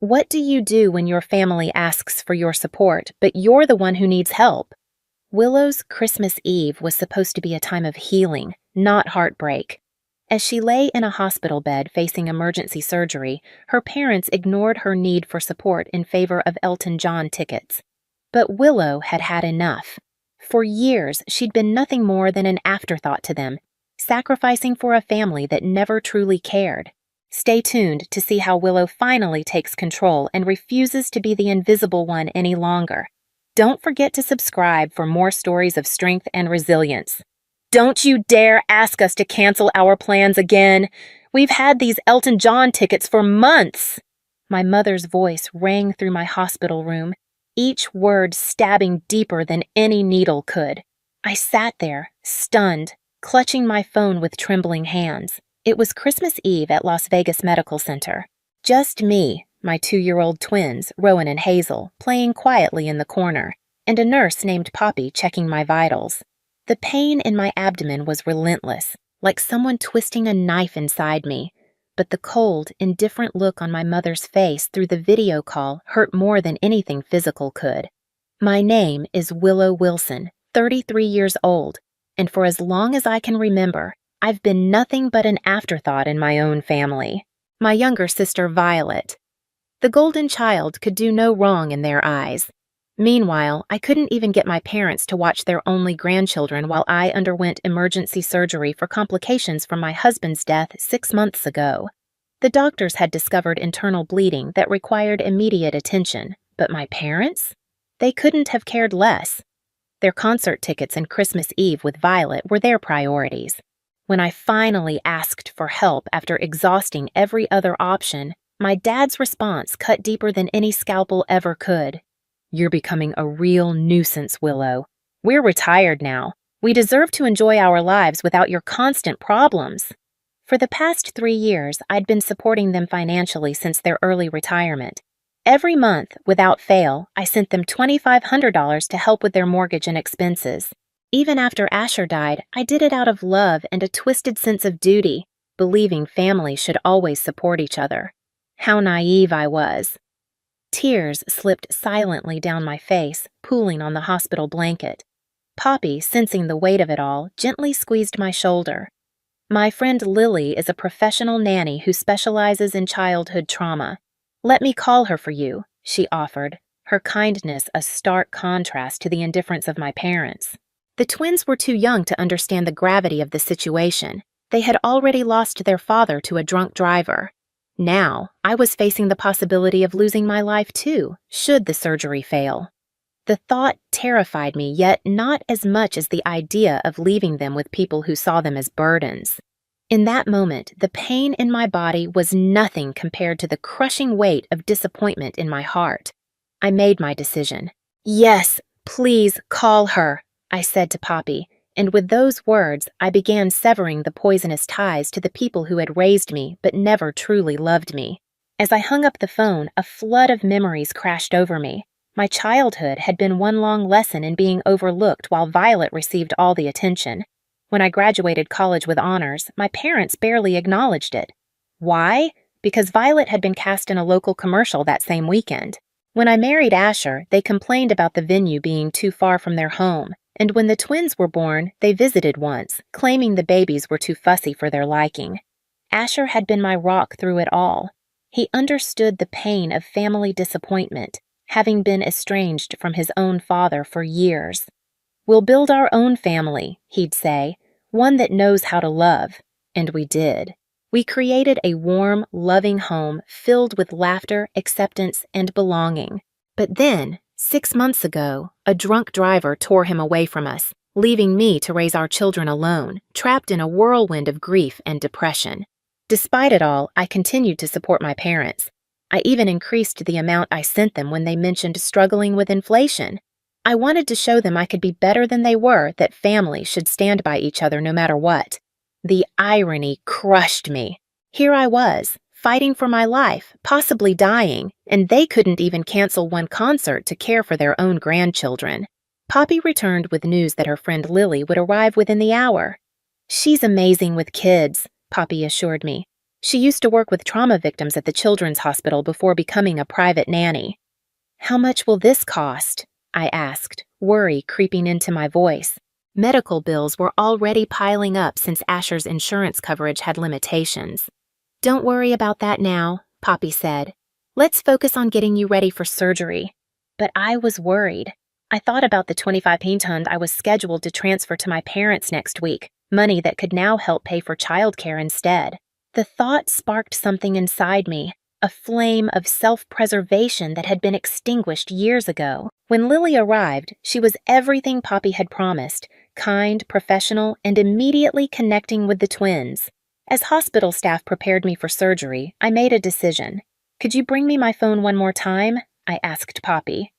What do you do when your family asks for your support, but you're the one who needs help? Willow's Christmas Eve was supposed to be a time of healing, not heartbreak. As she lay in a hospital bed facing emergency surgery, her parents ignored her need for support in favor of Elton John tickets. But Willow had had enough. For years, she'd been nothing more than an afterthought to them, sacrificing for a family that never truly cared. Stay tuned to see how Willow finally takes control and refuses to be the invisible one any longer. Don't forget to subscribe for more stories of strength and resilience. Don't you dare ask us to cancel our plans again. We've had these Elton John tickets for months. My mother's voice rang through my hospital room, each word stabbing deeper than any needle could. I sat there, stunned, clutching my phone with trembling hands. It was Christmas Eve at Las Vegas Medical Center. Just me, my 2-year-old twins, Rowan and Hazel, playing quietly in the corner, and a nurse named Poppy checking my vitals. The pain in my abdomen was relentless, like someone twisting a knife inside me. But the cold, indifferent look on my mother's face through the video call hurt more than anything physical could. My name is Willow Wilson, 33 years old, and for as long as I can remember, I've been nothing but an afterthought in my own family. My younger sister, Violet. The golden child could do no wrong in their eyes. Meanwhile, I couldn't even get my parents to watch their only grandchildren while I underwent emergency surgery for complications from my husband's death 6 months ago. The doctors had discovered internal bleeding that required immediate attention, but my parents? They couldn't have cared less. Their concert tickets and Christmas Eve with Violet were their priorities. When I finally asked for help after exhausting every other option, my dad's response cut deeper than any scalpel ever could. "You're becoming a real nuisance, Willow. We're retired now. We deserve to enjoy our lives without your constant problems." For the past 3 years, I'd been supporting them financially since their early retirement. Every month, without fail, I sent them $2,500 to help with their mortgage and expenses. Even after Asher died, I did it out of love and a twisted sense of duty, believing families should always support each other. How naive I was. Tears slipped silently down my face, pooling on the hospital blanket. Poppy, sensing the weight of it all, gently squeezed my shoulder. "My friend Lily is a professional nanny who specializes in childhood trauma. Let me call her for you," she offered, her kindness a stark contrast to the indifference of my parents. The twins were too young to understand the gravity of the situation. They had already lost their father to a drunk driver. Now, I was facing the possibility of losing my life too, should the surgery fail. The thought terrified me, yet not as much as the idea of leaving them with people who saw them as burdens. In that moment, the pain in my body was nothing compared to the crushing weight of disappointment in my heart. I made my decision. "Yes, please call her," I said to Poppy, and with those words, I began severing the poisonous ties to the people who had raised me but never truly loved me. As I hung up the phone, a flood of memories crashed over me. My childhood had been one long lesson in being overlooked while Violet received all the attention. When I graduated college with honors, my parents barely acknowledged it. Why? Because Violet had been cast in a local commercial that same weekend. When I married Asher, they complained about the venue being too far from their home, and when the twins were born, they visited once, claiming the babies were too fussy for their liking. Asher had been my rock through it all. He understood the pain of family disappointment, having been estranged from his own father for years. "We'll build our own family," he'd say, "one that knows how to love." And we did. We created a warm, loving home filled with laughter, acceptance, and belonging. But then, 6 months ago, a drunk driver tore him away from us, leaving me to raise our children alone, trapped in a whirlwind of grief and depression. Despite it all, I continued to support my parents. I even increased the amount I sent them when they mentioned struggling with inflation. I wanted to show them I could be better than they were, that families should stand by each other no matter what. The irony crushed me. Here I was, fighting for my life, possibly dying, and they couldn't even cancel one concert to care for their own grandchildren. Poppy returned with news that her friend Lily would arrive within the hour. "She's amazing with kids," Poppy assured me. She used to work with trauma victims at the children's hospital before becoming a private nanny. "How much will this cost?" I asked, worry creeping into my voice. Medical bills were already piling up since Asher's insurance coverage had limitations. "Don't worry about that now," Poppy said. "Let's focus on getting you ready for surgery." But I was worried. I thought about the 2500 I was scheduled to transfer to my parents next week, money that could now help pay for childcare instead. The thought sparked something inside me, a flame of self-preservation that had been extinguished years ago. When Lily arrived, she was everything Poppy had promised, kind, professional, and immediately connecting with the twins. As hospital staff prepared me for surgery, I made a decision. "Could you bring me my phone one more time?" I asked Poppy.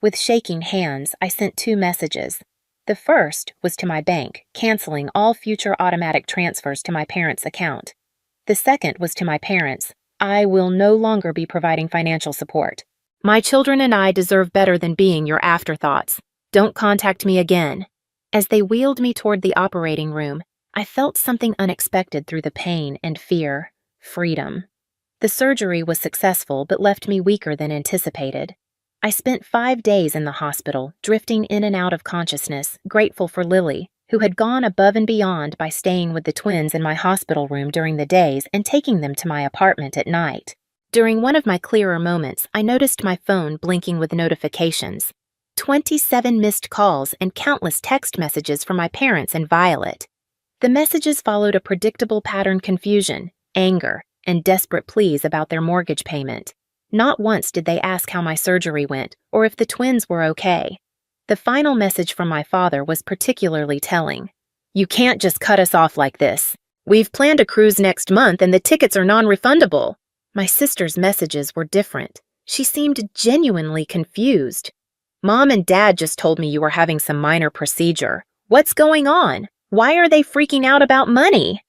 With shaking hands, I sent 2 messages. The first was to my bank, canceling all future automatic transfers to my parents' account. The second was to my parents. "I will no longer be providing financial support. My children and I deserve better than being your afterthoughts. Don't contact me again." As they wheeled me toward the operating room, I felt something unexpected through the pain and fear: freedom. The surgery was successful but left me weaker than anticipated. I spent 5 days in the hospital, drifting in and out of consciousness, grateful for Lily, who had gone above and beyond by staying with the twins in my hospital room during the days and taking them to my apartment at night. During one of my clearer moments, I noticed my phone blinking with notifications. 27 missed calls and countless text messages from my parents and Violet. The messages followed a predictable pattern: confusion, anger, and desperate pleas about their mortgage payment. Not once did they ask how my surgery went or if the twins were okay. The final message from my father was particularly telling. "You can't just cut us off like this. We've planned a cruise next month and the tickets are non-refundable." My sister's messages were different. She seemed genuinely confused. "Mom and Dad just told me you were having some minor procedure. What's going on? Why are they freaking out about money?"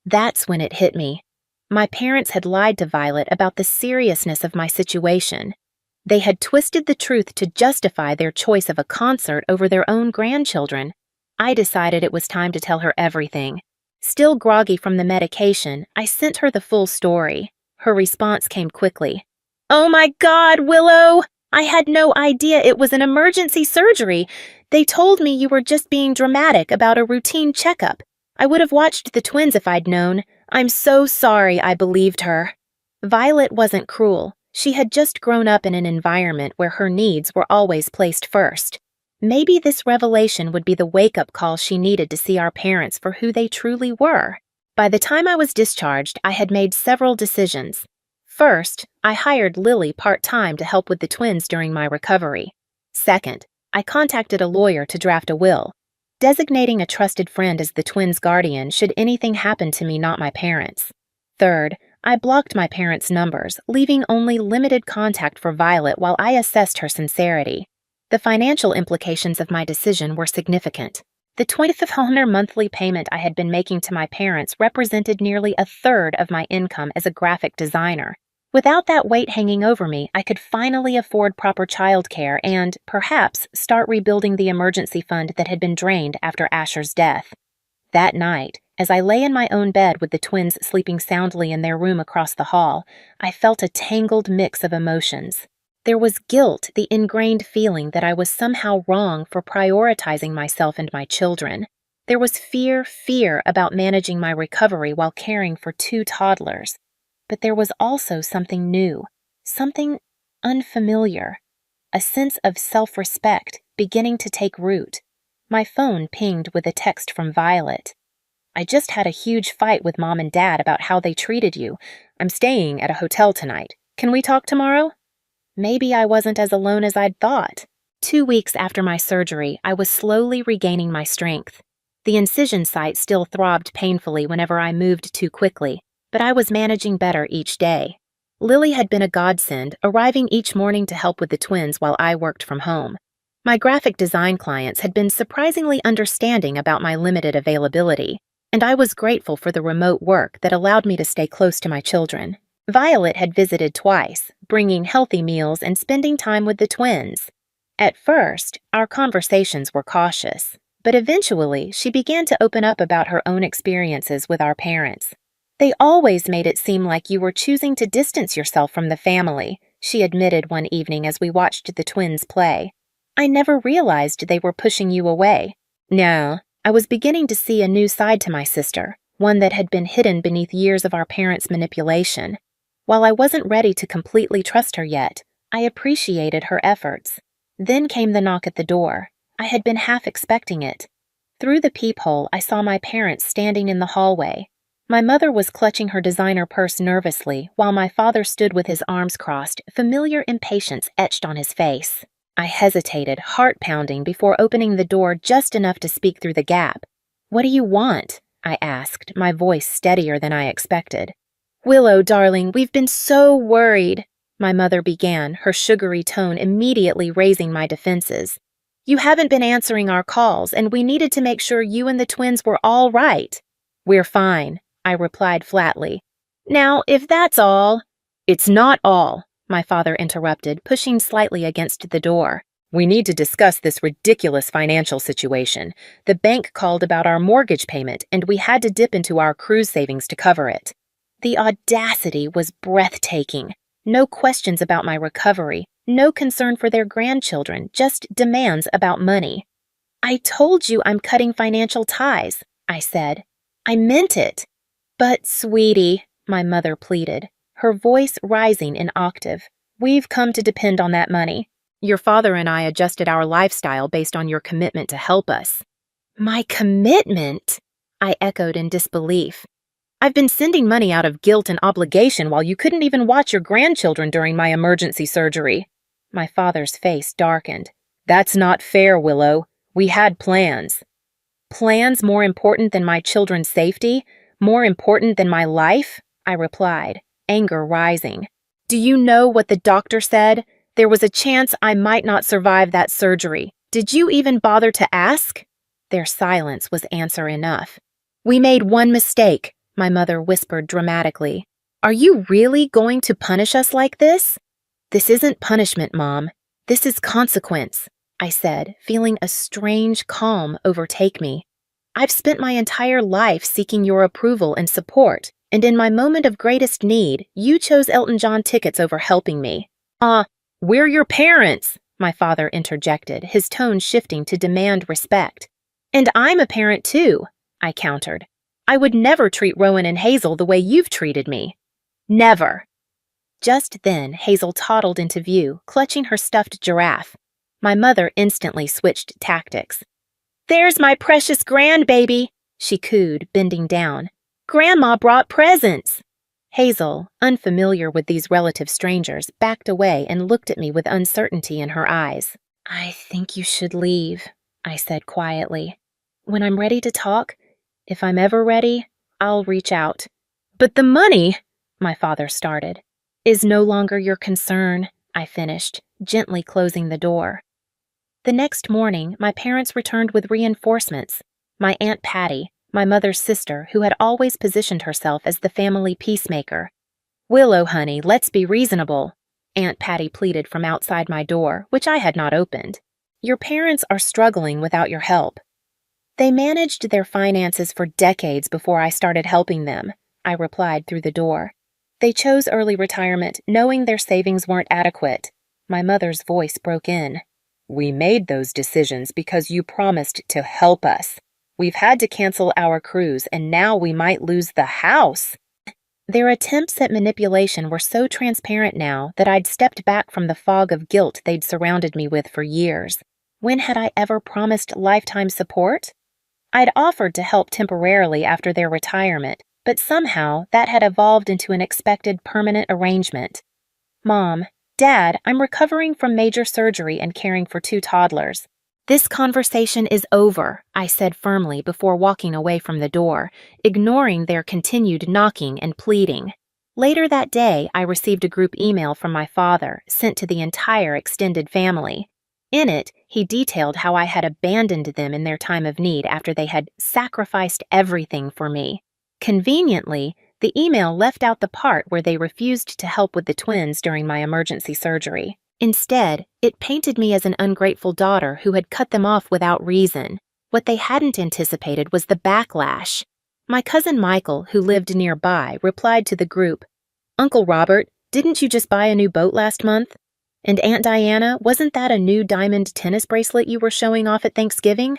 That's when it hit me. My parents had lied to Violet about the seriousness of my situation. They had twisted the truth to justify their choice of a concert over their own grandchildren. I decided it was time to tell her everything. Still groggy from the medication, I sent her the full story. Her response came quickly. "Oh my God, Willow! I had no idea it was an emergency surgery. They told me you were just being dramatic about a routine checkup. I would have watched the twins if I'd known. I'm so sorry I believed her." Violet wasn't cruel. She had just grown up in an environment where her needs were always placed first. Maybe this revelation would be the wake-up call she needed to see our parents for who they truly were. By the time I was discharged, I had made several decisions. First, I hired Lily part-time to help with the twins during my recovery. Second, I contacted a lawyer to draft a will, designating a trusted friend as the twins' guardian should anything happen to me, not my parents. Third, I blocked my parents' numbers, leaving only limited contact for Violet while I assessed her sincerity. The financial implications of my decision were significant. The $2,500 monthly payment I had been making to my parents represented nearly a third of my income as a graphic designer. Without that weight hanging over me, I could finally afford proper childcare and, perhaps, start rebuilding the emergency fund that had been drained after Asher's death. That night, as I lay in my own bed with the twins sleeping soundly in their room across the hall, I felt a tangled mix of emotions. There was guilt, the ingrained feeling that I was somehow wrong for prioritizing myself and my children. There was fear about managing my recovery while caring for 2 toddlers. But there was also something new, something unfamiliar, a sense of self-respect beginning to take root. My phone pinged with a text from Violet. "I just had a huge fight with Mom and Dad about how they treated you. I'm staying at a hotel tonight. Can we talk tomorrow?" Maybe I wasn't as alone as I'd thought. 2 weeks after my surgery, I was slowly regaining my strength. The incision site still throbbed painfully whenever I moved too quickly, but I was managing better each day. Lily had been a godsend, arriving each morning to help with the twins while I worked from home. My graphic design clients had been surprisingly understanding about my limited availability, and I was grateful for the remote work that allowed me to stay close to my children. Violet had visited twice, bringing healthy meals and spending time with the twins. At first, our conversations were cautious, but eventually she began to open up about her own experiences with our parents. They always made it seem like you were choosing to distance yourself from the family, she admitted one evening as we watched the twins play. I never realized they were pushing you away. No, I was beginning to see a new side to my sister, one that had been hidden beneath years of our parents' manipulation. While I wasn't ready to completely trust her yet, I appreciated her efforts. Then came the knock at the door. I had been half expecting it. Through the peephole, I saw my parents standing in the hallway. My mother was clutching her designer purse nervously, while my father stood with his arms crossed, familiar impatience etched on his face. I hesitated, heart pounding, before opening the door just enough to speak through the gap. "What do you want?" I asked, my voice steadier than I expected. "Willow, darling, we've been so worried," my mother began, her sugary tone immediately raising my defenses. "You haven't been answering our calls, and we needed to make sure you and the twins were all right." "We're fine," I replied flatly. "Now, if that's all—" "It's not all," my father interrupted, pushing slightly against the door. "We need to discuss this ridiculous financial situation. The bank called about our mortgage payment, and we had to dip into our cruise savings to cover it." The audacity was breathtaking. No questions about my recovery, no concern for their grandchildren, just demands about money. "I told you I'm cutting financial ties," I said. "I meant it." "But, sweetie," my mother pleaded, her voice rising an octave, "we've come to depend on that money. Your father and I adjusted our lifestyle based on your commitment to help us." "My commitment?" I echoed in disbelief. "I've been sending money out of guilt and obligation while you couldn't even watch your grandchildren during my emergency surgery." My father's face darkened. "That's not fair, Willow. We had plans." "Plans more important than my children's safety? More important than my life?" I replied, anger rising. "Do you know what the doctor said? There was a chance I might not survive that surgery. Did you even bother to ask?" Their silence was answer enough. "We made one mistake," my mother whispered dramatically. "Are you really going to punish us like this?" "This isn't punishment, Mom. This is consequence," I said, feeling a strange calm overtake me. "I've spent my entire life seeking your approval and support, and in my moment of greatest need, you chose Elton John tickets over helping me." We're your parents," my father interjected, his tone shifting to demand respect. "And I'm a parent too," I countered. "I would never treat Rowan and Hazel the way you've treated me." "Never." Just then, Hazel toddled into view, clutching her stuffed giraffe. My mother instantly switched tactics. "There's my precious grandbaby," she cooed, bending down. "Grandma brought presents." Hazel, unfamiliar with these relative strangers, backed away and looked at me with uncertainty in her eyes. "I think you should leave," I said quietly. "When I'm ready to talk, if I'm ever ready, I'll reach out." "But the money," my father started. "Is no longer your concern," I finished, gently closing the door. The next morning, my parents returned with reinforcements. My Aunt Patty, my mother's sister, who had always positioned herself as the family peacemaker. "Willow, honey, let's be reasonable," Aunt Patty pleaded from outside my door, which I had not opened. "Your parents are struggling without your help." "They managed their finances for decades before I started helping them," I replied through the door. "They chose early retirement, knowing their savings weren't adequate." My mother's voice broke in. "We made those decisions because you promised to help us. We've had to cancel our cruise, and now we might lose the house." Their attempts at manipulation were so transparent now that I'd stepped back from the fog of guilt they'd surrounded me with for years. When had I ever promised lifetime support? I'd offered to help temporarily after their retirement, but somehow that had evolved into an expected permanent arrangement. "Mom, Dad, I'm recovering from major surgery and caring for 2 toddlers. This conversation is over," I said firmly before walking away from the door, ignoring their continued knocking and pleading. Later that day, I received a group email from my father, sent to the entire extended family. In it, he detailed how I had abandoned them in their time of need after they had sacrificed everything for me. Conveniently, the email left out the part where they refused to help with the twins during my emergency surgery. Instead, it painted me as an ungrateful daughter who had cut them off without reason. What they hadn't anticipated was the backlash. My cousin Michael, who lived nearby, replied to the group, "Uncle Robert, didn't you just buy a new boat last month? And Aunt Diana, wasn't that a new diamond tennis bracelet you were showing off at Thanksgiving?"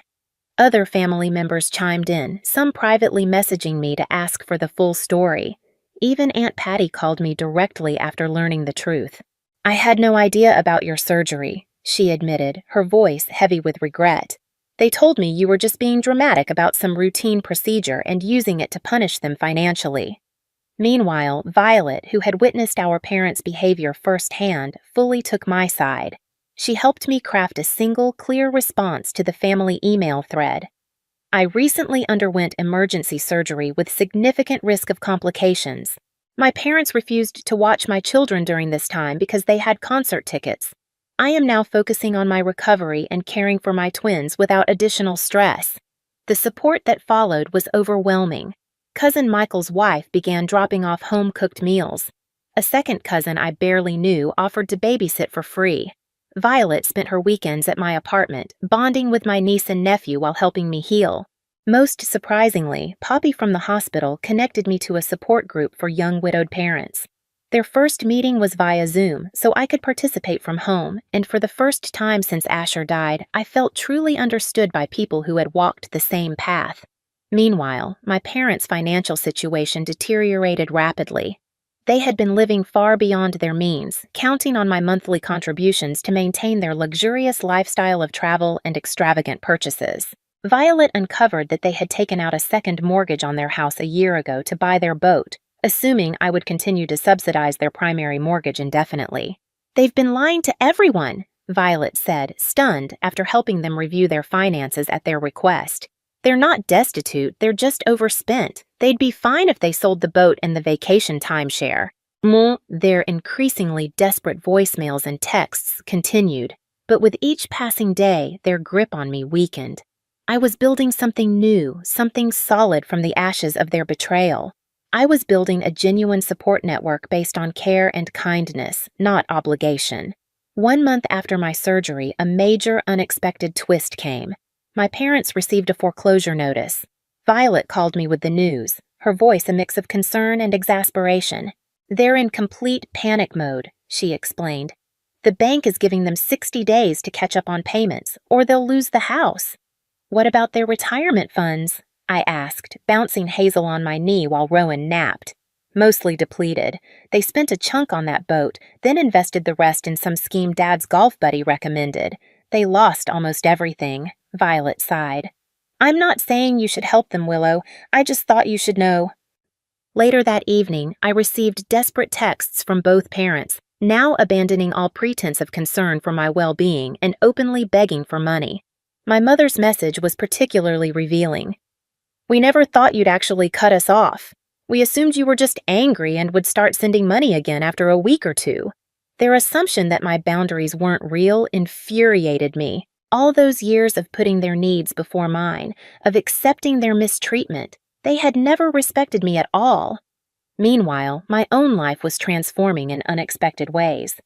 Other family members chimed in, some privately messaging me to ask for the full story. Even Aunt Patty called me directly after learning the truth. "I had no idea about your surgery," she admitted, her voice heavy with regret. "They told me you were just being dramatic about some routine procedure and using it to punish them financially." Meanwhile, Violet, who had witnessed our parents' behavior firsthand, fully took my side. She helped me craft a single, clear response to the family email thread. "I recently underwent emergency surgery with significant risk of complications. My parents refused to watch my children during this time because they had concert tickets. I am now focusing on my recovery and caring for my twins without additional stress." The support that followed was overwhelming. Cousin Michael's wife began dropping off home-cooked meals. A second cousin I barely knew offered to babysit for free. Violet spent her weekends at my apartment, bonding with my niece and nephew while helping me heal. Most surprisingly, Poppy from the hospital connected me to a support group for young widowed parents. Their first meeting was via Zoom, so I could participate from home, and for the first time since Asher died, I felt truly understood by people who had walked the same path. Meanwhile, my parents' financial situation deteriorated rapidly. They had been living far beyond their means, counting on my monthly contributions to maintain their luxurious lifestyle of travel and extravagant purchases. Violet uncovered that they had taken out a second mortgage on their house a year ago to buy their boat, assuming I would continue to subsidize their primary mortgage indefinitely. "They've been lying to everyone," Violet said, stunned after helping them review their finances at their request. "They're not destitute, they're just overspent. They'd be fine if they sold the boat and the vacation timeshare." Their increasingly desperate voicemails and texts continued, but with each passing day, their grip on me weakened. I was building something new, something solid from the ashes of their betrayal. I was building a genuine support network based on care and kindness, not obligation. 1 month after my surgery, a major, unexpected twist came. My parents received a foreclosure notice. Violet called me with the news, her voice a mix of concern and exasperation. "They're in complete panic mode," she explained. "The bank is giving them 60 days to catch up on payments, or they'll lose the house." "What about their retirement funds?" I asked, bouncing Hazel on my knee while Rowan napped. "Mostly depleted. They spent a chunk on that boat, then invested the rest in some scheme Dad's golf buddy recommended. They lost almost everything," Violet sighed. "I'm not saying you should help them, Willow. I just thought you should know." Later that evening, I received desperate texts from both parents, now abandoning all pretense of concern for my well-being and openly begging for money. My mother's message was particularly revealing. "We never thought you'd actually cut us off. We assumed you were just angry and would start sending money again after a week or two." Their assumption that my boundaries weren't real infuriated me. All those years of putting their needs before mine, of accepting their mistreatment, they had never respected me at all. Meanwhile, my own life was transforming in unexpected ways.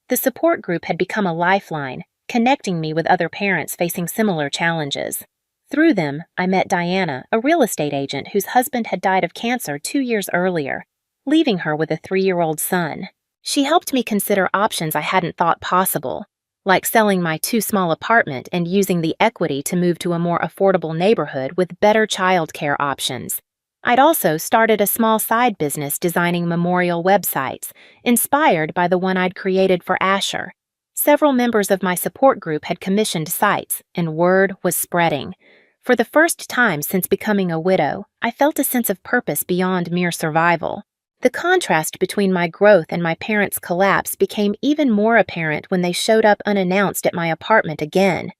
The support group had become a lifeline, connecting me with other parents facing similar challenges. Through them, I met Diana, a real estate agent whose husband had died of cancer 2 years earlier, leaving her with a 3-year-old son. She helped me consider options I hadn't thought possible, like selling my too-small apartment and using the equity to move to a more affordable neighborhood with better childcare options. I'd also started a small side business designing memorial websites, inspired by the one I'd created for Asher. Several members of my support group had commissioned sites, and word was spreading. For the first time since becoming a widow, I felt a sense of purpose beyond mere survival. The contrast between my growth and my parents' collapse became even more apparent when they showed up unannounced at my apartment again,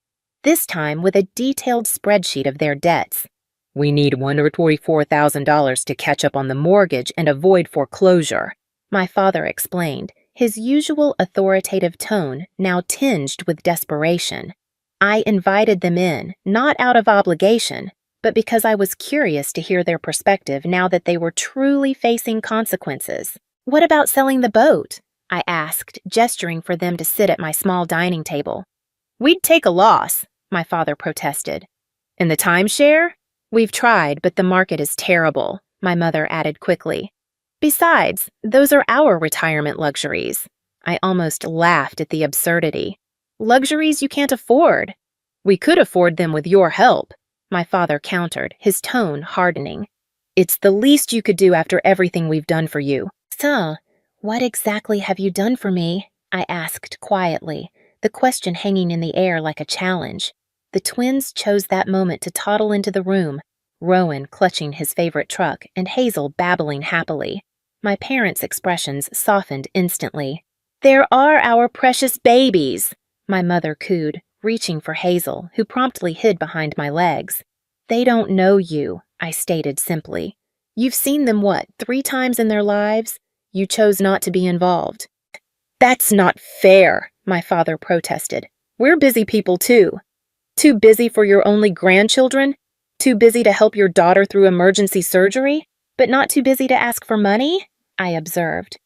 this time with a detailed spreadsheet of their debts. "We need $144,000 to catch up on the mortgage and avoid foreclosure," my father explained, his usual authoritative tone now tinged with desperation. I invited them in, not out of obligation, but because I was curious to hear their perspective now that they were truly facing consequences. "What about selling the boat?" I asked, gesturing for them to sit at my small dining table. "We'd take a loss," my father protested. "And the timeshare? We've tried, but the market is terrible, my mother added quickly. Besides, those are our retirement luxuries. I almost laughed at the absurdity. Luxuries you can't afford. We could afford them with your help, my father countered, his tone hardening. It's the least you could do after everything we've done for you. So, what exactly have you done for me? I asked quietly, the question hanging in the air like a challenge. The twins chose that moment to toddle into the room, Rowan clutching his favorite truck and Hazel babbling happily. My parents' expressions softened instantly. There are our precious babies, my mother cooed, reaching for Hazel, who promptly hid behind my legs. They don't know you, I stated simply. You've seen them, 3 times in their lives? You chose not to be involved. That's not fair, my father protested. We're busy people too. Too busy for your only grandchildren? Too busy to help your daughter through emergency surgery? But not too busy to ask for money? I observed.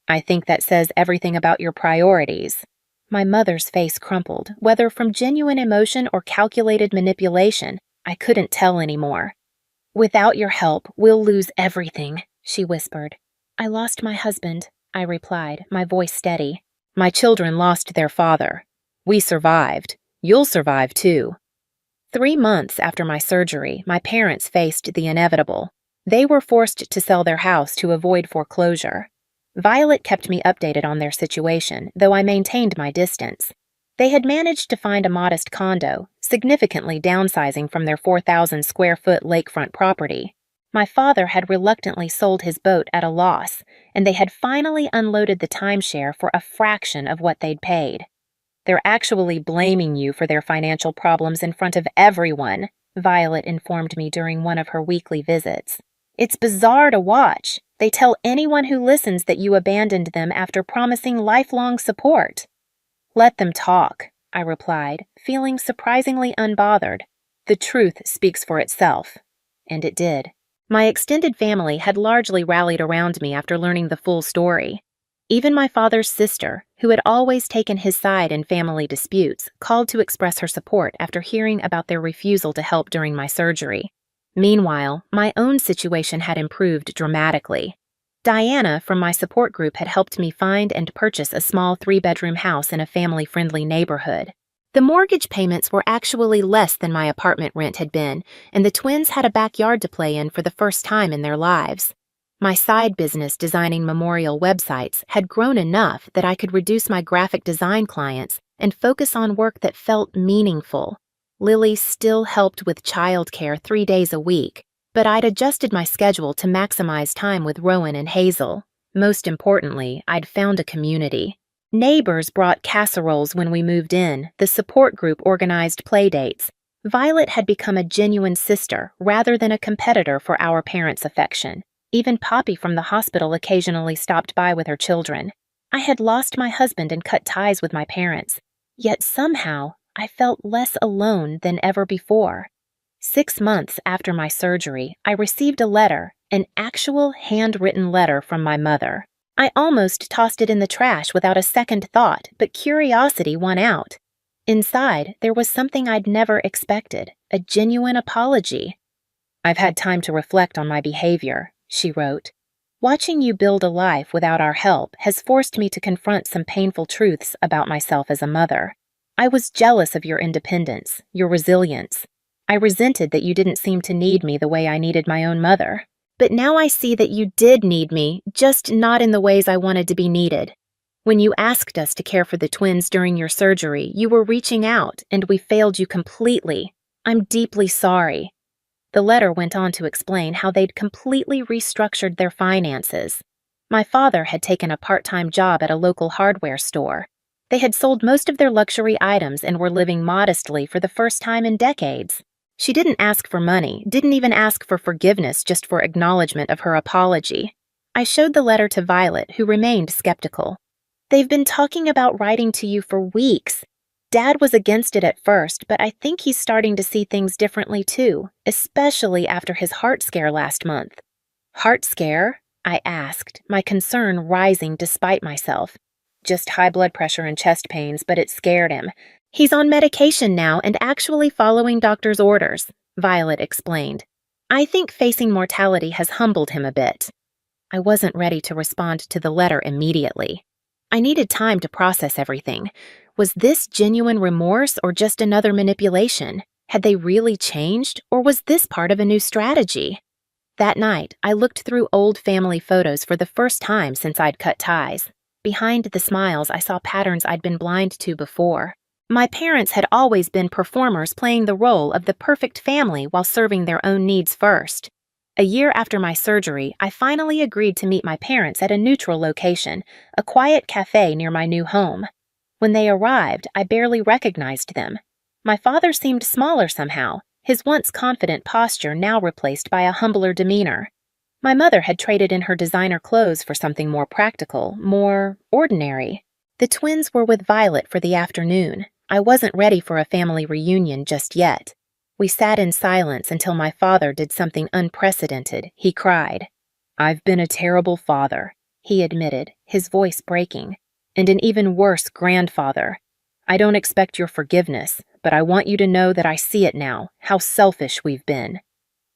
I think that says everything about your priorities. My mother's face crumpled, whether from genuine emotion or calculated manipulation. I couldn't tell anymore. Without your help, we'll lose everything, she whispered. I lost my husband, I replied, my voice steady. My children lost their father. We survived. You'll survive too. 3 months after my surgery, my parents faced the inevitable. They were forced to sell their house to avoid foreclosure. Violet kept me updated on their situation, though I maintained my distance. They had managed to find a modest condo, significantly downsizing from their 4,000-square-foot lakefront property. My father had reluctantly sold his boat at a loss, and they had finally unloaded the timeshare for a fraction of what they'd paid. They're actually blaming you for their financial problems in front of everyone, Violet informed me during one of her weekly visits. It's bizarre to watch. They tell anyone who listens that you abandoned them after promising lifelong support. Let them talk, I replied, feeling surprisingly unbothered. The truth speaks for itself. And it did. My extended family had largely rallied around me after learning the full story. Even my father's sister, who had always taken his side in family disputes, called to express her support after hearing about their refusal to help during my surgery. Meanwhile, my own situation had improved dramatically. Diana from my support group had helped me find and purchase a small 3-bedroom house in a family-friendly neighborhood. The mortgage payments were actually less than my apartment rent had been, and the twins had a backyard to play in for the first time in their lives. My side business designing memorial websites had grown enough that I could reduce my graphic design clients and focus on work that felt meaningful. Lily still helped with childcare 3 days a week, but I'd adjusted my schedule to maximize time with Rowan and Hazel. Most importantly, I'd found a community. Neighbors brought casseroles when we moved in, the support group organized playdates. Violet had become a genuine sister rather than a competitor for our parents' affection. Even Poppy from the hospital occasionally stopped by with her children. I had lost my husband and cut ties with my parents, yet somehow I felt less alone than ever before. 6 months after my surgery, I received a letter, an actual handwritten letter from my mother. I almost tossed it in the trash without a second thought, but curiosity won out. Inside, there was something I'd never expected, a genuine apology. I've had time to reflect on my behavior, she wrote. Watching you build a life without our help has forced me to confront some painful truths about myself as a mother. I was jealous of your independence, your resilience. I resented that you didn't seem to need me the way I needed my own mother. But now I see that you did need me, just not in the ways I wanted to be needed. When you asked us to care for the twins during your surgery, you were reaching out, and we failed you completely. I'm deeply sorry. The letter went on to explain how they'd completely restructured their finances. My father had taken a part-time job at a local hardware store. They had sold most of their luxury items and were living modestly for the first time in decades. She didn't ask for money, didn't even ask for forgiveness, just for acknowledgement of her apology. I showed the letter to Violet, who remained skeptical. They've been talking about writing to you for weeks. Dad was against it at first, but I think he's starting to see things differently too, especially after his heart scare last month. Heart scare? I asked, my concern rising despite myself. Just high blood pressure and chest pains, but it scared him. He's on medication now and actually following doctor's orders, Violet explained. I think facing mortality has humbled him a bit. I wasn't ready to respond to the letter immediately. I needed time to process everything. Was this genuine remorse or just another manipulation? Had they really changed, or was this part of a new strategy? That night, I looked through old family photos for the first time since I'd cut ties. Behind the smiles, I saw patterns I'd been blind to before. My parents had always been performers playing the role of the perfect family while serving their own needs first. A year after my surgery, I finally agreed to meet my parents at a neutral location, a quiet cafe near my new home. When they arrived, I barely recognized them. My father seemed smaller somehow, his once confident posture now replaced by a humbler demeanor. My mother had traded in her designer clothes for something more practical, more ordinary. The twins were with Violet for the afternoon. I wasn't ready for a family reunion just yet. We sat in silence until my father did something unprecedented. He cried. "I've been a terrible father," he admitted, his voice breaking, "and an even worse grandfather. I don't expect your forgiveness, but I want you to know that I see it now, how selfish we've been."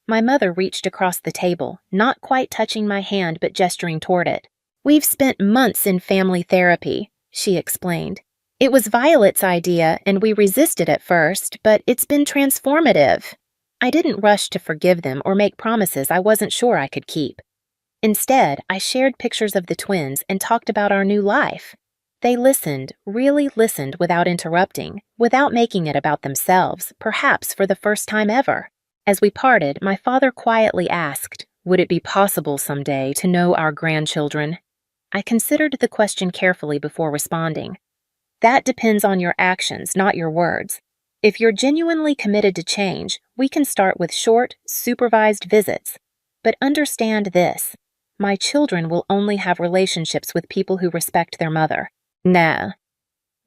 My mother reached across the table, not quite touching my hand but gesturing toward it. "We've spent months in family therapy," she explained. "It was Violet's idea, and we resisted at first, but it's been transformative." I didn't rush to forgive them or make promises I wasn't sure I could keep. Instead, I shared pictures of the twins and talked about our new life. They listened, really listened without interrupting, without making it about themselves, perhaps for the first time ever. As we parted, my father quietly asked, "Would it be possible someday to know our grandchildren?" I considered the question carefully before responding. "That depends on your actions, not your words. If you're genuinely committed to change, we can start with short, supervised visits. But understand this. My children will only have relationships with people who respect their mother. Nah."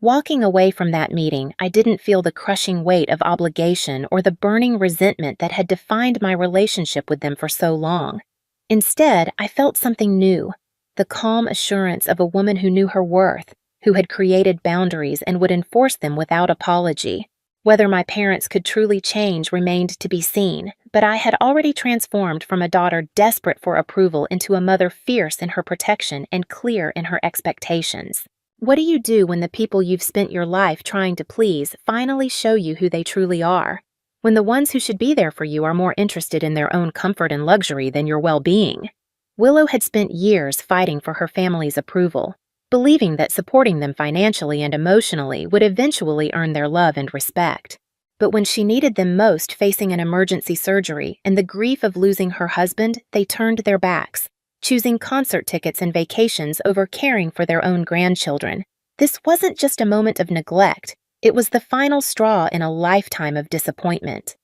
Walking away from that meeting, I didn't feel the crushing weight of obligation or the burning resentment that had defined my relationship with them for so long. Instead, I felt something new, the calm assurance of a woman who knew her worth, who had created boundaries and would enforce them without apology. Whether my parents could truly change remained to be seen, but I had already transformed from a daughter desperate for approval into a mother fierce in her protection and clear in her expectations. What do you do when the people you've spent your life trying to please finally show you who they truly are? When the ones who should be there for you are more interested in their own comfort and luxury than your well-being? Willow had spent years fighting for her family's approval, believing that supporting them financially and emotionally would eventually earn their love and respect. But when she needed them most, facing an emergency surgery and the grief of losing her husband, they turned their backs, choosing concert tickets and vacations over caring for their own grandchildren. This wasn't just a moment of neglect, it was the final straw in a lifetime of disappointment.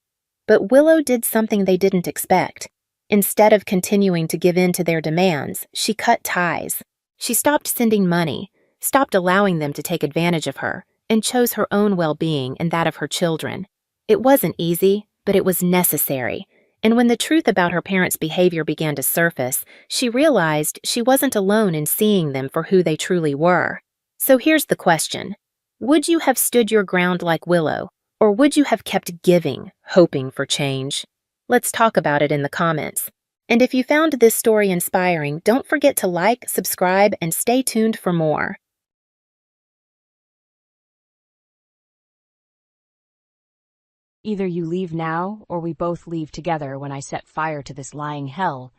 But Willow did something they didn't expect. Instead of continuing to give in to their demands, she cut ties. She stopped sending money, stopped allowing them to take advantage of her, and chose her own well-being and that of her children. It wasn't easy, but it was necessary. And when the truth about her parents' behavior began to surface, she realized she wasn't alone in seeing them for who they truly were. So here's the question. Would you have stood your ground like Willow, or would you have kept giving, hoping for change? Let's talk about it in the comments. And if you found this story inspiring, don't forget to like, subscribe, and stay tuned for more. "Either you leave now, or we both leave together when I set fire to this lying hell,"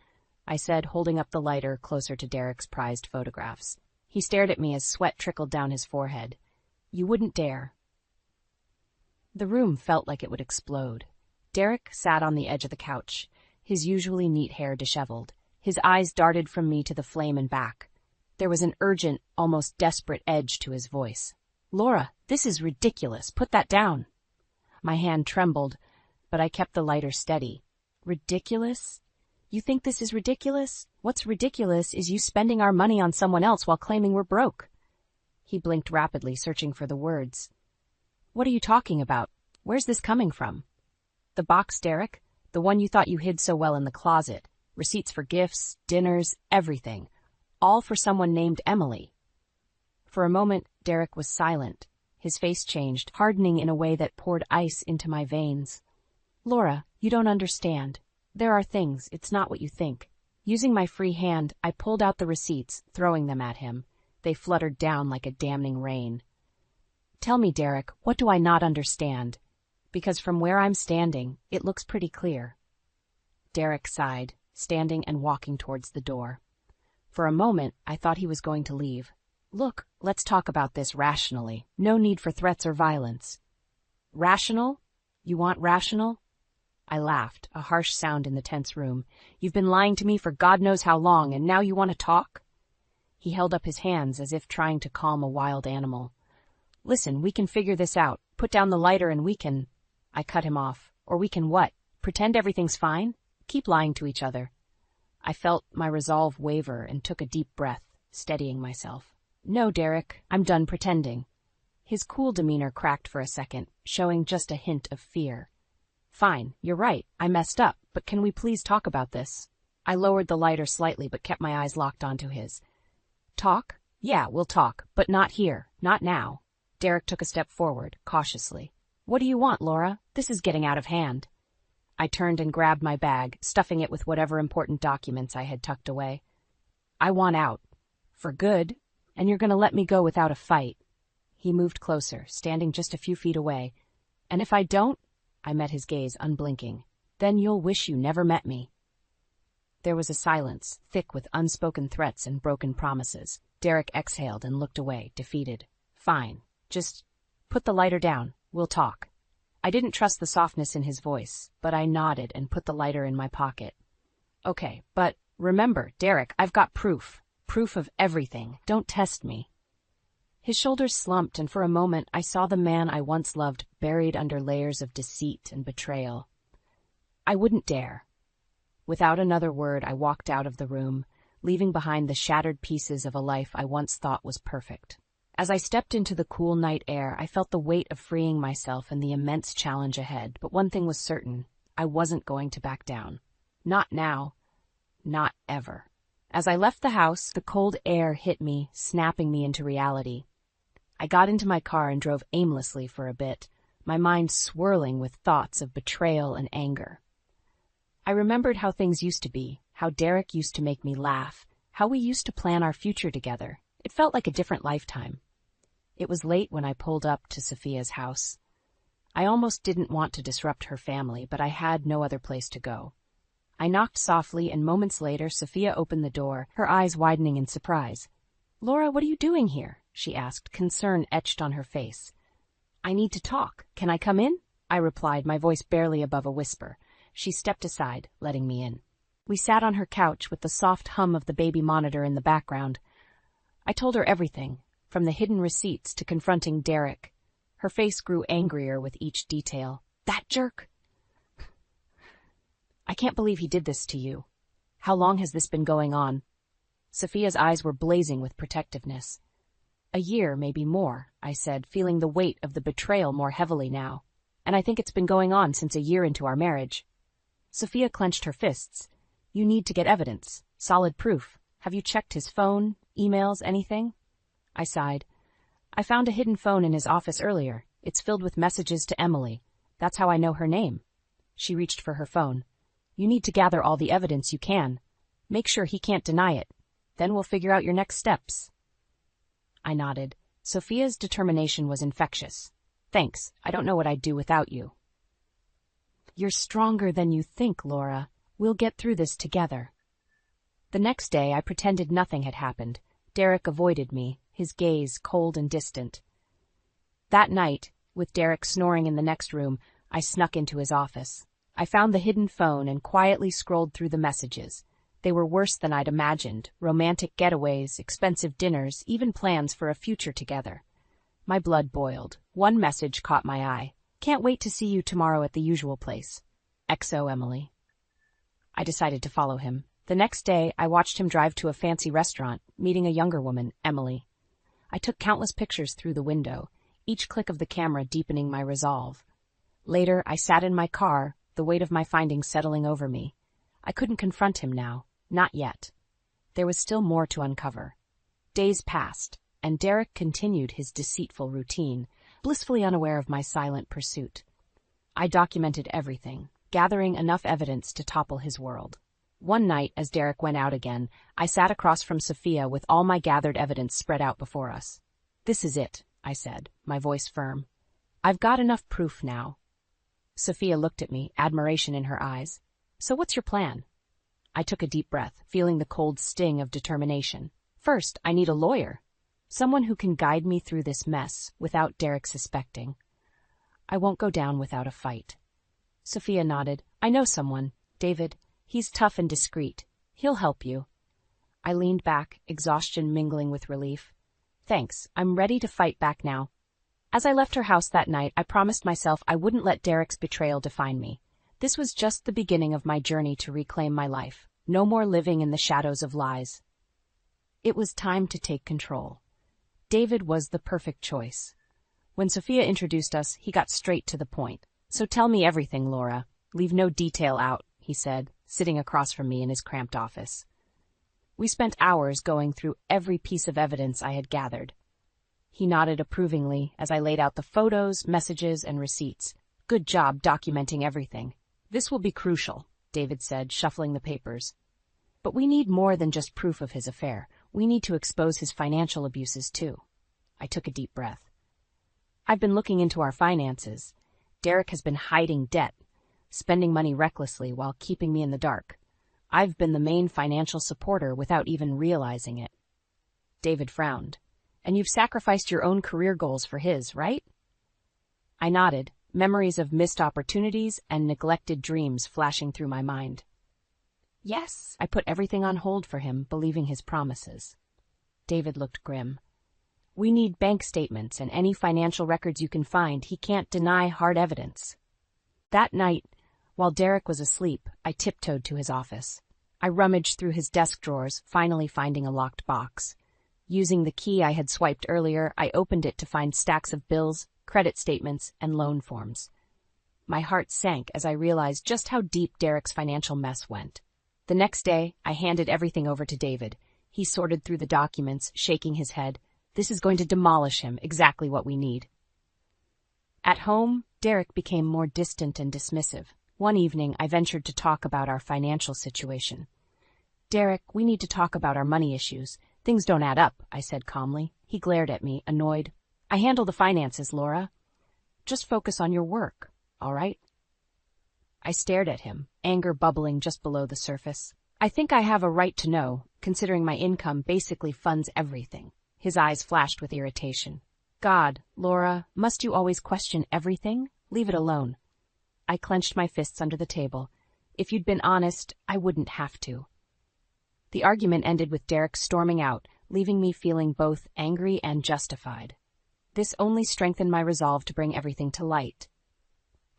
I said, holding up the lighter closer to Derek's prized photographs. He stared at me as sweat trickled down his forehead. "You wouldn't dare." The room felt like it would explode. Derek sat on the edge of the couch, his usually neat hair disheveled. His eyes darted from me to the flame and back. There was an urgent, almost desperate edge to his voice. "Laura, this is ridiculous. Put that down." My hand trembled, but I kept the lighter steady. "Ridiculous? You think this is ridiculous? What's ridiculous is you spending our money on someone else while claiming we're broke." He blinked rapidly, searching for the words. "What are you talking about? Where's this coming from?" "The box, Derek. The one you thought you hid so well in the closet. Receipts for gifts, dinners, everything. All for someone named Emily." For a moment, Derek was silent. His face changed, hardening in a way that poured ice into my veins. "Laura, you don't understand. There are things, it's not what you think. Using my free hand, I pulled out the receipts, throwing them at him. They fluttered down like a damning rain. Tell me, Derek, what do I not understand? Because from where I'm standing, it looks pretty clear. Derek sighed, standing and walking towards the door. For a moment, I thought he was going to leave. Look, let's talk about this rationally. No need for threats or violence. Rational? You want rational? I laughed, a harsh sound in the tense room. You've been lying to me for God knows how long, and now you want to talk? He held up his hands as if trying to calm a wild animal. Listen, we can figure this out. Put down the lighter and we can... I cut him off. Or we can what? Pretend everything's fine? Keep lying to each other. I felt my resolve waver and took a deep breath, steadying myself. No, Derek, I'm done pretending. His cool demeanor cracked for a second, showing just a hint of fear. Fine, you're right, I messed up, but can we please talk about this? I lowered the lighter slightly but kept my eyes locked onto his. Talk? Yeah, we'll talk, but not here, not now. Derek took a step forward, cautiously. What do you want, Laura? This is getting out of hand. I turned and grabbed my bag, stuffing it with whatever important documents I had tucked away. I want out. For good. And you're going to let me go without a fight. He moved closer, standing just a few feet away. And if I don't, I met his gaze, unblinking, then you'll wish you never met me. There was a silence, thick with unspoken threats and broken promises. Derek exhaled and looked away, defeated. Fine. Just put the lighter down. We'll talk. I didn't trust the softness in his voice, but I nodded and put the lighter in my pocket. Okay, but remember, Derek, I've got proof. Proof of everything. Don't test me. His shoulders slumped, and for a moment I saw the man I once loved buried under layers of deceit and betrayal. I wouldn't dare. Without another word, I walked out of the room, leaving behind the shattered pieces of a life I once thought was perfect. As I stepped into the cool night air, I felt the weight of freeing myself and the immense challenge ahead, but one thing was certain, I wasn't going to back down. Not now. Not ever. As I left the house, the cold air hit me, snapping me into reality. I got into my car and drove aimlessly for a bit, my mind swirling with thoughts of betrayal and anger. I remembered how things used to be, how Derek used to make me laugh, how we used to plan our future together. It felt like a different lifetime. It was late when I pulled up to Sophia's house. I almost didn't want to disrupt her family, but I had no other place to go. I knocked softly, and moments later, Sophia opened the door, her eyes widening in surprise. "Laura, what are you doing here?" she asked, concern etched on her face. "I need to talk. Can I come in?" I replied, my voice barely above a whisper. She stepped aside, letting me in. We sat on her couch with the soft hum of the baby monitor in the background. I told her everything, from the hidden receipts to confronting Derek. Her face grew angrier with each detail. "That jerk! I can't believe he did this to you. How long has this been going on?" Sophia's eyes were blazing with protectiveness. "A year, maybe more," I said, feeling the weight of the betrayal more heavily now. "And I think it's been going on since a year into our marriage." Sophia clenched her fists. "You need to get evidence, solid proof. Have you checked his phone, emails, anything?" I sighed. "I found a hidden phone in his office earlier. It's filled with messages to Emily. That's how I know her name." She reached for her phone. "You need to gather all the evidence you can. Make sure he can't deny it. Then we'll figure out your next steps." I nodded. Sophia's determination was infectious. "Thanks. I don't know what I'd do without you." "You're stronger than you think, Laura. We'll get through this together." The next day, I pretended nothing had happened. Derek avoided me, his gaze cold and distant. That night, with Derek snoring in the next room, I snuck into his office. I found the hidden phone and quietly scrolled through the messages. They were worse than I'd imagined: romantic getaways, expensive dinners, even plans for a future together. My blood boiled. One message caught my eye. "Can't wait to see you tomorrow at the usual place. XO Emily." I decided to follow him. The next day, I watched him drive to a fancy restaurant, meeting a younger woman, Emily. I took countless pictures through the window, each click of the camera deepening my resolve. Later, I sat in my car, the weight of my findings settling over me. I couldn't confront him now. Not yet. There was still more to uncover. Days passed, and Derek continued his deceitful routine, blissfully unaware of my silent pursuit. I documented everything. gathering enough evidence to topple his world. One night, as Derek went out again, I sat across from Sophia with all my gathered evidence spread out before us. "This is it," I said, my voice firm. "I've got enough proof now." Sophia looked at me, admiration in her eyes. "So what's your plan?" I took a deep breath, feeling the cold sting of determination. "First, I need a lawyer. Someone who can guide me through this mess without Derek suspecting. I won't go down without a fight." Sophia nodded. "I know someone, David. He's tough and discreet. He'll help you." I leaned back, exhaustion mingling with relief. "Thanks, I'm ready to fight back now." As I left her house that night, I promised myself I wouldn't let Derek's betrayal define me. This was just the beginning of my journey to reclaim my life. No more living in the shadows of lies. It was time to take control. David was the perfect choice. When Sophia introduced us, he got straight to the point. "So tell me everything, Laura. Leave no detail out," he said, sitting across from me in his cramped office. We spent hours going through every piece of evidence I had gathered. He nodded approvingly as I laid out the photos, messages, and receipts. "Good job documenting everything. This will be crucial," David said, shuffling the papers. "But we need more than just proof of his affair. We need to expose his financial abuses, too." I took a deep breath. "I've been looking into our finances. Derek has been hiding debt, spending money recklessly while keeping me in the dark. I've been the main financial supporter without even realizing it." David frowned. "And you've sacrificed your own career goals for his, right?" I nodded, memories of missed opportunities and neglected dreams flashing through my mind. "Yes." I put everything on hold for him, believing his promises. David looked grim. "We need bank statements and any financial records you can find. He can't deny hard evidence." That night, while Derek was asleep, I tiptoed to his office. I rummaged through his desk drawers, finally finding a locked box. Using the key I had swiped earlier, I opened it to find stacks of bills, credit statements, and loan forms. My heart sank as I realized just how deep Derek's financial mess went. The next day, I handed everything over to David. He sorted through the documents, shaking his head. "This is going to demolish him, exactly what we need." At home, Derek became more distant and dismissive. One evening, I ventured to talk about our financial situation. "Derek, we need to talk about our money issues. Things don't add up," I said calmly. He glared at me, annoyed. "I handle the finances, Laura. Just focus on your work, all right?" I stared at him, anger bubbling just below the surface. "I think I have a right to know, considering my income basically funds everything." His eyes flashed with irritation. "God, Laura, must you always question everything? Leave it alone." I clenched my fists under the table. "If you'd been honest, I wouldn't have to." The argument ended with Derek storming out, leaving me feeling both angry and justified. This only strengthened my resolve to bring everything to light.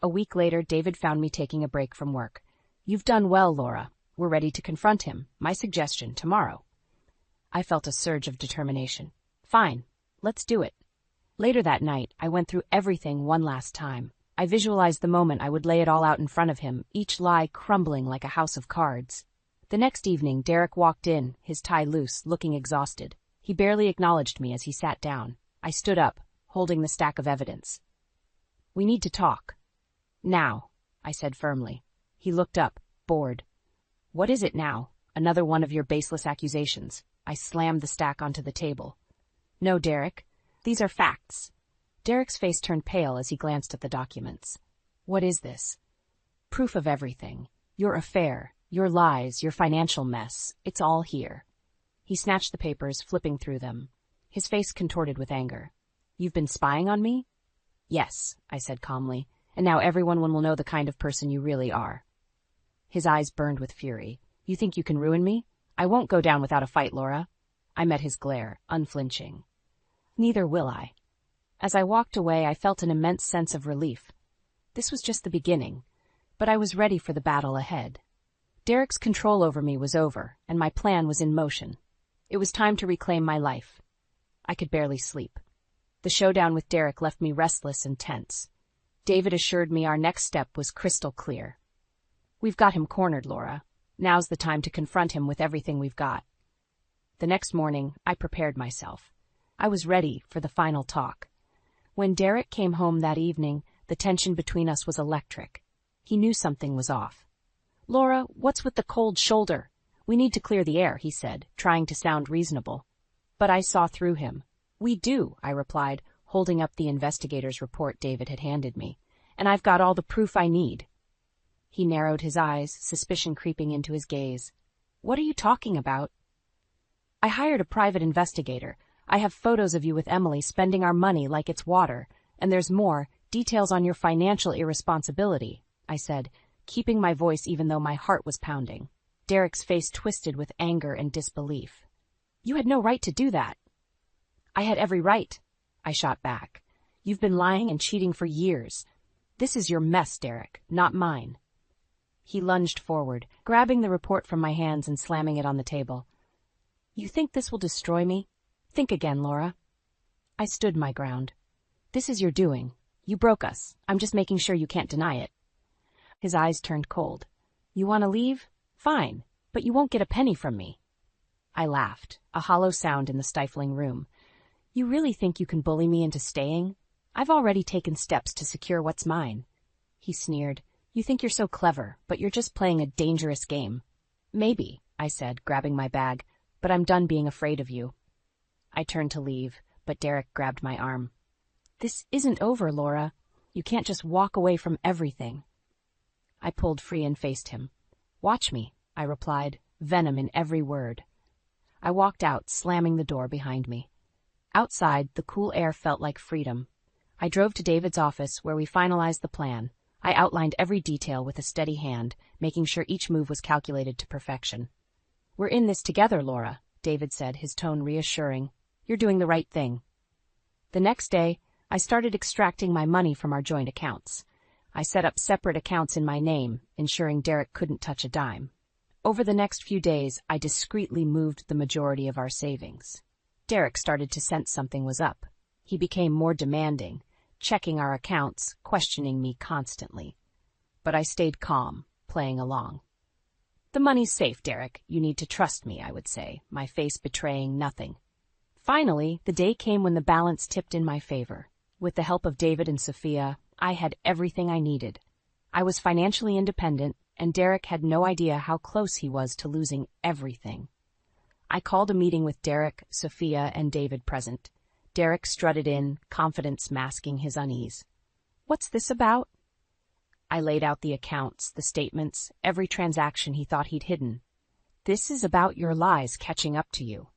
A week later, David found me taking a break from work. "You've done well, Laura. We're ready to confront him. My suggestion, tomorrow." I felt a surge of determination. "Fine, let's do it." Later that night, I went through everything one last time. I visualized the moment I would lay it all out in front of him, each lie crumbling like a house of cards. The next evening, Derek walked in, his tie loose, looking exhausted. He barely acknowledged me as he sat down. I stood up, holding the stack of evidence. "We need to talk." "Now," I said firmly. He looked up, bored. "What is it now? Another one of your baseless accusations." I slammed the stack onto the table. "No, Derek. These are facts." Derek's face turned pale as he glanced at the documents. "What is this?" "Proof of everything. Your affair, your lies, your financial mess. It's all here." He snatched the papers, flipping through them. His face contorted with anger. "You've been spying on me?" "Yes," I said calmly. "And now everyone will know the kind of person you really are." His eyes burned with fury. "You think you can ruin me? I won't go down without a fight, Laura." I met his glare, unflinching. "Neither will I." As I walked away, I felt an immense sense of relief. This was just the beginning, but I was ready for the battle ahead. Derek's control over me was over, and my plan was in motion. It was time to reclaim my life. I could barely sleep. The showdown with Derek left me restless and tense. David assured me our next step was crystal clear. "We've got him cornered, Laura. Now's the time to confront him with everything we've got." The next morning, I prepared myself. I was ready for the final talk. When Derek came home that evening, the tension between us was electric. He knew something was off. "Laura, what's with the cold shoulder? We need to clear the air," he said, trying to sound reasonable. But I saw through him. "We do," I replied, holding up the investigator's report David had handed me. "And I've got all the proof I need." He narrowed his eyes, suspicion creeping into his gaze. "What are you talking about?" "I hired a private investigator. I have photos of you with Emily spending our money like it's water. And there's more, details on your financial irresponsibility," I said, keeping my voice even though my heart was pounding. Derek's face twisted with anger and disbelief. "You had no right to do that." "I had every right," I shot back. "You've been lying and cheating for years. This is your mess, Derek, not mine." He lunged forward, grabbing the report from my hands and slamming it on the table. "You think this will destroy me? Think again, Laura." I stood my ground. "This is your doing. You broke us. I'm just making sure you can't deny it." His eyes turned cold. "You want to leave? Fine, but you won't get a penny from me." I laughed, a hollow sound in the stifling room. "You really think you can bully me into staying? I've already taken steps to secure what's mine." He sneered. "You think you're so clever, but you're just playing a dangerous game." "Maybe," I said, grabbing my bag, "but I'm done being afraid of you." I turned to leave, but Derek grabbed my arm. "This isn't over, Laura. You can't just walk away from everything." I pulled free and faced him. "Watch me," I replied, venom in every word. I walked out, slamming the door behind me. Outside, the cool air felt like freedom. I drove to David's office, where we finalized the plan. I outlined every detail with a steady hand, making sure each move was calculated to perfection. "We're in this together, Laura," David said, his tone reassuring. "You're doing the right thing." The next day, I started extracting my money from our joint accounts. I set up separate accounts in my name, ensuring Derek couldn't touch a dime. Over the next few days, I discreetly moved the majority of our savings. Derek started to sense something was up. He became more demanding, checking our accounts, questioning me constantly. But I stayed calm, playing along. "The money's safe, Derek. You need to trust me," I would say, my face betraying nothing. Finally, the day came when the balance tipped in my favor. With the help of David and Sophia, I had everything I needed. I was financially independent, and Derek had no idea how close he was to losing everything. I called a meeting with Derek, Sophia, and David present. Derek strutted in, confidence masking his unease. "What's this about?" I laid out the accounts, the statements, every transaction he thought he'd hidden. "This is about your lies catching up to you."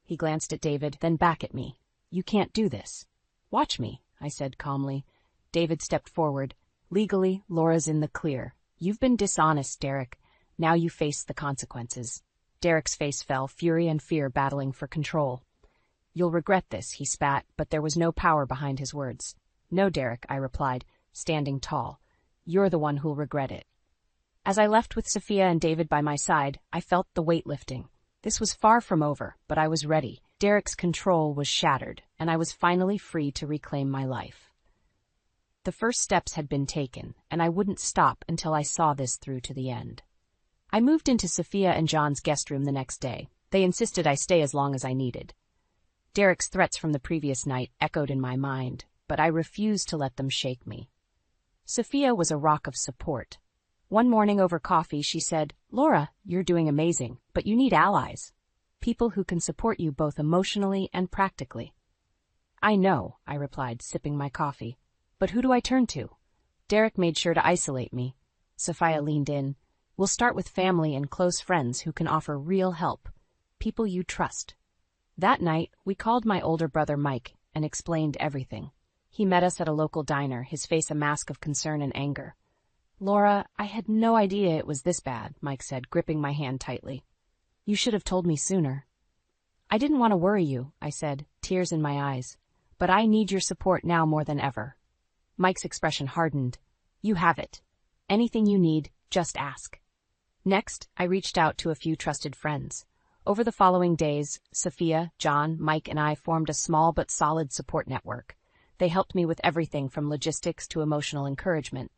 He glanced at David, then back at me. "You can't do this." "Watch me," I said calmly. David stepped forward. "Legally, Laura's in the clear. You've been dishonest, Derek. Now you face the consequences." Derek's face fell, fury and fear battling for control. "You'll regret this," he spat, but there was no power behind his words. "No, Derek," I replied, standing tall. "You're the one who'll regret it." As I left with Sophia and David by my side, I felt the weight lifting. This was far from over, but I was ready. Derek's control was shattered, and I was finally free to reclaim my life. The first steps had been taken, and I wouldn't stop until I saw this through to the end. I moved into Sophia and John's guest room the next day. They insisted I stay as long as I needed. Derek's threats from the previous night echoed in my mind, but I refused to let them shake me. Sophia was a rock of support. One morning over coffee, she said, "Laura, you're doing amazing, but you need allies. People who can support you both emotionally and practically." "I know," I replied, sipping my coffee. "But who do I turn to?" Derek made sure to isolate me. Sophia leaned in. "We'll start with family and close friends who can offer real help. People you trust." That night, we called my older brother Mike and explained everything. He met us at a local diner, his face a mask of concern and anger. "Laura, I had no idea it was this bad," Mike said, gripping my hand tightly. "You should have told me sooner." "I didn't want to worry you," I said, tears in my eyes. "But I need your support now more than ever." Mike's expression hardened. "You have it. Anything you need, just ask." Next, I reached out to a few trusted friends. Over the following days, Sophia, John, Mike, and I formed a small but solid support network. They helped me with everything from logistics to emotional encouragement.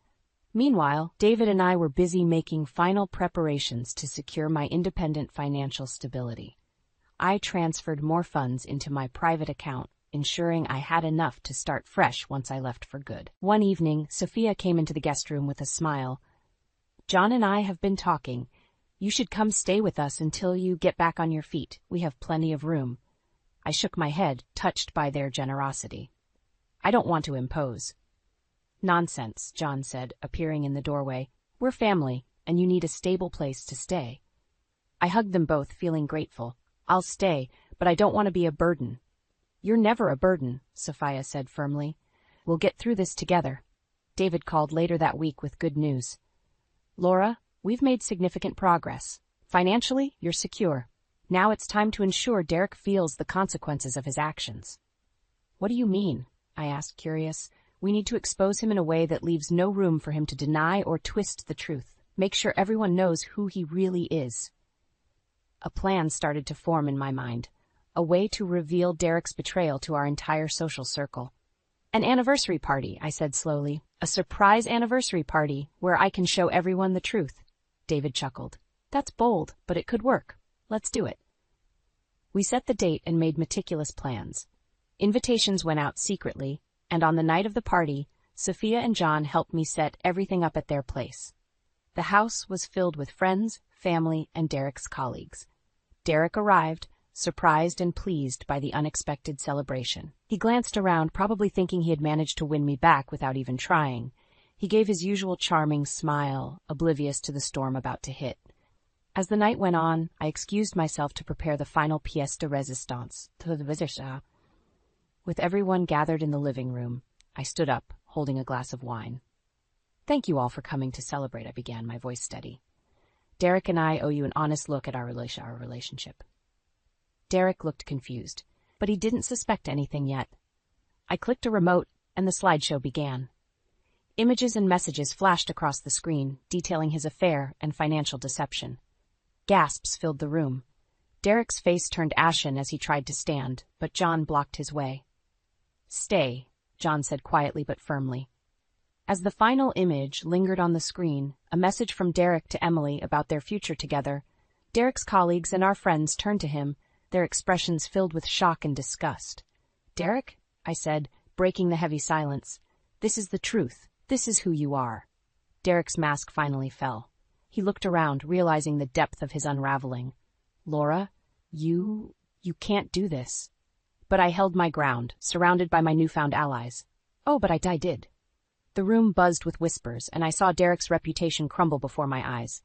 Meanwhile, David and I were busy making final preparations to secure my independent financial stability. I transferred more funds into my private account, ensuring I had enough to start fresh once I left for good. One evening, Sophia came into the guest room with a smile. "John and I have been talking. You should come stay with us until you get back on your feet. We have plenty of room." I shook my head, touched by their generosity. "I don't want to impose." "Nonsense," John said, appearing in the doorway. "We're family, and you need a stable place to stay." I hugged them both, feeling grateful. "I'll stay, but I don't want to be a burden." "You're never a burden," Sophia said firmly. "We'll get through this together." David called later that week with good news. "Laura, we've made significant progress. Financially, you're secure. Now it's time to ensure Derek feels the consequences of his actions." "What do you mean?" I asked, curious. "We need to expose him in a way that leaves no room for him to deny or twist the truth. Make sure everyone knows who he really is." A plan started to form in my mind, a way to reveal Derek's betrayal to our entire social circle. "An anniversary party," I said slowly. "A surprise anniversary party where I can show everyone the truth." David chuckled. "That's bold, but it could work. Let's do it." We set the date and made meticulous plans. Invitations went out secretly, and on the night of the party, Sophia and John helped me set everything up at their place. The house was filled with friends, family, and Derek's colleagues. Derek arrived, surprised and pleased by the unexpected celebration. He glanced around, probably thinking he had managed to win me back without even trying. He gave his usual charming smile, oblivious to the storm about to hit. As the night went on, I excused myself to prepare the final pièce de résistance to the visitor. With everyone gathered in the living room, I stood up, holding a glass of wine. "Thank you all for coming to celebrate," I began, my voice steady. "Derek and I owe you an honest look at our relationship." Derek looked confused, but he didn't suspect anything yet. I clicked a remote, and the slideshow began. Images and messages flashed across the screen, detailing his affair and financial deception. Gasps filled the room. Derek's face turned ashen as he tried to stand, but John blocked his way. "Stay," John said quietly but firmly. As the final image lingered on the screen, a message from Derek to Emily about their future together, Derek's colleagues and our friends turned to him, their expressions filled with shock and disgust. "Derek," I said, breaking the heavy silence, "this is the truth. This is who you are." Derek's mask finally fell. He looked around, realizing the depth of his unraveling. "Laura, you can't do this." But I held my ground, surrounded by my newfound allies. "Oh, but I did." The room buzzed with whispers, and I saw Derek's reputation crumble before my eyes.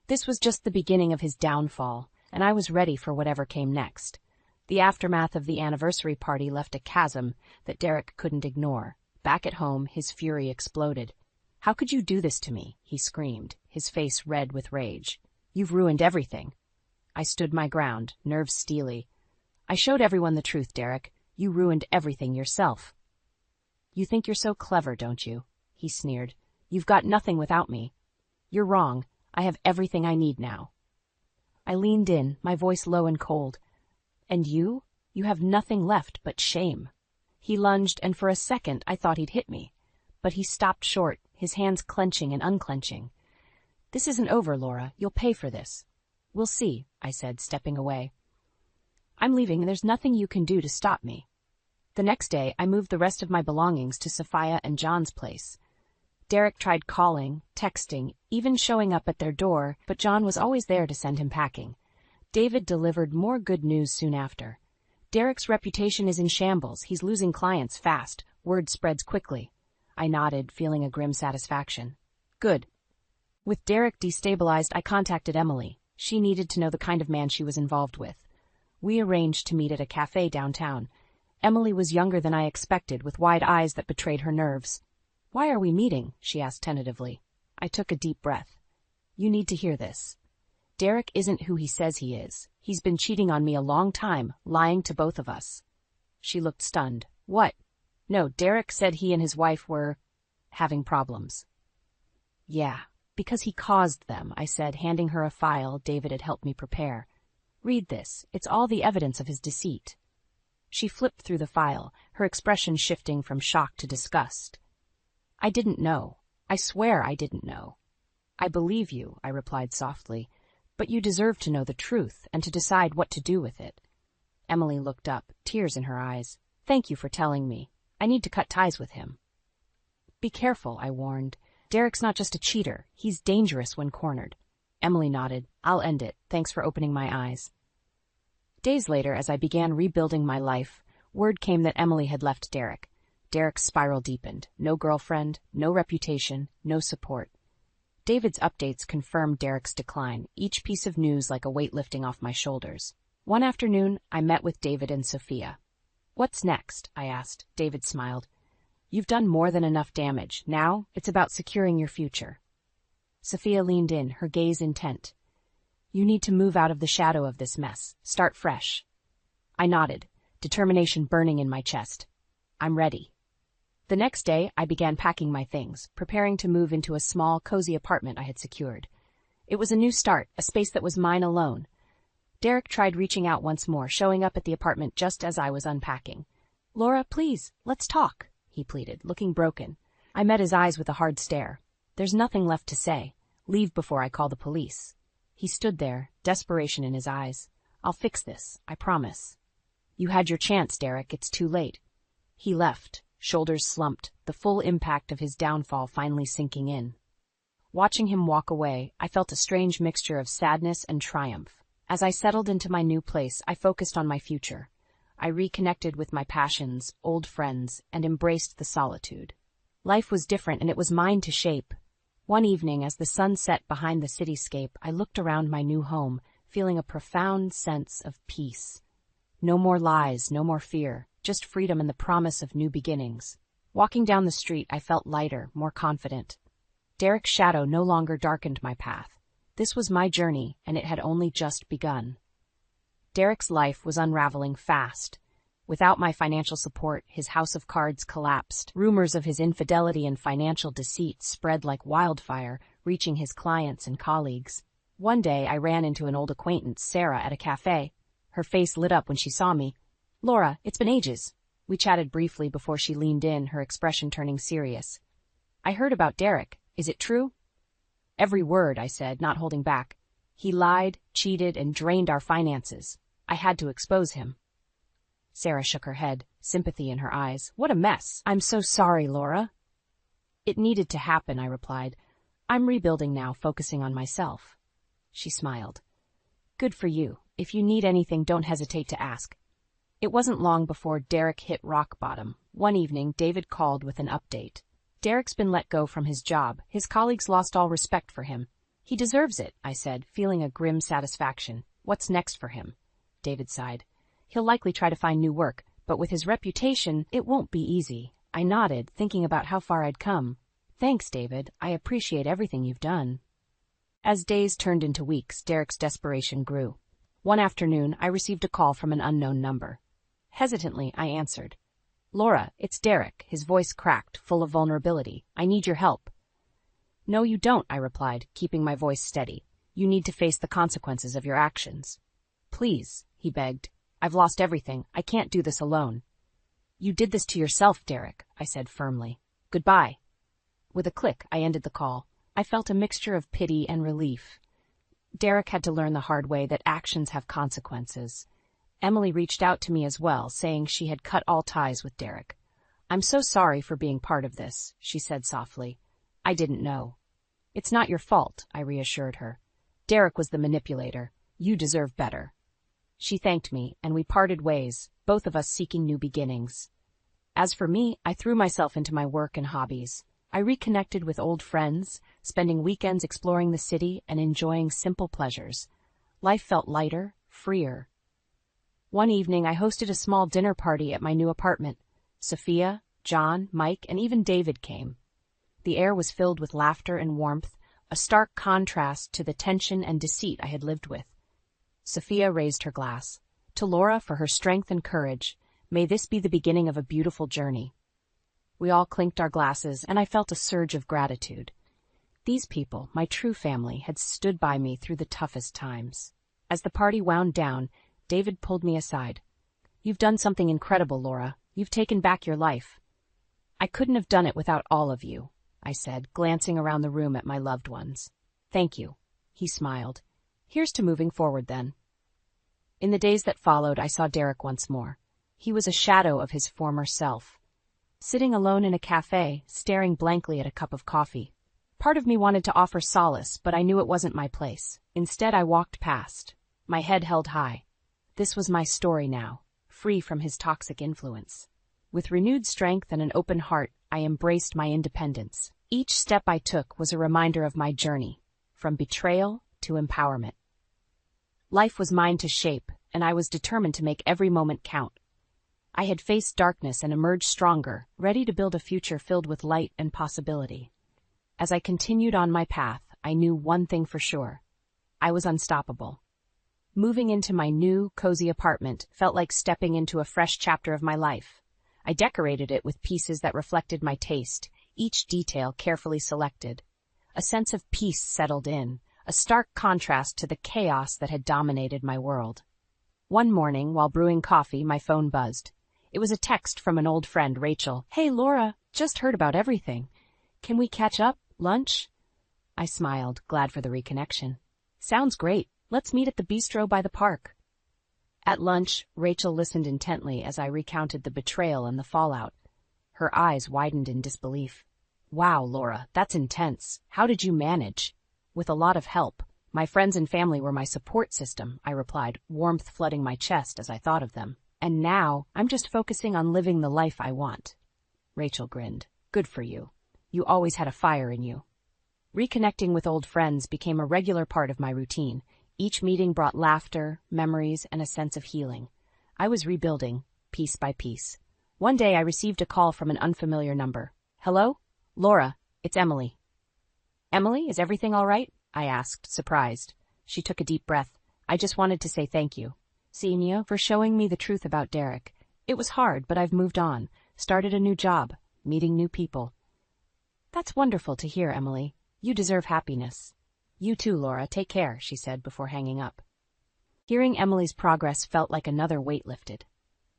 This was just the beginning of his downfall, and I was ready for whatever came next. The aftermath of the anniversary party left a chasm that Derek couldn't ignore. Back at home, his fury exploded. "How could you do this to me?" he screamed, his face red with rage. "You've ruined everything." I stood my ground, nerves steely. "I showed everyone the truth, Derek. You ruined everything yourself." "You think you're so clever, don't you?" he sneered. "You've got nothing without me." "You're wrong. I have everything I need now." I leaned in, my voice low and cold. "And you? You have nothing left but shame." He lunged, and for a second I thought he'd hit me. But he stopped short, his hands clenching and unclenching. "This isn't over, Laura. You'll pay for this." "We'll see," I said, stepping away. "I'm leaving, and there's nothing you can do to stop me." The next day, I moved the rest of my belongings to Sophia and John's place. Derek tried calling, texting, even showing up at their door, but John was always there to send him packing. David delivered more good news soon after. "Derek's reputation is in shambles. He's losing clients fast. Word spreads quickly." I nodded, feeling a grim satisfaction. "Good." With Derek destabilized, I contacted Emily. She needed to know the kind of man she was involved with. We arranged to meet at a cafe downtown. Emily was younger than I expected, with wide eyes that betrayed her nerves. "Why are we meeting?" she asked tentatively. I took a deep breath. "You need to hear this. Derek isn't who he says he is. He's been cheating on me a long time, lying to both of us." She looked stunned. "What?" "No, Derek said he and his wife were having problems." "Yeah, because he caused them," I said, handing her a file David had helped me prepare. "Read this. It's all the evidence of his deceit." She flipped through the file, her expression shifting from shock to disgust. "I didn't know. I swear I didn't know." "I believe you," I replied softly, "but you deserve to know the truth and to decide what to do with it." Emily looked up, tears in her eyes. Thank you for telling me. I need to cut ties with him. Be careful, I warned. Derek's not just a cheater. He's dangerous when cornered. Emily nodded. I'll end it. Thanks for opening my eyes. Days later, as I began rebuilding my life, word came that Emily had left Derek. Derek's spiral deepened. No girlfriend, no reputation, no support. David's updates confirmed Derek's decline, each piece of news like a weight lifting off my shoulders. One afternoon, I met with David and Sophia. What's next? I asked. David smiled. You've done more than enough damage. Now, it's about securing your future. Sophia leaned in, her gaze intent. You need to move out of the shadow of this mess. Start fresh. I nodded, determination burning in my chest. I'm ready. The next day, I began packing my things, preparing to move into a small, cozy apartment I had secured. It was a new start, a space that was mine alone. Derek tried reaching out once more, showing up at the apartment just as I was unpacking. Laura, please, let's talk, he pleaded, looking broken. I met his eyes with a hard stare. There's nothing left to say. Leave before I call the police. He stood there, desperation in his eyes. I'll fix this, I promise. You had your chance, Derek. It's too late. He left, shoulders slumped, the full impact of his downfall finally sinking in. Watching him walk away, I felt a strange mixture of sadness and triumph. As I settled into my new place, I focused on my future. I reconnected with my passions, old friends, and embraced the solitude. Life was different, and it was mine to shape. One evening, as the sun set behind the cityscape, I looked around my new home, feeling a profound sense of peace. No more lies, no more fear, just freedom and the promise of new beginnings. Walking down the street, I felt lighter, more confident. Derek's shadow no longer darkened my path. This was my journey, and it had only just begun. Derek's life was unraveling fast. Without my financial support, his house of cards collapsed. Rumors of his infidelity and financial deceit spread like wildfire, reaching his clients and colleagues. One day, I ran into an old acquaintance, Sarah, at a cafe. Her face lit up when she saw me. Laura, it's been ages. We chatted briefly before she leaned in, her expression turning serious. I heard about Derek. Is it true? Every word, I said, not holding back. He lied, cheated, and drained our finances. I had to expose him. Sarah shook her head, sympathy in her eyes. What a mess. I'm so sorry, Laura. It needed to happen, I replied. I'm rebuilding now, focusing on myself. She smiled. Good for you. If you need anything, don't hesitate to ask. It wasn't long before Derek hit rock bottom. One evening, David called with an update. Derek's been let go from his job. His colleagues lost all respect for him. He deserves it, I said, feeling a grim satisfaction. What's next for him? David sighed. He'll likely try to find new work, but with his reputation, it won't be easy. I nodded, thinking about how far I'd come. Thanks, David. I appreciate everything you've done. As days turned into weeks, Derek's desperation grew. One afternoon, I received a call from an unknown number. Hesitantly, I answered. Laura, it's Derek, his voice cracked, full of vulnerability. I need your help. No, you don't, I replied, keeping my voice steady. You need to face the consequences of your actions. Please, he begged. I've lost everything. I can't do this alone. You did this to yourself, Derek, I said firmly. Goodbye. With a click, I ended the call. I felt a mixture of pity and relief. Derek had to learn the hard way that actions have consequences. Emily reached out to me as well, saying she had cut all ties with Derek. I'm so sorry for being part of this, she said softly. I didn't know. It's not your fault, I reassured her. Derek was the manipulator. You deserve better. She thanked me, and we parted ways, both of us seeking new beginnings. As for me, I threw myself into my work and hobbies. I reconnected with old friends, spending weekends exploring the city and enjoying simple pleasures. Life felt lighter, freer. One evening, I hosted a small dinner party at my new apartment. Sophia, John, Mike, and even David came. The air was filled with laughter and warmth, a stark contrast to the tension and deceit I had lived with. Sophia raised her glass. To Laura for her strength and courage. May this be the beginning of a beautiful journey. We all clinked our glasses, and I felt a surge of gratitude. These people, my true family, had stood by me through the toughest times. As the party wound down, David pulled me aside. You've done something incredible, Laura. You've taken back your life. I couldn't have done it without all of you, I said, glancing around the room at my loved ones. Thank you. He smiled. Here's to moving forward then. In the days that followed, I saw Derek once more. He was a shadow of his former self. Sitting alone in a cafe, staring blankly at a cup of coffee. Part of me wanted to offer solace, but I knew it wasn't my place. Instead, I walked past, my head held high. This was my story now, free from his toxic influence. With renewed strength and an open heart, I embraced my independence. Each step I took was a reminder of my journey, from betrayal to empowerment. Life was mine to shape, and I was determined to make every moment count. I had faced darkness and emerged stronger, ready to build a future filled with light and possibility. As I continued on my path, I knew one thing for sure. I was unstoppable. Moving into my new, cozy apartment felt like stepping into a fresh chapter of my life. I decorated it with pieces that reflected my taste, each detail carefully selected. A sense of peace settled in, a stark contrast to the chaos that had dominated my world. One morning, while brewing coffee, my phone buzzed. It was a text from an old friend, Rachel. "Hey, Laura, just heard about everything. Can we catch up? Lunch?" I smiled, glad for the reconnection. "Sounds great. Let's meet at the bistro by the park." At lunch, Rachel listened intently as I recounted the betrayal and the fallout. Her eyes widened in disbelief. "Wow, Laura, that's intense. How did you manage?" "With a lot of help. My friends and family were my support system," I replied, warmth flooding my chest as I thought of them. "And now, I'm just focusing on living the life I want." Rachel grinned. "Good for you. You always had a fire in you." Reconnecting with old friends became a regular part of my routine. Each meeting brought laughter, memories, and a sense of healing. I was rebuilding, piece by piece. One day I received a call from an unfamiliar number. "Hello? Laura, it's Emily." "Emily, is everything all right?" I asked, surprised. She took a deep breath. "I just wanted to say thank you, Senior, for showing me the truth about Derek. It was hard, but I've moved on, started a new job, meeting new people." "That's wonderful to hear, Emily. You deserve happiness." "You too, Laura. Take care," she said before hanging up. Hearing Emily's progress felt like another weight lifted.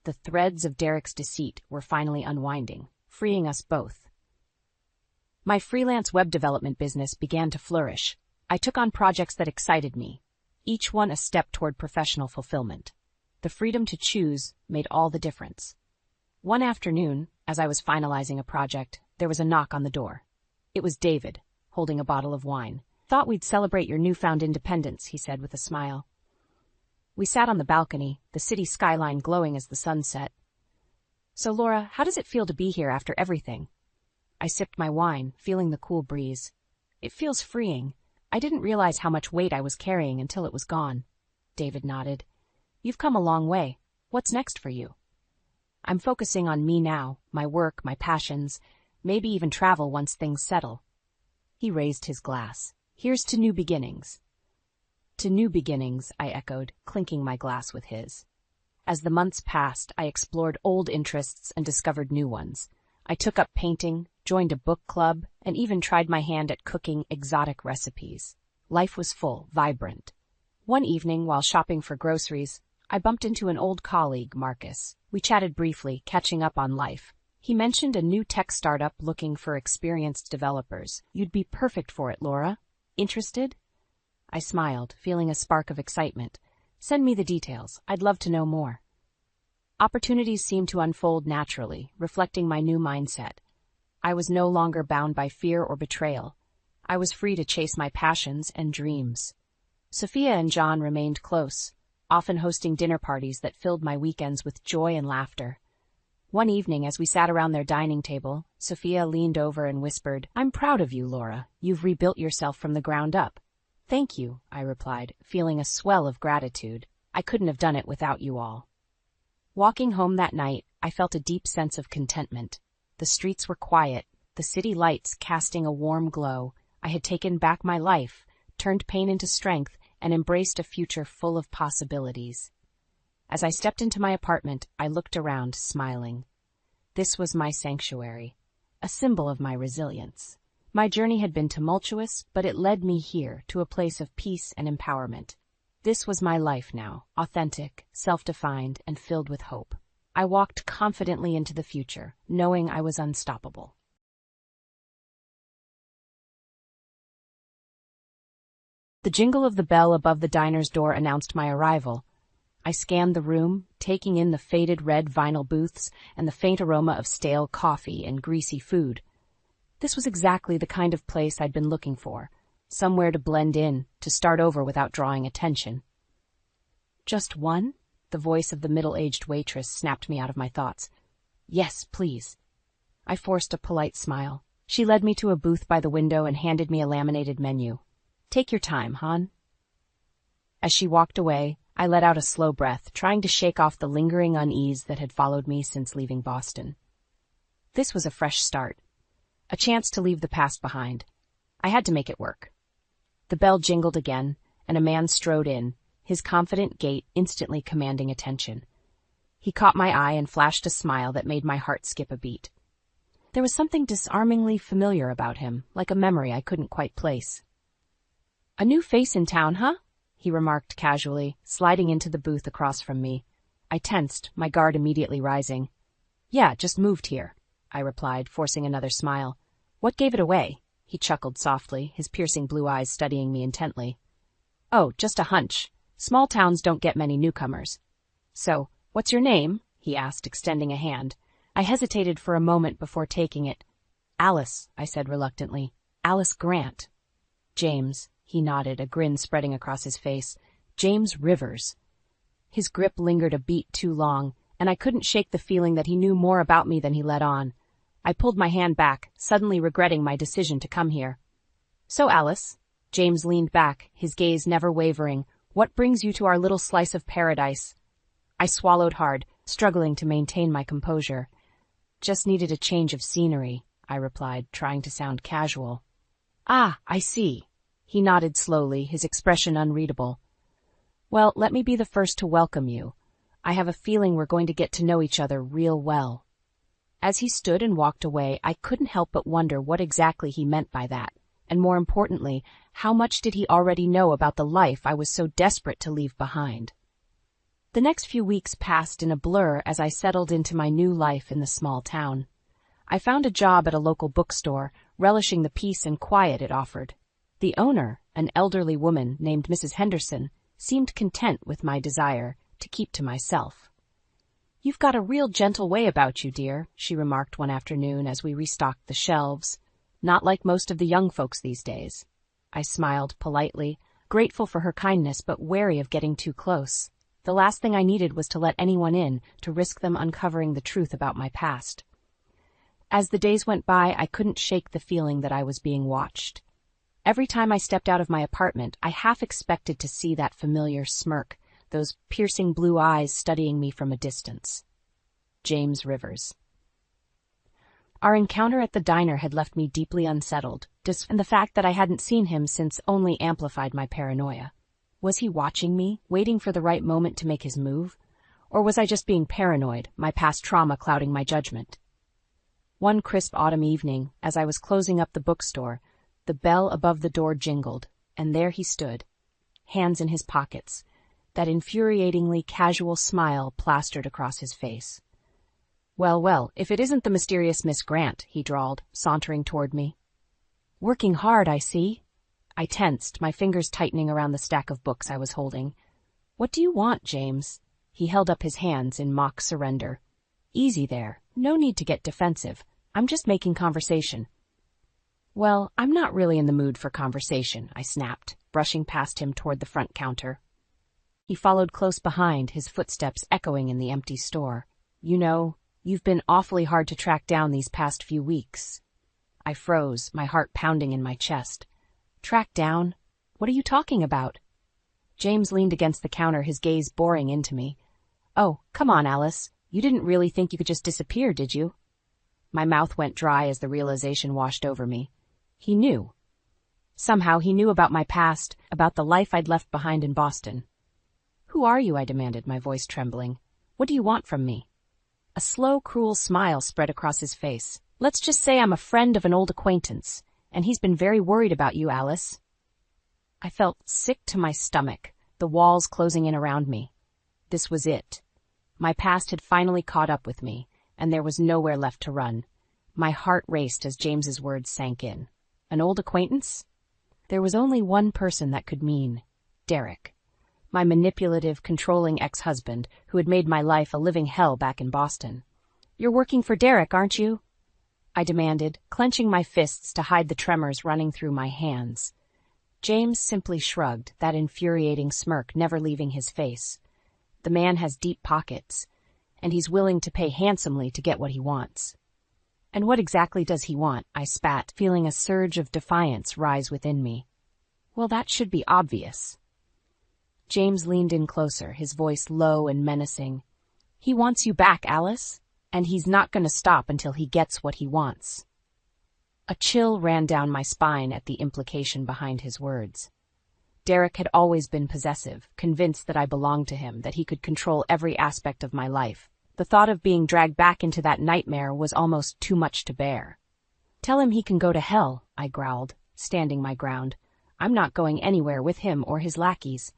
The threads of Derek's deceit were finally unwinding, freeing us both. My freelance web development business began to flourish. I took on projects that excited me, each one a step toward professional fulfillment. The freedom to choose made all the difference. One afternoon, as I was finalizing a project, there was a knock on the door. It was David, holding a bottle of wine. "Thought we'd celebrate your newfound independence," he said with a smile. We sat on the balcony, the city skyline glowing as the sun set. "So, Laura, how does it feel to be here after everything?" I sipped my wine, feeling the cool breeze. "It feels freeing. I didn't realize how much weight I was carrying until it was gone." David nodded. "You've come a long way. What's next for you?" "I'm focusing on me now, my work, my passions, maybe even travel once things settle." He raised his glass. "Here's to new beginnings." "To new beginnings," I echoed, clinking my glass with his. As the months passed, I explored old interests and discovered new ones. I took up painting, joined a book club, and even tried my hand at cooking exotic recipes. Life was full, vibrant. One evening, while shopping for groceries, I bumped into an old colleague, Marcus. We chatted briefly, catching up on life. He mentioned a new tech startup looking for experienced developers. "You'd be perfect for it, Laura. Interested?" I smiled, feeling a spark of excitement. "Send me the details. I'd love to know more." Opportunities seemed to unfold naturally, reflecting my new mindset. I was no longer bound by fear or betrayal. I was free to chase my passions and dreams. Sophia and John remained close, often hosting dinner parties that filled my weekends with joy and laughter. One evening, as we sat around their dining table, Sophia leaned over and whispered, "I'm proud of you, Laura. You've rebuilt yourself from the ground up." "Thank you," I replied, feeling a swell of gratitude. "I couldn't have done it without you all." Walking home that night, I felt a deep sense of contentment. The streets were quiet, the city lights casting a warm glow. I had taken back my life, turned pain into strength, and embraced a future full of possibilities. As I stepped into my apartment, I looked around, smiling. This was my sanctuary, a symbol of my resilience. My journey had been tumultuous, but it led me here, to a place of peace and empowerment. This was my life now, authentic, self-defined, and filled with hope. I walked confidently into the future, knowing I was unstoppable. The jingle of the bell above the diner's door announced my arrival. I scanned the room, taking in the faded red vinyl booths and the faint aroma of stale coffee and greasy food. This was exactly the kind of place I'd been looking for, somewhere to blend in, to start over without drawing attention. "Just one?" The voice of the middle-aged waitress snapped me out of my thoughts. "Yes, please." I forced a polite smile. She led me to a booth by the window and handed me a laminated menu. "Take your time, hon." As she walked away, I let out a slow breath, trying to shake off the lingering unease that had followed me since leaving Boston. This was a fresh start, a chance to leave the past behind. I had to make it work. The bell jingled again, and a man strode in, his confident gait instantly commanding attention. He caught my eye and flashed a smile that made my heart skip a beat. There was something disarmingly familiar about him, like a memory I couldn't quite place. "A new face in town, huh?" he remarked casually, sliding into the booth across from me. I tensed, my guard immediately rising. "Yeah, just moved here," I replied, forcing another smile. "What gave it away?" He chuckled softly, his piercing blue eyes studying me intently. "Oh, just a hunch. Small towns don't get many newcomers." "So, what's your name?" he asked, extending a hand. I hesitated for a moment before taking it. "Alice," I said reluctantly. "Alice Grant." "James," he nodded, a grin spreading across his face. "James Rivers." His grip lingered a beat too long, and I couldn't shake the feeling that he knew more about me than he let on. I pulled my hand back, suddenly regretting my decision to come here. "So, Alice," James leaned back, his gaze never wavering, "what brings you to our little slice of paradise?" I swallowed hard, struggling to maintain my composure. "Just needed a change of scenery," I replied, trying to sound casual. "Ah, I see." He nodded slowly, his expression unreadable. "Well, let me be the first to welcome you. I have a feeling we're going to get to know each other real well." As he stood and walked away, I couldn't help but wonder what exactly he meant by that, and more importantly, how much did he already know about the life I was so desperate to leave behind. The next few weeks passed in a blur as I settled into my new life in the small town. I found a job at a local bookstore, relishing the peace and quiet it offered. The owner, an elderly woman named Mrs. Henderson, seemed content with my desire to keep to myself. "You've got a real gentle way about you, dear," she remarked one afternoon as we restocked the shelves. "Not like most of the young folks these days." I smiled politely, grateful for her kindness but wary of getting too close. The last thing I needed was to let anyone in, to risk them uncovering the truth about my past. As the days went by, I couldn't shake the feeling that I was being watched. Every time I stepped out of my apartment, I half expected to see that familiar smirk, those piercing blue eyes studying me from a distance. James Rivers. Our encounter at the diner had left me deeply unsettled, and the fact that I hadn't seen him since only amplified my paranoia. Was he watching me, waiting for the right moment to make his move? Or was I just being paranoid, my past trauma clouding my judgment? One crisp autumn evening, as I was closing up the bookstore, the bell above the door jingled, and there he stood, hands in his pockets, that infuriatingly casual smile plastered across his face. "Well, well, if it isn't the mysterious Miss Grant," he drawled, sauntering toward me. "Working hard, I see." I tensed, my fingers tightening around the stack of books I was holding. "What do you want, James?" He held up his hands in mock surrender. "Easy there. No need to get defensive. I'm just making conversation." "Well, I'm not really in the mood for conversation," I snapped, brushing past him toward the front counter. He followed close behind, his footsteps echoing in the empty store. "You know, you've been awfully hard to track down these past few weeks." I froze, my heart pounding in my chest. "Track down? What are you talking about?" James leaned against the counter, his gaze boring into me. "Oh, come on, Alice. You didn't really think you could just disappear, did you?" My mouth went dry as the realization washed over me. He knew. Somehow he knew about my past, about the life I'd left behind in Boston. "Who are you?" I demanded, my voice trembling. "What do you want from me?" A slow, cruel smile spread across his face. "Let's just say I'm a friend of an old acquaintance, and he's been very worried about you, Alice." I felt sick to my stomach, the walls closing in around me. This was it. My past had finally caught up with me, and there was nowhere left to run. My heart raced as James's words sank in. An old acquaintance? There was only one person that could mean Derek. my manipulative, controlling ex-husband who had made my life a living hell back in Boston. "You're working for Derek, aren't you?" I demanded, clenching my fists to hide the tremors running through my hands. James simply shrugged, that infuriating smirk never leaving his face. The man has deep pockets, and he's willing to pay handsomely to get what he wants. "And what exactly does he want?" I spat, feeling a surge of defiance rise within me. "Well, that should be obvious." James leaned in closer, his voice low and menacing. "He wants you back, Alice, and he's not going to stop until he gets what he wants." A chill ran down my spine at the implication behind his words. Derek had always been possessive, convinced that I belonged to him, that he could control every aspect of my life. The thought of being dragged back into that nightmare was almost too much to bear. "Tell him he can go to hell," I growled, standing my ground. "I'm not going anywhere with him or his lackeys."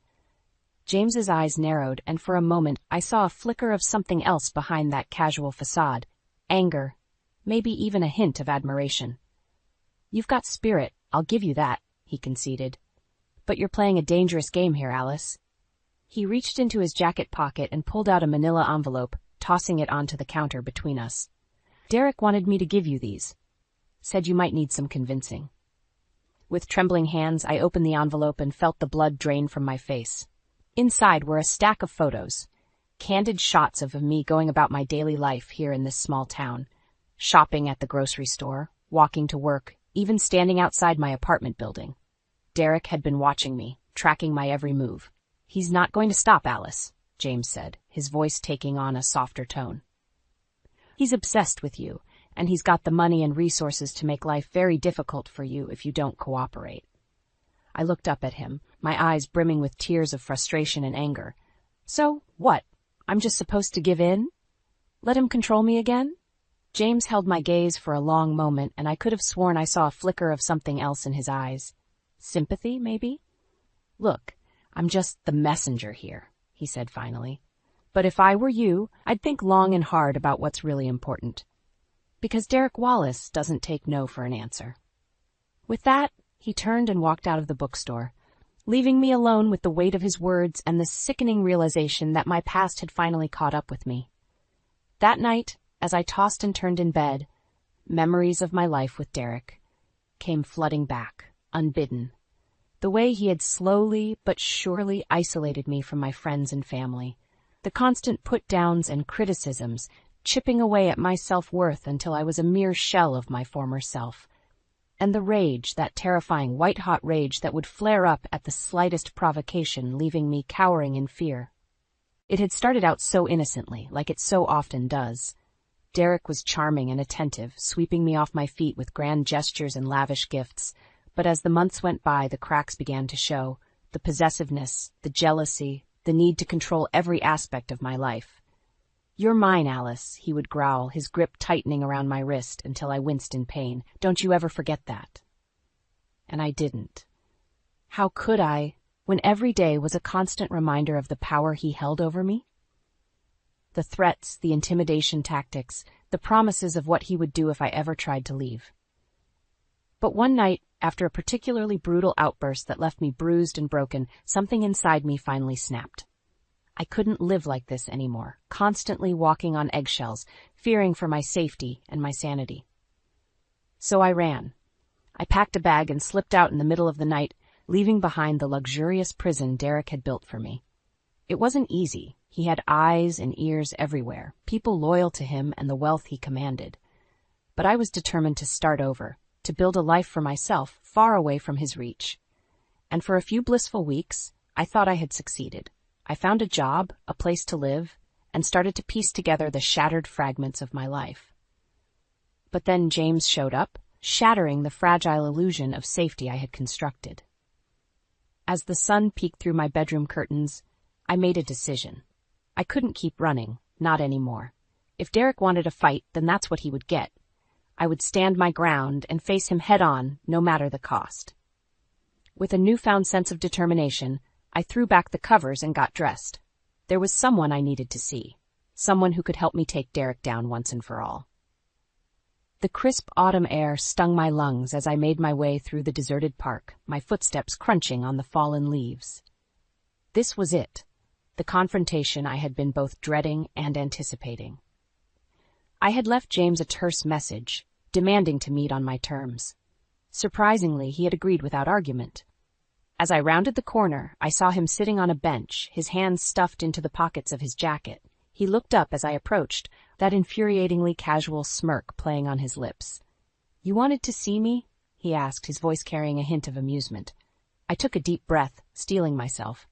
James's eyes narrowed, and for a moment I saw a flicker of something else behind that casual facade. Anger, maybe even a hint of admiration. "You've got spirit, I'll give you that," he conceded. "But you're playing a dangerous game here, Alice." He reached into his jacket pocket and pulled out a manila envelope, tossing it onto the counter between us. "Derek wanted me to give you these. Said you might need some convincing." With trembling hands, I opened the envelope and felt the blood drain from my face. Inside were a stack of photos, candid shots of me going about my daily life here in this small town, shopping at the grocery store, walking to work, even standing outside my apartment building. Derek had been watching me, tracking my every move. "He's not going to stop, Alice," James said, his voice taking on a softer tone. "He's obsessed with you, and he's got the money and resources to make life very difficult for you if you don't cooperate." I looked up at him, my eyes brimming with tears of frustration and anger. "So, what? I'm just supposed to give in? Let him control me again?" James held my gaze for a long moment, and I could have sworn I saw a flicker of something else in his eyes. Sympathy, maybe? "Look, I'm just the messenger here," he said finally. "But if I were you, I'd think long and hard about what's really important. Because Derek Wallace doesn't take no for an answer." With that, he turned and walked out of the bookstore, leaving me alone with the weight of his words and the sickening realization that my past had finally caught up with me. That night, as I tossed and turned in bed, memories of my life with Derek came flooding back, unbidden. The way he had slowly but surely isolated me from my friends and family. The constant put-downs and criticisms, chipping away at my self-worth until I was a mere shell of my former self. And the rage, that terrifying white-hot rage that would flare up at the slightest provocation, leaving me cowering in fear. It had started out so innocently, like it so often does. Derek was charming and attentive, sweeping me off my feet with grand gestures and lavish gifts. But as the months went by, the cracks began to show, the possessiveness, the jealousy, the need to control every aspect of my life. "You're mine, Alice," he would growl, his grip tightening around my wrist until I winced in pain. "Don't you ever forget that." And I didn't. How could I, when every day was a constant reminder of the power he held over me? The threats, the intimidation tactics, the promises of what he would do if I ever tried to leave. But one night, after a particularly brutal outburst that left me bruised and broken, something inside me finally snapped. I couldn't live like this anymore, constantly walking on eggshells, fearing for my safety and my sanity. So I ran. I packed a bag and slipped out in the middle of the night, leaving behind the luxurious prison Derek had built for me. It wasn't easy. He had eyes and ears everywhere, people loyal to him and the wealth he commanded. But I was determined to start over, to build a life for myself far away from his reach. And for a few blissful weeks, I thought I had succeeded. I found a job, a place to live, and started to piece together the shattered fragments of my life. But then James showed up, shattering the fragile illusion of safety I had constructed. As the sun peeked through my bedroom curtains, I made a decision. I couldn't keep running, not anymore. If Derek wanted a fight, then that's what he would get. I would stand my ground and face him head-on, no matter the cost. With a newfound sense of determination, I threw back the covers and got dressed. There was someone I needed to see, someone who could help me take Derek down once and for all. The crisp autumn air stung my lungs as I made my way through the deserted park, my footsteps crunching on the fallen leaves. This was it, the confrontation I had been both dreading and anticipating. I had left James a terse message, demanding to meet on my terms. Surprisingly, he had agreed without argument. As I rounded the corner, I saw him sitting on a bench, his hands stuffed into the pockets of his jacket. He looked up as I approached, that infuriatingly casual smirk playing on his lips. "You wanted to see me?" he asked, his voice carrying a hint of amusement. I took a deep breath, steeling myself.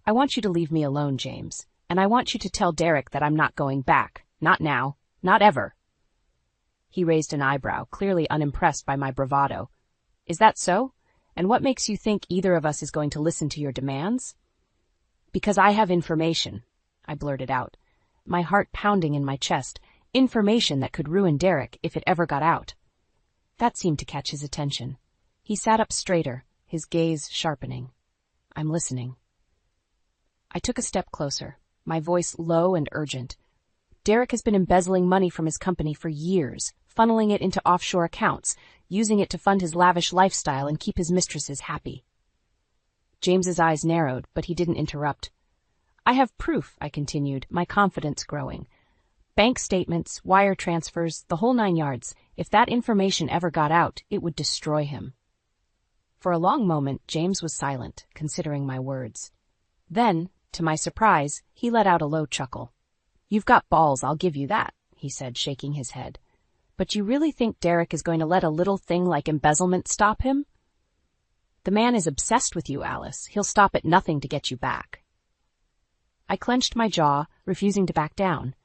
"I want you to leave me alone, James, and I want you to tell Derek that I'm not going back. Not now. Not ever." He raised an eyebrow, clearly unimpressed by my bravado. "Is that so? And what makes you think either of us is going to listen to your demands?" "Because I have information," I blurted out, my heart pounding in my chest, information that could ruin Derek if it ever got out. That seemed to catch his attention. He sat up straighter, his gaze sharpening. "I'm listening." I took a step closer, my voice low and urgent. "Derek has been embezzling money from his company for years, funneling it into offshore accounts, using it to fund his lavish lifestyle and keep his mistresses happy." James's eyes narrowed, but he didn't interrupt. "I have proof," I continued, my confidence growing. "Bank statements, wire transfers, the whole 9 yards. If that information ever got out, it would destroy him." For a long moment, James was silent, considering my words. Then, to my surprise, he let out a low chuckle. "You've got balls, I'll give you that," he said, shaking his head. "But you really think Derek is going to let a little thing like embezzlement stop him?" "The man is obsessed with you, Alice. He'll stop at nothing to get you back." I clenched my jaw, refusing to back down.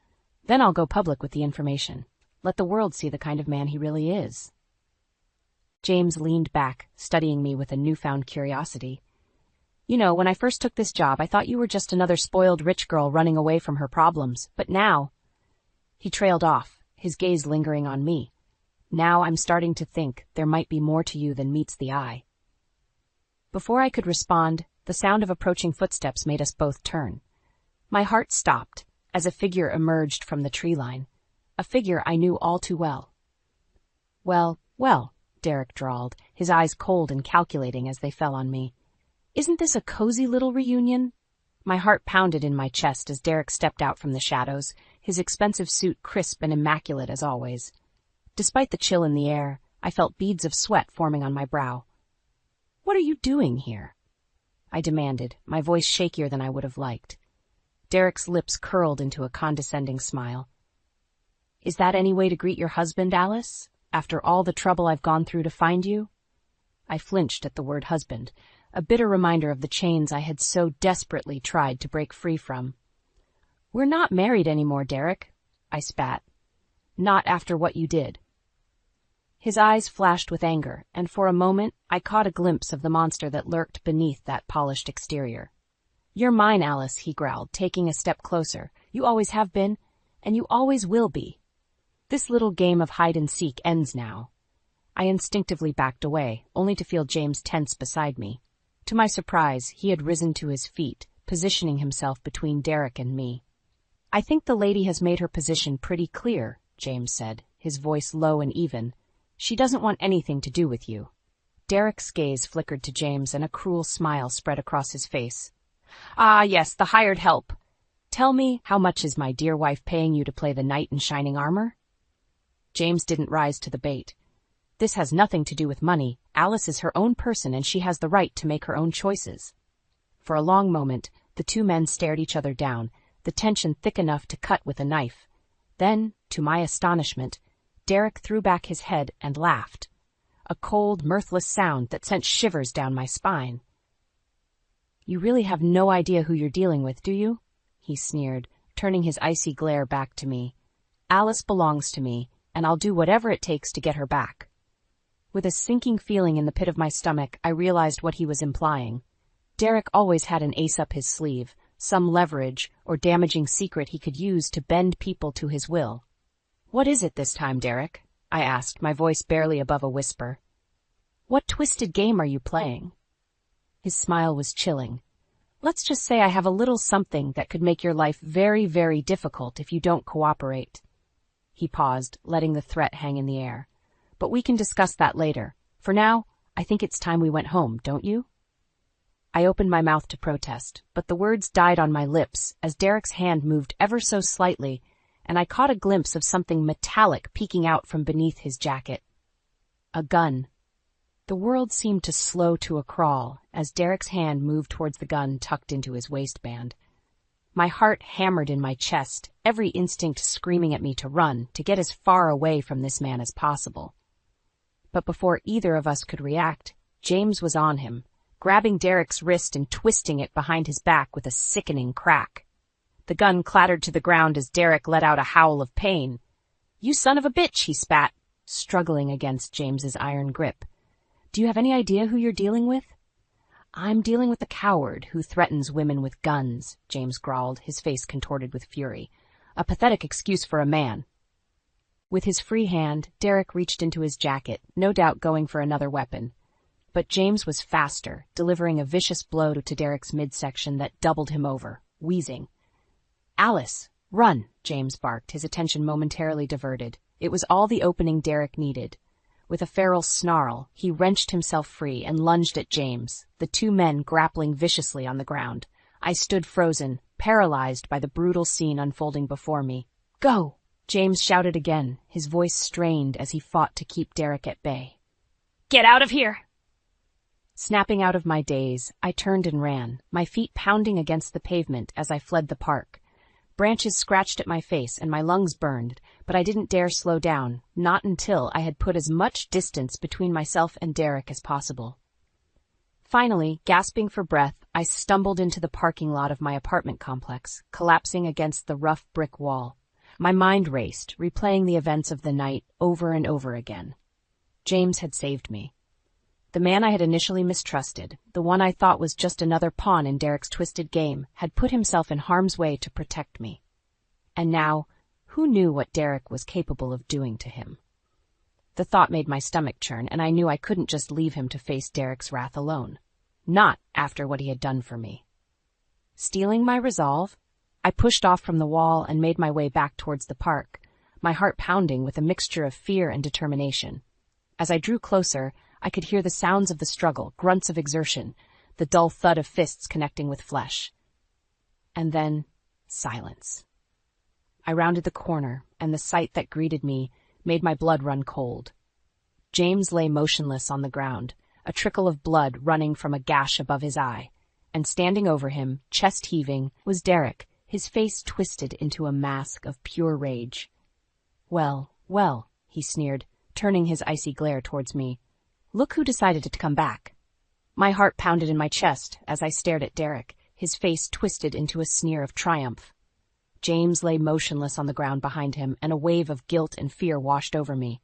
"Then I'll go public with the information. Let the world see the kind of man he really is." James leaned back, studying me with a newfound curiosity. "You know, when I first took this job, I thought you were just another spoiled rich girl running away from her problems. But now—" He trailed off, his gaze lingering on me. "Now I'm starting to think there might be more to you than meets the eye." Before I could respond, the sound of approaching footsteps made us both turn. My heart stopped as a figure emerged from the tree line, a figure I knew all too well. Well, Derek drawled, his eyes cold and calculating as they fell on me. "Isn't this a cozy little reunion?" My heart pounded in my chest as Derek stepped out from the shadows, his expensive suit crisp and immaculate as always. Despite the chill in the air, I felt beads of sweat forming on my brow. "What are you doing here?" I demanded, my voice shakier than I would have liked. Derek's lips curled into a condescending smile. "Is that any way to greet your husband, Alice? After all the trouble I've gone through to find you?" I flinched at the word husband, a bitter reminder of the chains I had so desperately tried to break free from. "We're not married anymore, Derek," I spat. "Not after what you did." His eyes flashed with anger, and for a moment I caught a glimpse of the monster that lurked beneath that polished exterior. "You're mine, Alice," he growled, taking a step closer. "You always have been, and you always will be. This little game of hide-and-seek ends now." I instinctively backed away, only to feel James tense beside me. To my surprise, he had risen to his feet, positioning himself between Derek and me. "I think the lady has made her position pretty clear," James said, his voice low and even. "She doesn't want anything to do with you." Derek's gaze flickered to James, and a cruel smile spread across his face. "Ah, yes, the hired help. Tell me, how much is my dear wife paying you to play the knight in shining armor?" James didn't rise to the bait. "This has nothing to do with money. Alice is her own person, and she has the right to make her own choices." For a long moment, the two men stared each other down, the tension thick enough to cut with a knife. Then, to my astonishment, Derek threw back his head and laughed, a cold, mirthless sound that sent shivers down my spine. "You really have no idea who you're dealing with, do you?" he sneered, turning his icy glare back to me. "Alice belongs to me, and I'll do whatever it takes to get her back." With a sinking feeling in the pit of my stomach, I realized what he was implying. Derek always had an ace up his sleeve, some leverage or damaging secret he could use to bend people to his will. "What is it this time, Derek?" I asked, my voice barely above a whisper. "What twisted game are you playing?" His smile was chilling. "Let's just say I have a little something that could make your life very, very difficult if you don't cooperate." He paused, letting the threat hang in the air. "But we can discuss that later. For now, I think it's time we went home, don't you?" I opened my mouth to protest, but the words died on my lips as Derek's hand moved ever so slightly, and I caught a glimpse of something metallic peeking out from beneath his jacket. A gun. The world seemed to slow to a crawl as Derek's hand moved towards the gun tucked into his waistband. My heart hammered in my chest, every instinct screaming at me to run, to get as far away from this man as possible. But before either of us could react, James was on him, grabbing Derek's wrist and twisting it behind his back with a sickening crack. The gun clattered to the ground as Derek let out a howl of pain. "You son of a bitch," he spat, struggling against James's iron grip. "Do you have any idea who you're dealing with?" "I'm dealing with a coward who threatens women with guns," James growled, his face contorted with fury. "A pathetic excuse for a man." With his free hand, Derek reached into his jacket, no doubt going for another weapon. But James was faster, delivering a vicious blow to Derek's midsection that doubled him over, wheezing. "Alice, run," James barked, his attention momentarily diverted. It was all the opening Derek needed. With a feral snarl, he wrenched himself free and lunged at James, the two men grappling viciously on the ground. I stood frozen, paralyzed by the brutal scene unfolding before me. "Go!" James shouted again, his voice strained as he fought to keep Derek at bay. "Get out of here!" Snapping out of my daze, I turned and ran, my feet pounding against the pavement as I fled the park. Branches scratched at my face and my lungs burned, but I didn't dare slow down, not until I had put as much distance between myself and Derek as possible. Finally, gasping for breath, I stumbled into the parking lot of my apartment complex, collapsing against the rough brick wall. My mind raced, replaying the events of the night over and over again. James had saved me. The man I had initially mistrusted, the one I thought was just another pawn in Derek's twisted game, had put himself in harm's way to protect me. And now, who knew what Derek was capable of doing to him? The thought made my stomach churn, and I knew I couldn't just leave him to face Derek's wrath alone. Not after what he had done for me. Steeling my resolve, I pushed off from the wall and made my way back towards the park, my heart pounding with a mixture of fear and determination. As I drew closer, I could hear the sounds of the struggle, grunts of exertion, the dull thud of fists connecting with flesh. And then, silence. I rounded the corner, and the sight that greeted me made my blood run cold. James lay motionless on the ground, a trickle of blood running from a gash above his eye, and standing over him, chest heaving, was Derek, his face twisted into a mask of pure rage. "Well, well," he sneered, turning his icy glare towards me. "Look who decided to come back." My heart pounded in my chest as I stared at Derek, his face twisted into a sneer of triumph. James lay motionless on the ground behind him, and a wave of guilt and fear washed over me.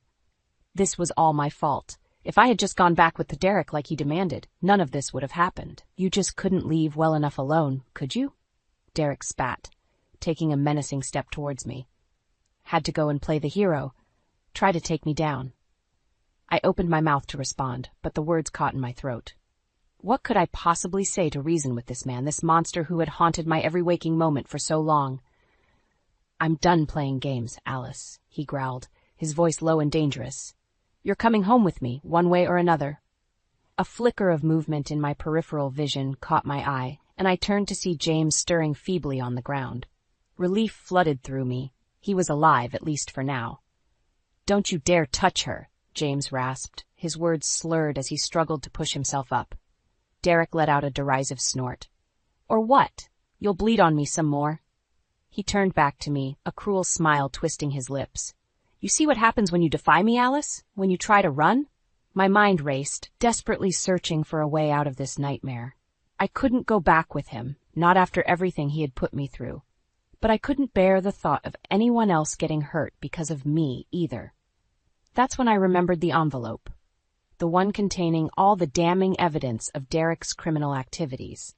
This was all my fault. If I had just gone back with Derek like he demanded, none of this would have happened. "You just couldn't leave well enough alone, could you?" Derek spat, taking a menacing step towards me. "Had to go and play the hero. Try to take me down." I opened my mouth to respond, but the words caught in my throat. What could I possibly say to reason with this man, this monster who had haunted my every waking moment for so long? "I'm done playing games, Alice," he growled, his voice low and dangerous. "You're coming home with me, one way or another." A flicker of movement in my peripheral vision caught my eye, and I turned to see James stirring feebly on the ground. Relief flooded through me. He was alive, at least for now. "Don't you dare touch her," James rasped, his words slurred as he struggled to push himself up. Derek let out a derisive snort. "Or what? You'll bleed on me some more." He turned back to me, a cruel smile twisting his lips. "You see what happens when you defy me, Alice? When you try to run?" My mind raced, desperately searching for a way out of this nightmare. I couldn't go back with him, not after everything he had put me through. But I couldn't bear the thought of anyone else getting hurt because of me either. That's when I remembered the envelope, the one containing all the damning evidence of Derek's criminal activities.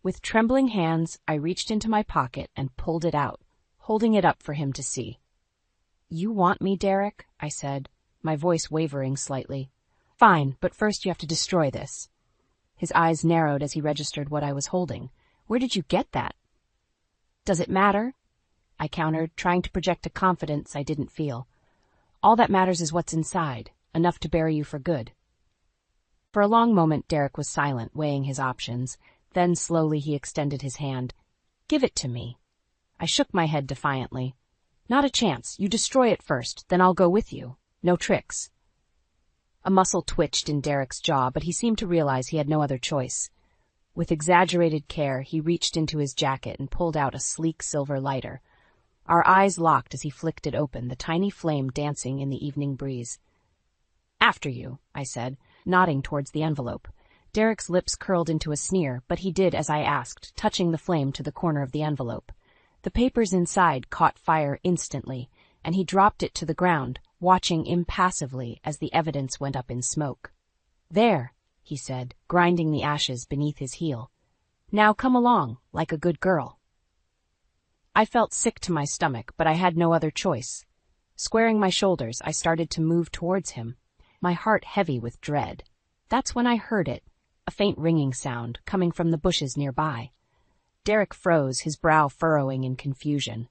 With trembling hands, I reached into my pocket and pulled it out, holding it up for him to see. "You want me, Derek?" I said, my voice wavering slightly. "Fine, but first you have to destroy this." His eyes narrowed as he registered what I was holding. "Where did you get that?" "Does it matter?" I countered, trying to project a confidence I didn't feel. "All that matters is what's inside, enough to bury you for good." For a long moment, Derek was silent, weighing his options. Then slowly he extended his hand. "Give it to me." I shook my head defiantly. "Not a chance. You destroy it first, then I'll go with you. No tricks." A muscle twitched in Derek's jaw, but he seemed to realize he had no other choice. With exaggerated care, he reached into his jacket and pulled out a sleek silver lighter. Our eyes locked as he flicked it open, the tiny flame dancing in the evening breeze. "After you," I said, nodding towards the envelope. Derek's lips curled into a sneer, but he did as I asked, touching the flame to the corner of the envelope. The papers inside caught fire instantly, and he dropped it to the ground, watching impassively as the evidence went up in smoke. "There," he said, grinding the ashes beneath his heel. "Now come along, like a good girl." I felt sick to my stomach, but I had no other choice. Squaring my shoulders, I started to move towards him, my heart heavy with dread. That's when I heard it, a faint ringing sound coming from the bushes nearby. Derek froze, his brow furrowing in confusion.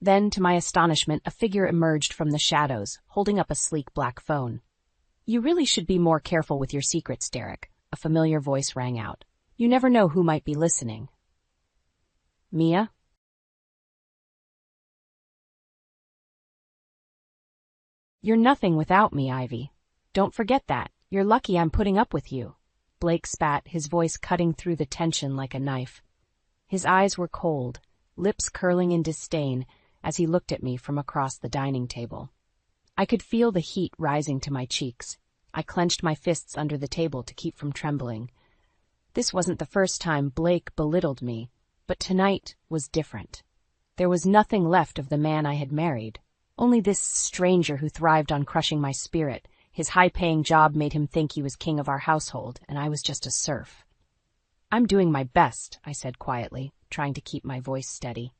Then, to my astonishment, a figure emerged from the shadows, holding up a sleek black phone. "You really should be more careful with your secrets, Derek," a familiar voice rang out. "You never know who might be listening." "Mia?" "You're nothing without me, Ivy. Don't forget that. You're lucky I'm putting up with you." Blake spat, his voice cutting through the tension like a knife. His eyes were cold, lips curling in disdain, as he looked at me from across the dining table. I could feel the heat rising to my cheeks. I clenched my fists under the table to keep from trembling. This wasn't the first time Blake belittled me, but tonight was different. There was nothing left of the man I had married, only this stranger who thrived on crushing my spirit. His high-paying job made him think he was king of our household, and I was just a serf. "I'm doing my best," I said quietly, trying to keep my voice steady.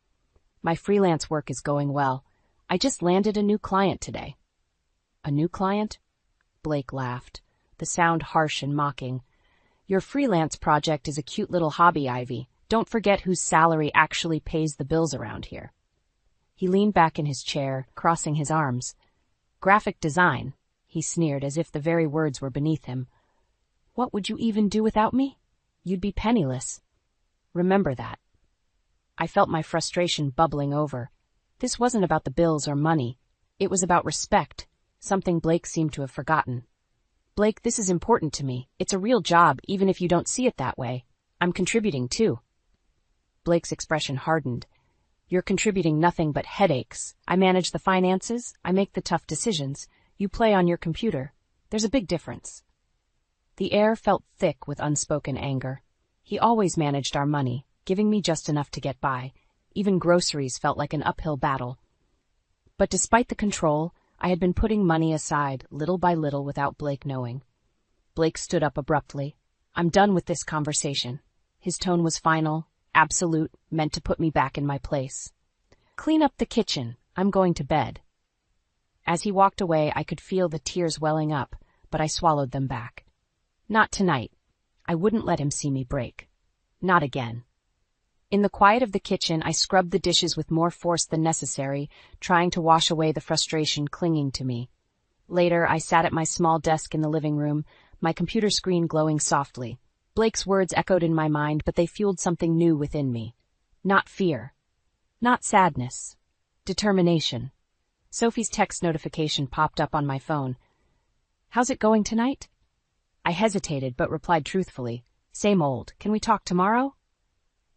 "My freelance work is going well. I just landed a new client today." "A new client?" Blake laughed, the sound harsh and mocking. "Your freelance project is a cute little hobby, Ivy. Don't forget whose salary actually pays the bills around here." He leaned back in his chair, crossing his arms. "Graphic design," he sneered as if the very words were beneath him. "What would you even do without me? You'd be penniless. Remember that." I felt my frustration bubbling over. This wasn't about the bills or money. It was about respect, something Blake seemed to have forgotten. "Blake, this is important to me. It's a real job, even if you don't see it that way. I'm contributing, too." Blake's expression hardened. "You're contributing nothing but headaches. I manage the finances. I make the tough decisions. You play on your computer. There's a big difference." The air felt thick with unspoken anger. He always managed our money, giving me just enough to get by. Even groceries felt like an uphill battle. But despite the control, I had been putting money aside little by little without Blake knowing. Blake stood up abruptly. "I'm done with this conversation." His tone was final, absolute, meant to put me back in my place. "Clean up the kitchen. I'm going to bed." As he walked away, I could feel the tears welling up, but I swallowed them back. Not tonight. I wouldn't let him see me break. Not again. In the quiet of the kitchen, I scrubbed the dishes with more force than necessary, trying to wash away the frustration clinging to me. Later, I sat at my small desk in the living room, my computer screen glowing softly. Blake's words echoed in my mind, but they fueled something new within me. Not fear. Not sadness. Determination. Sophie's text notification popped up on my phone. "How's it going tonight?" I hesitated, but replied truthfully. "Same old. Can we talk tomorrow?"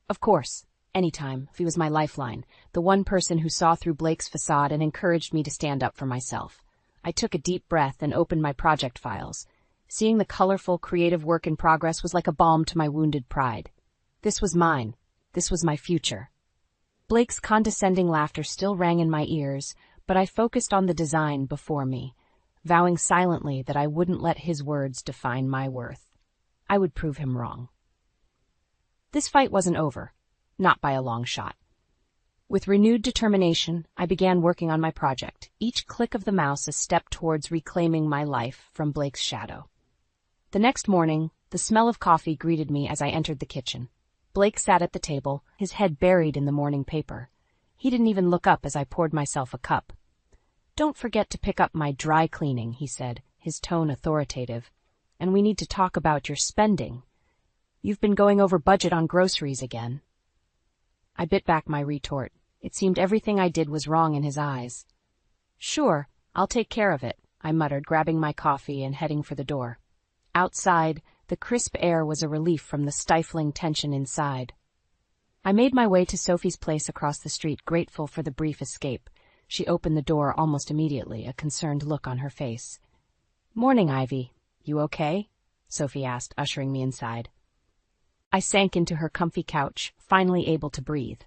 Of course. Anytime. He was my lifeline, the one person who saw through Blake's facade and encouraged me to stand up for myself. I took a deep breath and opened my project files. Seeing the colorful, creative work in progress was like a balm to my wounded pride. This was mine. This was my future. Blake's condescending laughter still rang in my ears, but I focused on the design before me, vowing silently that I wouldn't let his words define my worth. I would prove him wrong. This fight wasn't over, not by a long shot. With renewed determination, I began working on my project, each click of the mouse a step towards reclaiming my life from Blake's shadow. The next morning, the smell of coffee greeted me as I entered the kitchen. Blake sat at the table, his head buried in the morning paper. He didn't even look up as I poured myself a cup. "Don't forget to pick up my dry cleaning," he said, his tone authoritative. and we need to talk about your spending. You've been going over budget on groceries again." I bit back my retort. It seemed everything I did was wrong in his eyes. "Sure, I'll take care of it," I muttered, grabbing my coffee and heading for the door. Outside, the crisp air was a relief from the stifling tension inside. I made my way to Sophie's place across the street, grateful for the brief escape. She opened the door almost immediately, a concerned look on her face. "Morning, Ivy. You okay?" Sophie asked, ushering me inside. I sank into her comfy couch, finally able to breathe.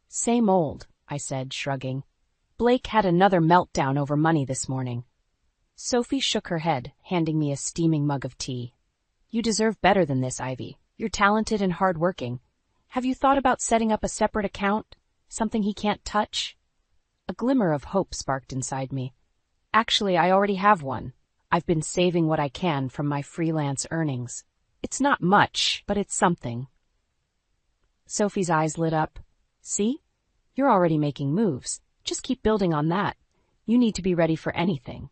"Same old," I said, shrugging. "Blake had another meltdown over money this morning." Sophie shook her head, handing me a steaming mug of tea. "You deserve better than this, Ivy. You're talented and hardworking. Have you thought about setting up a separate account? Something he can't touch?" A glimmer of hope sparked inside me. "Actually, I already have one. I've been saving what I can from my freelance earnings. It's not much, but it's something." Sophie's eyes lit up. "See? You're already making moves. Just keep building on that. You need to be ready for anything."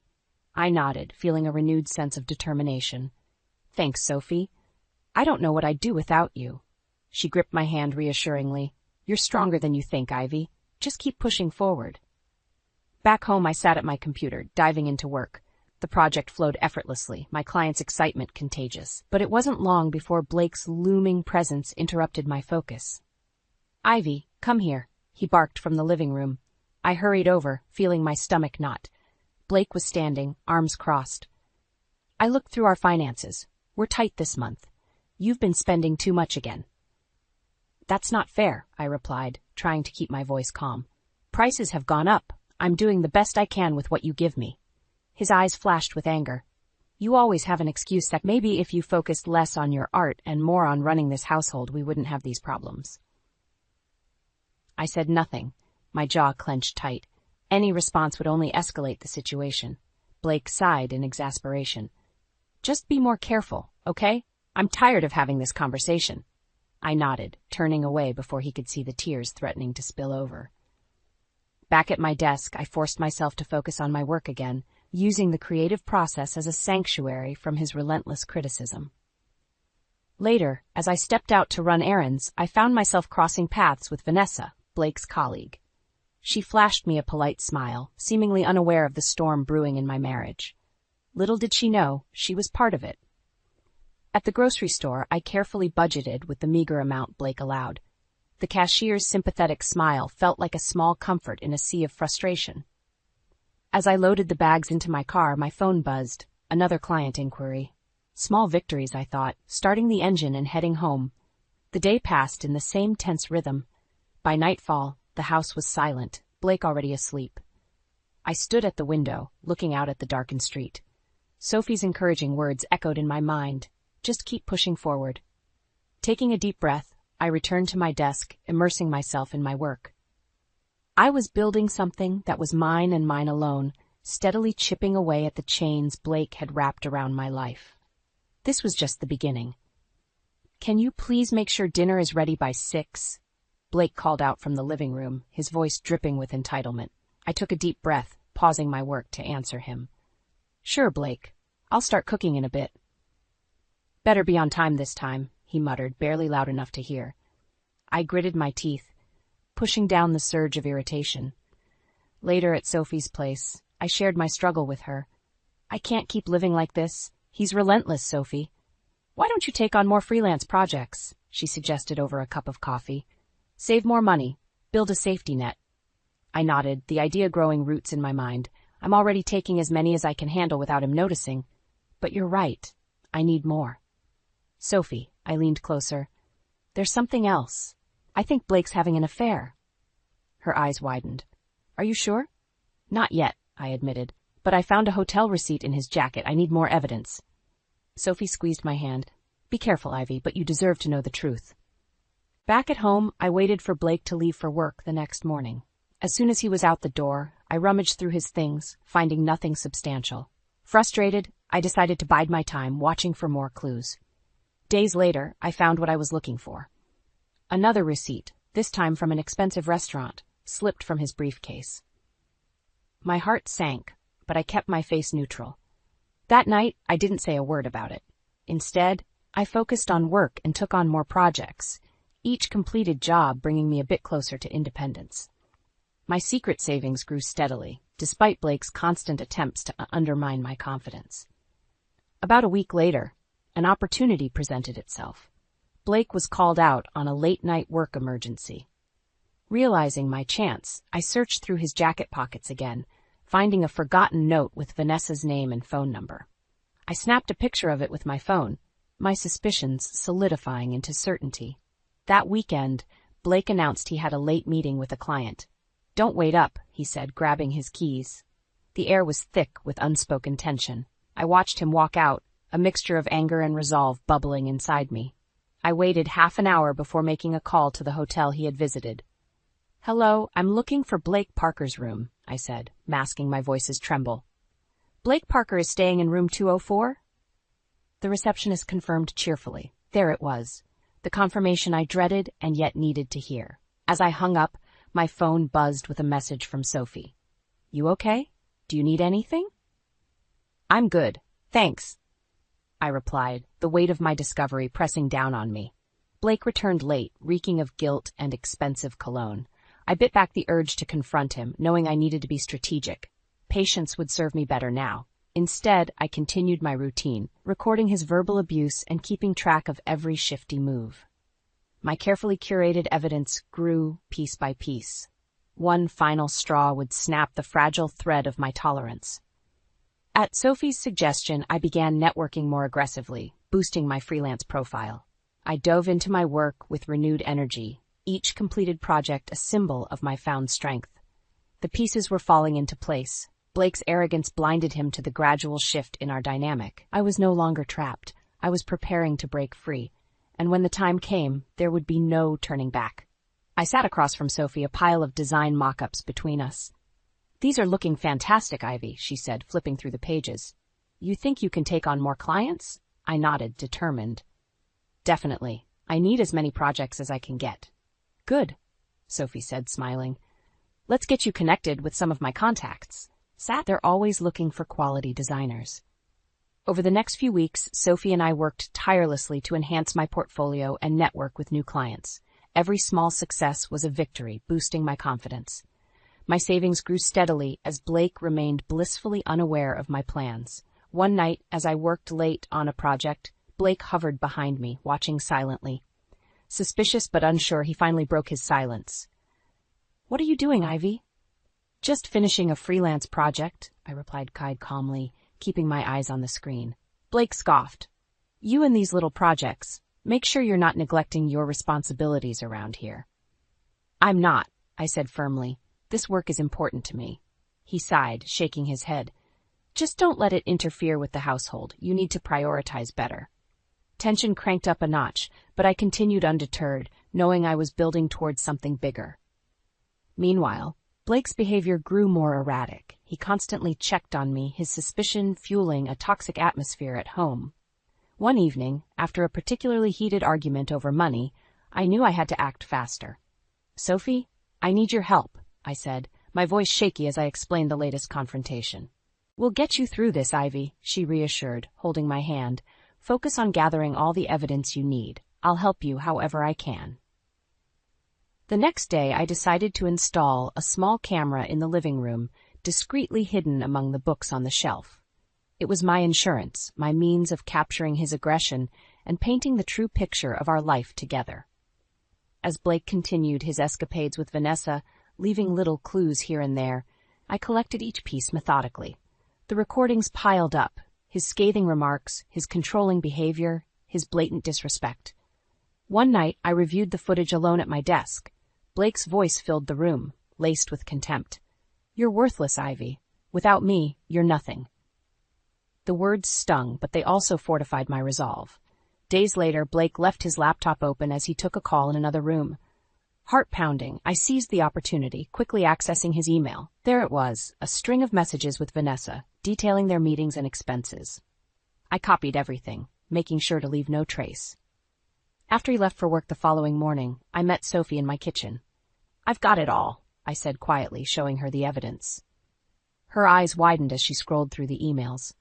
I nodded, feeling a renewed sense of determination. "Thanks, Sophie. I don't know what I'd do without you." She gripped my hand reassuringly. "You're stronger than you think, Ivy. Just keep pushing forward." Back home, I sat at my computer, diving into work. The project flowed effortlessly, my client's excitement contagious. But it wasn't long before Blake's looming presence interrupted my focus. "Ivy, come here," he barked from the living room. I hurried over, feeling my stomach knot. Blake was standing, arms crossed. "I looked through our finances. We're tight this month. You've been spending too much again." "That's not fair," I replied, trying to keep my voice calm. "Prices have gone up. I'm doing the best I can with what you give me." His eyes flashed with anger. "You always have an excuse that maybe if you focused less on your art and more on running this household, we wouldn't have these problems." I said nothing, my jaw clenched tight. Any response would only escalate the situation. Blake sighed in exasperation. "Just be more careful, okay? I'm tired of having this conversation." I nodded, turning away before he could see the tears threatening to spill over. Back at my desk, I forced myself to focus on my work again, using the creative process as a sanctuary from his relentless criticism. Later, as I stepped out to run errands, I found myself crossing paths with Vanessa, Blake's colleague. She flashed me a polite smile, seemingly unaware of the storm brewing in my marriage. Little did she know, she was part of it. At the grocery store, I carefully budgeted with the meager amount Blake allowed. The cashier's sympathetic smile felt like a small comfort in a sea of frustration. As I loaded the bags into my car, my phone buzzed. Another client inquiry. Small victories, I thought, starting the engine and heading home. The day passed in the same tense rhythm. By nightfall, the house was silent, Blake already asleep. I stood at the window, looking out at the darkened street. Sophie's encouraging words echoed in my mind. Just keep pushing forward. Taking a deep breath, I returned to my desk, immersing myself in my work. I was building something that was mine and mine alone, steadily chipping away at the chains Blake had wrapped around my life. This was just the beginning. "Can you please make sure dinner is ready by 6?" Blake called out from the living room, his voice dripping with entitlement. I took a deep breath, pausing my work to answer him. "Sure, Blake. I'll start cooking in a bit." "Better be on time this time," he muttered, barely loud enough to hear. I gritted my teeth, pushing down the surge of irritation. Later at Sophie's place, I shared my struggle with her. "I can't keep living like this. He's relentless, Sophie." "Why don't you take on more freelance projects?" she suggested over a cup of coffee. "Save more money. Build a safety net." I nodded, the idea growing roots in my mind. I'm already taking as many as I can handle without him noticing. But you're right. I need more. "Sophie," I leaned closer. "There's something else. I think Blake's having an affair." Her eyes widened. "Are you sure?" "Not yet," I admitted. "But I found a hotel receipt in his jacket. I need more evidence." Sophie squeezed my hand. "Be careful, Ivy, but you deserve to know the truth." Back at home, I waited for Blake to leave for work the next morning. As soon as he was out the door, I rummaged through his things, finding nothing substantial. Frustrated, I decided to bide my time, watching for more clues. Days later, I found what I was looking for. Another receipt, this time from an expensive restaurant, slipped from his briefcase. My heart sank, but I kept my face neutral. That night, I didn't say a word about it. Instead, I focused on work and took on more projects, each completed job bringing me a bit closer to independence. My secret savings grew steadily, despite Blake's constant attempts to undermine my confidence. About a week later, an opportunity presented itself. Blake was called out on a late-night work emergency. Realizing my chance, I searched through his jacket pockets again, finding a forgotten note with Vanessa's name and phone number. I snapped a picture of it with my phone, my suspicions solidifying into certainty. That weekend, Blake announced he had a late meeting with a client. "Don't wait up," he said, grabbing his keys. The air was thick with unspoken tension. I watched him walk out, a mixture of anger and resolve bubbling inside me. I waited half an hour before making a call to the hotel he had visited. "Hello, I'm looking for Blake Parker's room," I said, masking my voice's tremble. "Blake Parker is staying in room 204? The receptionist confirmed cheerfully. There it was, the confirmation I dreaded and yet needed to hear. As I hung up, my phone buzzed with a message from Sophie. "You okay? Do you need anything?" "I'm good, thanks," I replied, the weight of my discovery pressing down on me. Blake returned late, reeking of guilt and expensive cologne. I bit back the urge to confront him, knowing I needed to be strategic. Patience would serve me better now. Instead, I continued my routine, recording his verbal abuse and keeping track of every shifty move. My carefully curated evidence grew piece by piece. One final straw would snap the fragile thread of my tolerance. At Sophie's suggestion, I began networking more aggressively, boosting my freelance profile. I dove into my work with renewed energy, each completed project a symbol of my found strength. The pieces were falling into place. Blake's arrogance blinded him to the gradual shift in our dynamic. I was no longer trapped. I was preparing to break free, and when the time came, there would be no turning back. I sat across from Sophie, a pile of design mock-ups between us. "These are looking fantastic, Ivy," she said, flipping through the pages. "You think you can take on more clients?" I nodded, determined. "Definitely. I need as many projects as I can get." "Good," Sophie said, smiling. "Let's get you connected with some of my contacts." They're always looking for quality designers. Over the next few weeks, Sophie and I worked tirelessly to enhance my portfolio and network with new clients. Every small success was a victory, boosting my confidence. My savings grew steadily as Blake remained blissfully unaware of my plans. One night, as I worked late on a project, Blake hovered behind me, watching silently. Suspicious but unsure, he finally broke his silence. "What are you doing, Ivy?" "Just finishing a freelance project," I replied calmly, keeping my eyes on the screen. Blake scoffed. "You and these little projects. Make sure you're not neglecting your responsibilities around here." "I'm not," I said firmly. "This work is important to me." He sighed, shaking his head. "Just don't let it interfere with the household. You need to prioritize better." Tension cranked up a notch, but I continued undeterred, knowing I was building towards something bigger. Meanwhile, Blake's behavior grew more erratic. He constantly checked on me, his suspicion fueling a toxic atmosphere at home. One evening, after a particularly heated argument over money, I knew I had to act faster. "Sophie, I need your help," I said, my voice shaky as I explained the latest confrontation. "We'll get you through this, Ivy," she reassured, holding my hand. "Focus on gathering all the evidence you need. I'll help you however I can." The next day, I decided to install a small camera in the living room, discreetly hidden among the books on the shelf. It was my insurance, my means of capturing his aggression and painting the true picture of our life together. As Blake continued his escapades with Vanessa, leaving little clues here and there, I collected each piece methodically. The recordings piled up, his scathing remarks, his controlling behavior, his blatant disrespect. One night, I reviewed the footage alone at my desk. Blake's voice filled the room, laced with contempt. "You're worthless, Ivy. Without me, you're nothing." The words stung, but they also fortified my resolve. Days later, Blake left his laptop open as he took a call in another room. Heart pounding, I seized the opportunity, quickly accessing his email. There it was, a string of messages with Vanessa, detailing their meetings and expenses. I copied everything, making sure to leave no trace. After he left for work the following morning, I met Sophie in my kitchen. "I've got it all," I said quietly, showing her the evidence. Her eyes widened as she scrolled through the emails.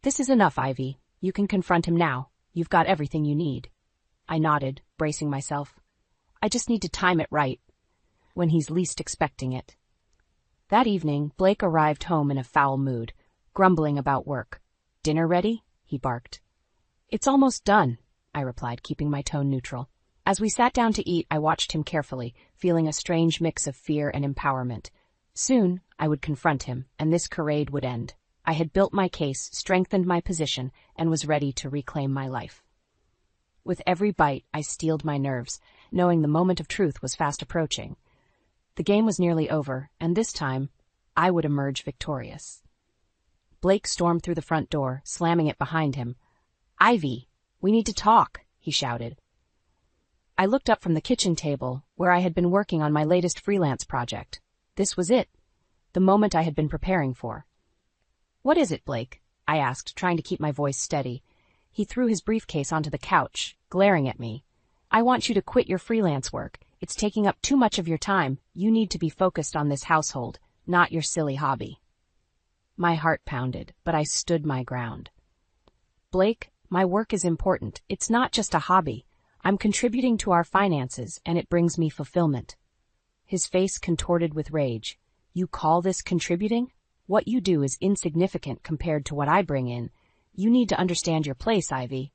This is enough, Ivy. You can confront him now. You've got everything you need. I nodded, bracing myself. I just need to time it right, when he's least expecting it. That evening, Blake arrived home in a foul mood, grumbling about work. Dinner ready? He barked. It's almost done, I replied, keeping my tone neutral. As we sat down to eat, I watched him carefully, feeling a strange mix of fear and empowerment. Soon, I would confront him, and this charade would end. I had built my case, strengthened my position, and was ready to reclaim my life. With every bite, I steeled my nerves, knowing the moment of truth was fast approaching. The game was nearly over, and this time, I would emerge victorious. Blake stormed through the front door, slamming it behind him. Ivy, we need to talk, he shouted. I looked up from the kitchen table, where I had been working on my latest freelance project. This was it, the moment I had been preparing for. What is it, Blake? I asked, trying to keep my voice steady. He threw his briefcase onto the couch, glaring at me. I want you to quit your freelance work. It's taking up too much of your time. You need to be focused on this household, not your silly hobby. My heart pounded, but I stood my ground. Blake, my work is important. It's not just a hobby. I'm contributing to our finances, and it brings me fulfillment. His face contorted with rage. You call this contributing? What you do is insignificant compared to what I bring in. You need to understand your place, Ivy.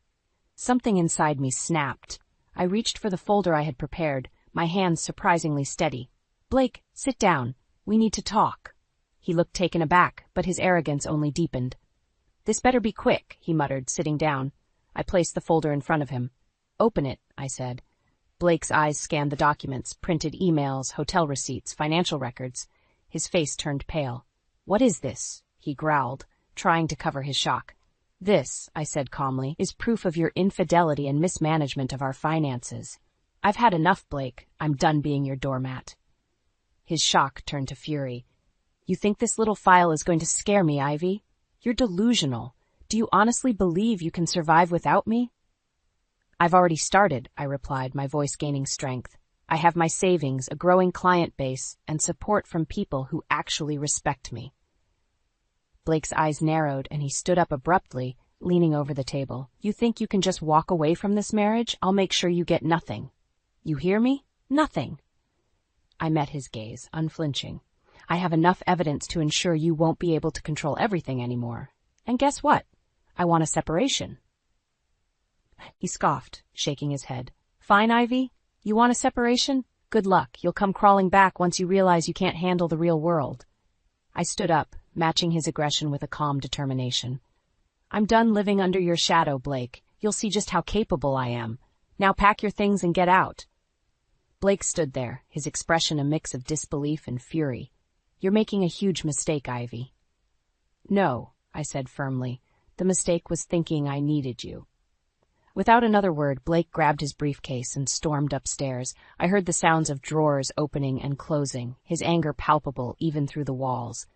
Something inside me snapped. I reached for the folder I had prepared, my hands surprisingly steady. Blake, sit down. We need to talk. He looked taken aback, but his arrogance only deepened. This better be quick, he muttered, sitting down. I placed the folder in front of him. Open it, I said. Blake's eyes scanned the documents, printed emails, hotel receipts, financial records. His face turned pale. What is this? He growled, trying to cover his shock. This, I said calmly, is proof of your infidelity and mismanagement of our finances. I've had enough, Blake. I'm done being your doormat. His shock turned to fury. You think this little file is going to scare me, Ivy? You're delusional. Do you honestly believe you can survive without me? I've already started, I replied, my voice gaining strength. I have my savings, a growing client base, and support from people who actually respect me. Blake's eyes narrowed, and he stood up abruptly, leaning over the table. You think you can just walk away from this marriage? I'll make sure you get nothing. You hear me? Nothing. I met his gaze, unflinching. I have enough evidence to ensure you won't be able to control everything anymore. And guess what? I want a separation. He scoffed, shaking his head. Fine, Ivy. You want a separation? Good luck. You'll come crawling back once you realize you can't handle the real world. I stood up, matching his aggression with a calm determination. I'm done living under your shadow, Blake. You'll see just how capable I am. Now pack your things and get out. Blake stood there, his expression a mix of disbelief and fury. You're making a huge mistake, Ivy. No, I said firmly. The mistake was thinking I needed you. Without another word, Blake grabbed his briefcase and stormed upstairs. I heard the sounds of drawers opening and closing, his anger palpable even through the walls.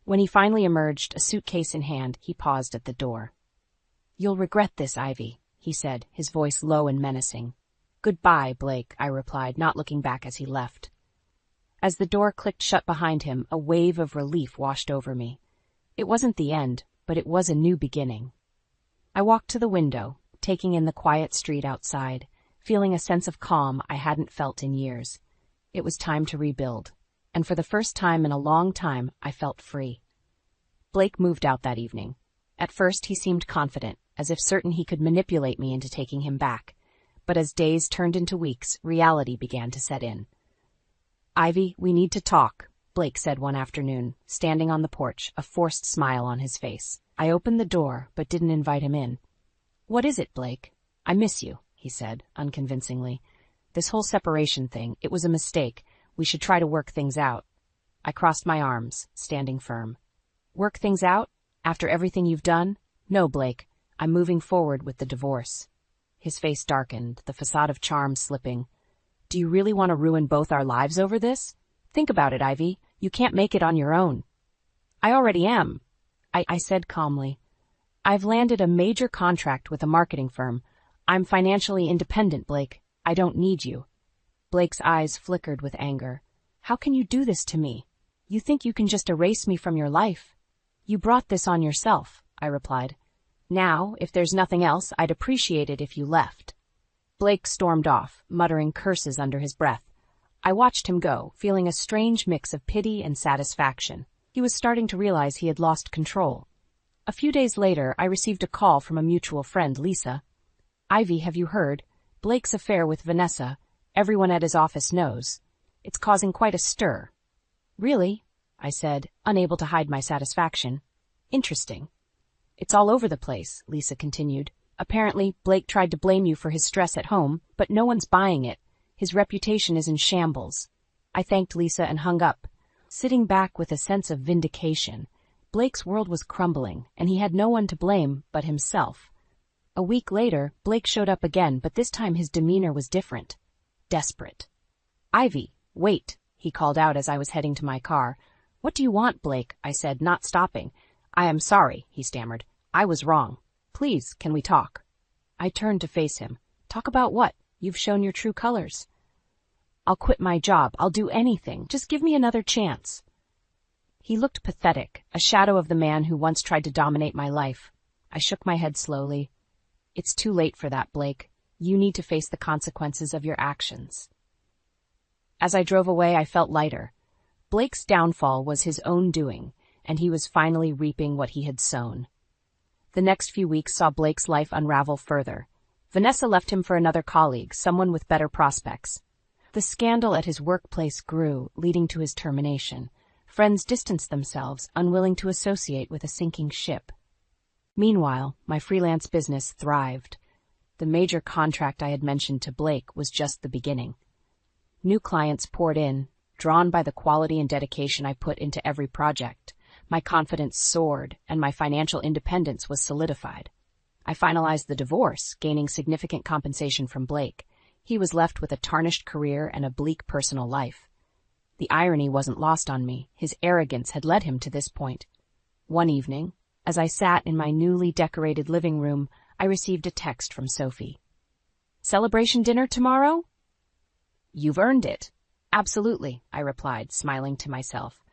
When he finally emerged, a suitcase in hand, he paused at the door. You'll regret this, Ivy, he said, his voice low and menacing. Goodbye, Blake, I replied, not looking back as he left. As the door clicked shut behind him, a wave of relief washed over me. It wasn't the end, but it was a new beginning. I walked to the window, taking in the quiet street outside, feeling a sense of calm I hadn't felt in years. It was time to rebuild, and for the first time in a long time, I felt free. Blake moved out that evening. At first, he seemed confident, as if certain he could manipulate me into taking him back. But as days turned into weeks, reality began to set in. Ivy, we need to talk, Blake said one afternoon, standing on the porch, a forced smile on his face. I opened the door, but didn't invite him in. What is it, Blake? I miss you, he said, unconvincingly. This whole separation thing, it was a mistake. We should try to work things out. I crossed my arms, standing firm. Work things out? After everything you've done? No, Blake. I'm moving forward with the divorce. His face darkened, the facade of charm slipping. Do you really want to ruin both our lives over this? Think about it, Ivy. You can't make it on your own. I already am, I said calmly. I've landed a major contract with a marketing firm. I'm financially independent, Blake. I don't need you. Blake's eyes flickered with anger. How can you do this to me? You think you can just erase me from your life? You brought this on yourself, I replied. Now, if there's nothing else, I'd appreciate it if you left." Blake stormed off, muttering curses under his breath. I watched him go, feeling a strange mix of pity and satisfaction. He was starting to realize he had lost control. A few days later, I received a call from a mutual friend, Lisa. "Ivy, have you heard? Blake's affair with Vanessa. Everyone at his office knows. It's causing quite a stir." "Really?" I said, unable to hide my satisfaction. "Interesting." "It's all over the place," Lisa continued. "Apparently, Blake tried to blame you for his stress at home, but no one's buying it. His reputation is in shambles." I thanked Lisa and hung up, sitting back with a sense of vindication. Blake's world was crumbling, and he had no one to blame but himself. A week later, Blake showed up again, but this time his demeanor was different. Desperate. "Ivy, wait," he called out as I was heading to my car. "What do you want, Blake?" I said, not stopping. "I am sorry," he stammered. "I was wrong. Please, can we talk?" I turned to face him. "Talk about what? You've shown your true colors." "I'll quit my job. I'll do anything. Just give me another chance." He looked pathetic, a shadow of the man who once tried to dominate my life. I shook my head slowly. "It's too late for that, Blake. You need to face the consequences of your actions." As I drove away, I felt lighter. Blake's downfall was his own doing, and he was finally reaping what he had sown. The next few weeks saw Blake's life unravel further. Vanessa left him for another colleague, someone with better prospects. The scandal at his workplace grew, leading to his termination. Friends distanced themselves, unwilling to associate with a sinking ship. Meanwhile, my freelance business thrived. The major contract I had mentioned to Blake was just the beginning. New clients poured in, drawn by the quality and dedication I put into every project. My confidence soared, and my financial independence was solidified. I finalized the divorce, gaining significant compensation from Blake. He was left with a tarnished career and a bleak personal life. The irony wasn't lost on me. His arrogance had led him to this point. One evening, as I sat in my newly decorated living room, I received a text from Sophie. "Celebration dinner tomorrow?" "You've earned it." "Absolutely," I replied, smiling to myself.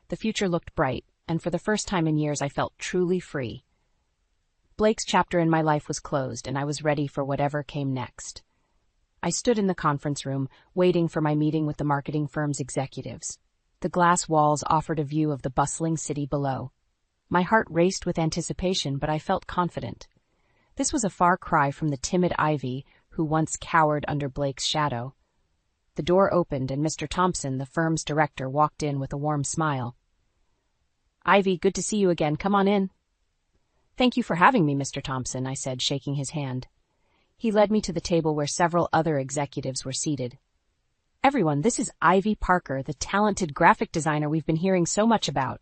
The future looked bright, and for the first time in years I felt truly free. Blake's chapter in my life was closed, and I was ready for whatever came next. I stood in the conference room, waiting for my meeting with the marketing firm's executives. The glass walls offered a view of the bustling city below. My heart raced with anticipation, but I felt confident. This was a far cry from the timid Ivy who once cowered under Blake's shadow. The door opened, and Mr. Thompson, the firm's director, walked in with a warm smile. "Ivy, good to see you again. Come on in." "Thank you for having me, Mr. Thompson," I said, shaking his hand. He led me to the table where several other executives were seated. "Everyone, this is Ivy Parker, the talented graphic designer we've been hearing so much about."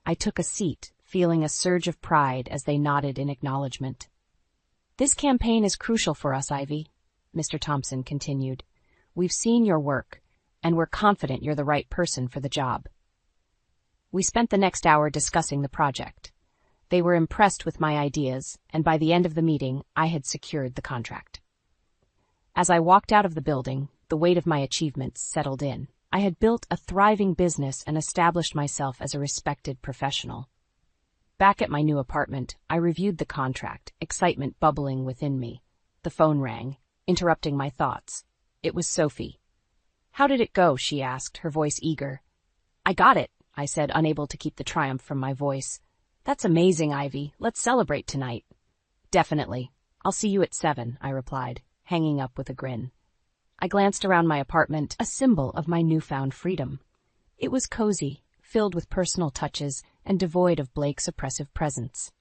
I took a seat, feeling a surge of pride as they nodded in acknowledgement. "This campaign is crucial for us, Ivy," Mr. Thompson continued. "We've seen your work, and we're confident you're the right person for the job." We spent the next hour discussing the project. They were impressed with my ideas, and by the end of the meeting, I had secured the contract. As I walked out of the building, the weight of my achievements settled in. I had built a thriving business and established myself as a respected professional. Back at my new apartment, I reviewed the contract, excitement bubbling within me. The phone rang, interrupting my thoughts. It was Sophie. "How did it go?" she asked, her voice eager. "I got it," I said, unable to keep the triumph from my voice. "That's amazing, Ivy. Let's celebrate tonight." "Definitely. I'll see you at 7, I replied, hanging up with a grin. I glanced around my apartment, a symbol of my newfound freedom. It was cozy, filled with personal touches, and devoid of Blake's oppressive presence.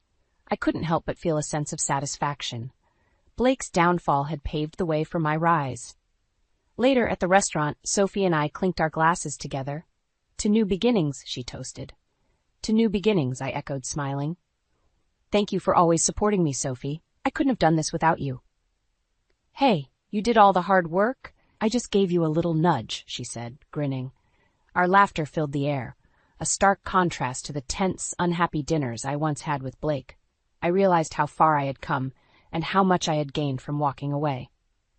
I couldn't help but feel a sense of satisfaction. Blake's downfall had paved the way for my rise. Later at the restaurant, Sophie and I clinked our glasses together. "To new beginnings," she toasted. "To new beginnings," I echoed, smiling. "Thank you for always supporting me, Sophie. I couldn't have done this without you." "Hey, you did all the hard work? I just gave you a little nudge," she said, grinning. Our laughter filled the air, a stark contrast to the tense, unhappy dinners I once had with Blake. I realized how far I had come, and how much I had gained from walking away.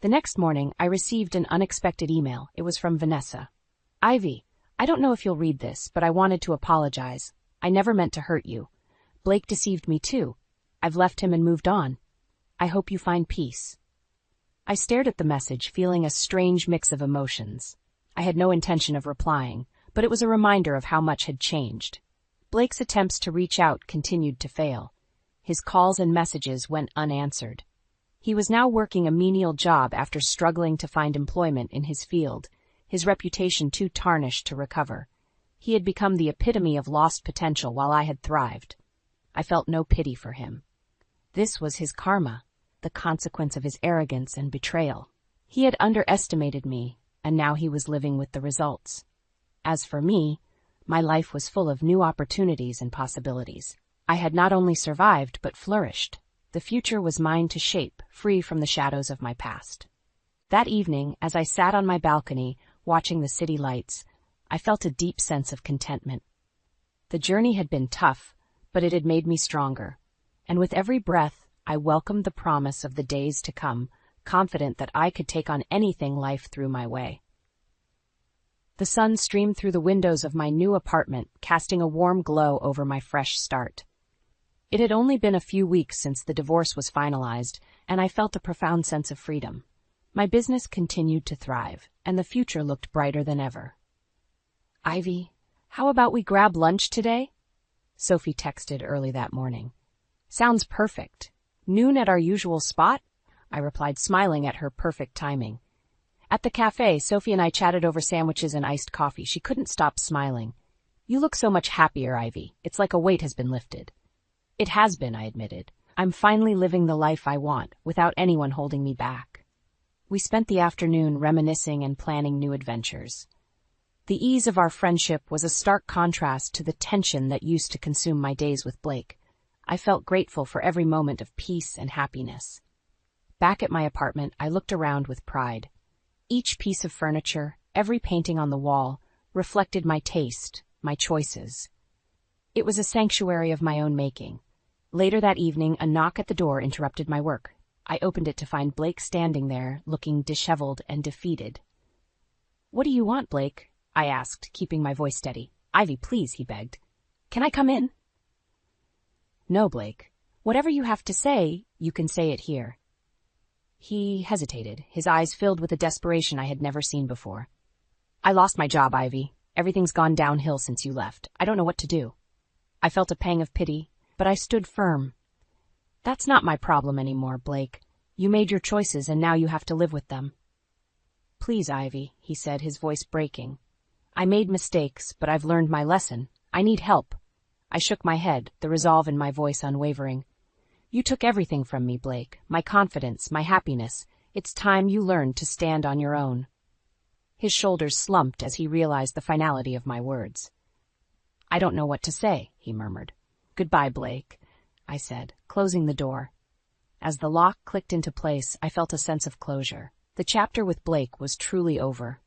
The next morning, I received an unexpected email. It was from Vanessa. "Ivy, I don't know if you'll read this, but I wanted to apologize. I never meant to hurt you. Blake deceived me too. I've left him and moved on. I hope you find peace. I stared at the message, feeling a strange mix of emotions. I had no intention of replying, but it was a reminder of how much had changed. Blake's attempts to reach out continued to fail. His calls and messages went unanswered. He was now working a menial job after struggling to find employment in his field, his reputation too tarnished to recover. He had become the epitome of lost potential while I had thrived. I felt no pity for him. This was his karma, the consequence of his arrogance and betrayal. He had underestimated me, and now he was living with the results. As for me, my life was full of new opportunities and possibilities. I had not only survived, but flourished. The future was mine to shape, free from the shadows of my past. That evening, as I sat on my balcony, watching the city lights, I felt a deep sense of contentment. The journey had been tough, but it had made me stronger. And with every breath, I welcomed the promise of the days to come, confident that I could take on anything life threw my way. The sun streamed through the windows of my new apartment, casting a warm glow over my fresh start. It had only been a few weeks since the divorce was finalized, and I felt a profound sense of freedom. My business continued to thrive, and the future looked brighter than ever. "Ivy, how about we grab lunch today?" Sophie texted early that morning. "Sounds perfect. Noon at our usual spot?" I replied, smiling at her perfect timing. At the cafe, Sophie and I chatted over sandwiches and iced coffee. She couldn't stop smiling. "You look so much happier, Ivy. It's like a weight has been lifted." "It has been," I admitted. "I'm finally living the life I want, without anyone holding me back." We spent the afternoon reminiscing and planning new adventures. The ease of our friendship was a stark contrast to the tension that used to consume my days with Blake. I felt grateful for every moment of peace and happiness. Back at my apartment, I looked around with pride. Each piece of furniture, every painting on the wall, reflected my taste, my choices. It was a sanctuary of my own making. Later that evening, a knock at the door interrupted my work. I opened it to find Blake standing there, looking disheveled and defeated. "What do you want, Blake?" I asked, keeping my voice steady. "Ivy, please," he begged. "Can I come in?" "No, Blake. Whatever you have to say, you can say it here." He hesitated, his eyes filled with a desperation I had never seen before. "I lost my job, Ivy. Everything's gone downhill since you left. I don't know what to do." I felt a pang of pity, but I stood firm. "That's not my problem anymore, Blake. You made your choices and now you have to live with them." "Please, Ivy," he said, his voice breaking. "I made mistakes, but I've learned my lesson. I need help." I shook my head, the resolve in my voice unwavering. "You took everything from me, Blake. My confidence, my happiness. It's time you learned to stand on your own." His shoulders slumped as he realized the finality of my words. "I don't know what to say," he murmured. "Goodbye, Blake," I said, closing the door. As the lock clicked into place, I felt a sense of closure. The chapter with Blake was truly over.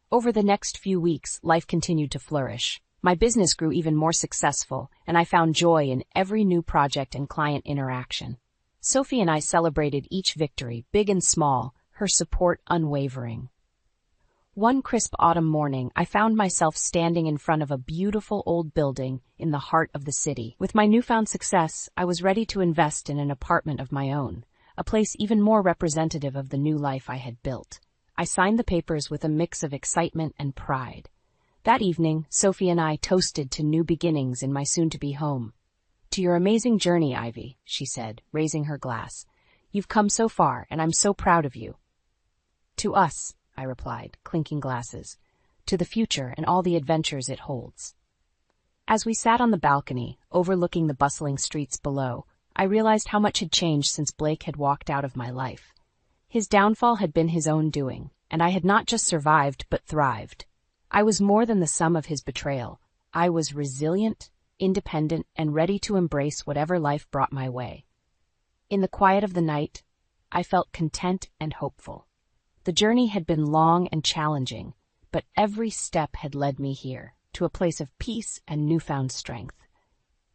Over the next few weeks, life continued to flourish. My business grew even more successful, and I found joy in every new project and client interaction. Sophie and I celebrated each victory, big and small, her support unwavering. One crisp autumn morning, I found myself standing in front of a beautiful old building in the heart of the city. With my newfound success, I was ready to invest in an apartment of my own, a place even more representative of the new life I had built. I signed the papers with a mix of excitement and pride. That evening, Sophie and I toasted to new beginnings in my soon-to-be home. "To your amazing journey, Ivy," she said, raising her glass. "You've come so far, and I'm so proud of you." "To us," I replied, clinking glasses. "To the future and all the adventures it holds." As we sat on the balcony, overlooking the bustling streets below, I realized how much had changed since Blake had walked out of my life. His downfall had been his own doing, and I had not just survived, but thrived. I was more than the sum of his betrayal. I was resilient, independent, and ready to embrace whatever life brought my way. In the quiet of the night, I felt content and hopeful. The journey had been long and challenging, but every step had led me here, to a place of peace and newfound strength.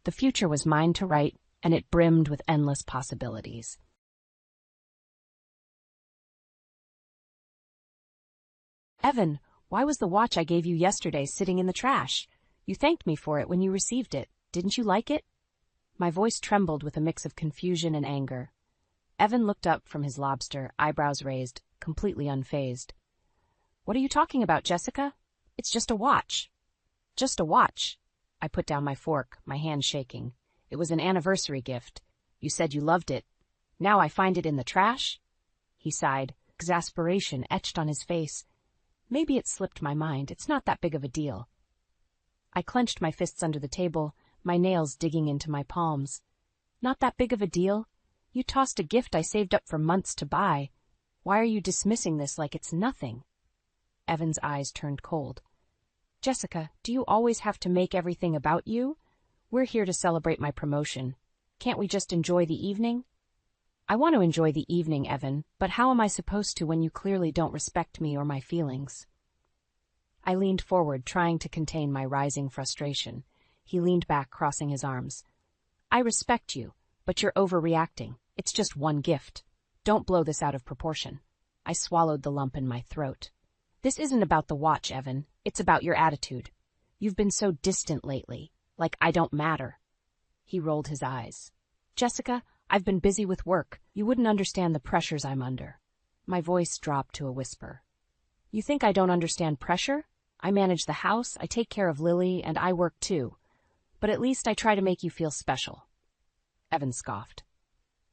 The future was mine to write, and it brimmed with endless possibilities. "Evan, why was the watch I gave you yesterday sitting in the trash? You thanked me for it when you received it. Didn't you like it?" My voice trembled with a mix of confusion and anger. Evan looked up from his lobster, eyebrows raised, completely unfazed. "What are you talking about, Jessica? It's just a watch." "Just a watch." I put down my fork, my hand shaking. "It was an anniversary gift. You said you loved it. Now I find it in the trash?" He sighed, exasperation etched on his face. "Maybe it slipped my mind. It's not that big of a deal." I clenched my fists under the table, my nails digging into my palms. "Not that big of a deal? You tossed a gift I saved up for months to buy. Why are you dismissing this like it's nothing?" Evan's eyes turned cold. "Jessica, do you always have to make everything about you? We're here to celebrate my promotion. Can't we just enjoy the evening?" "I want to enjoy the evening, Evan, but how am I supposed to when you clearly don't respect me or my feelings?" I leaned forward, trying to contain my rising frustration. He leaned back, crossing his arms. "I respect you, but you're overreacting. It's just one gift. Don't blow this out of proportion." I swallowed the lump in my throat. "This isn't about the watch, Evan. It's about your attitude. You've been so distant lately, like I don't matter." He rolled his eyes. "Jessica, I've been busy with work. You wouldn't understand the pressures I'm under." My voice dropped to a whisper. "You think I don't understand pressure? I manage the house, I take care of Lily, and I work too. But at least I try to make you feel special." Evan scoffed.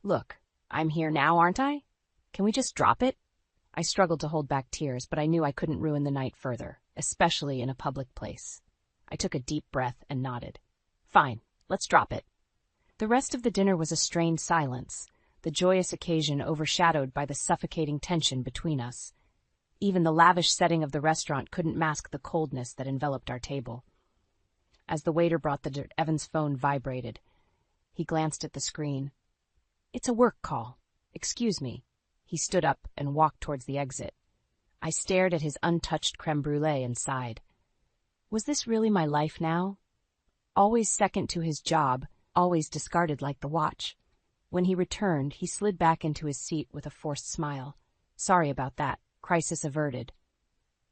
"Look, I'm here now, aren't I? Can we just drop it?" I struggled to hold back tears, but I knew I couldn't ruin the night further, especially in a public place. I took a deep breath and nodded. "Fine, let's drop it." The rest of the dinner was a strained silence, the joyous occasion overshadowed by the suffocating tension between us. Even the lavish setting of the restaurant couldn't mask the coldness that enveloped our table. As the waiter brought the dirt, Evan's phone vibrated. He glanced at the screen. "It's a work call. Excuse me." He stood up and walked towards the exit. I stared at his untouched creme brulee and sighed. Was this really my life now? Always second to his job, always discarded like the watch. When he returned, he slid back into his seat with a forced smile. "Sorry about that. Crisis averted."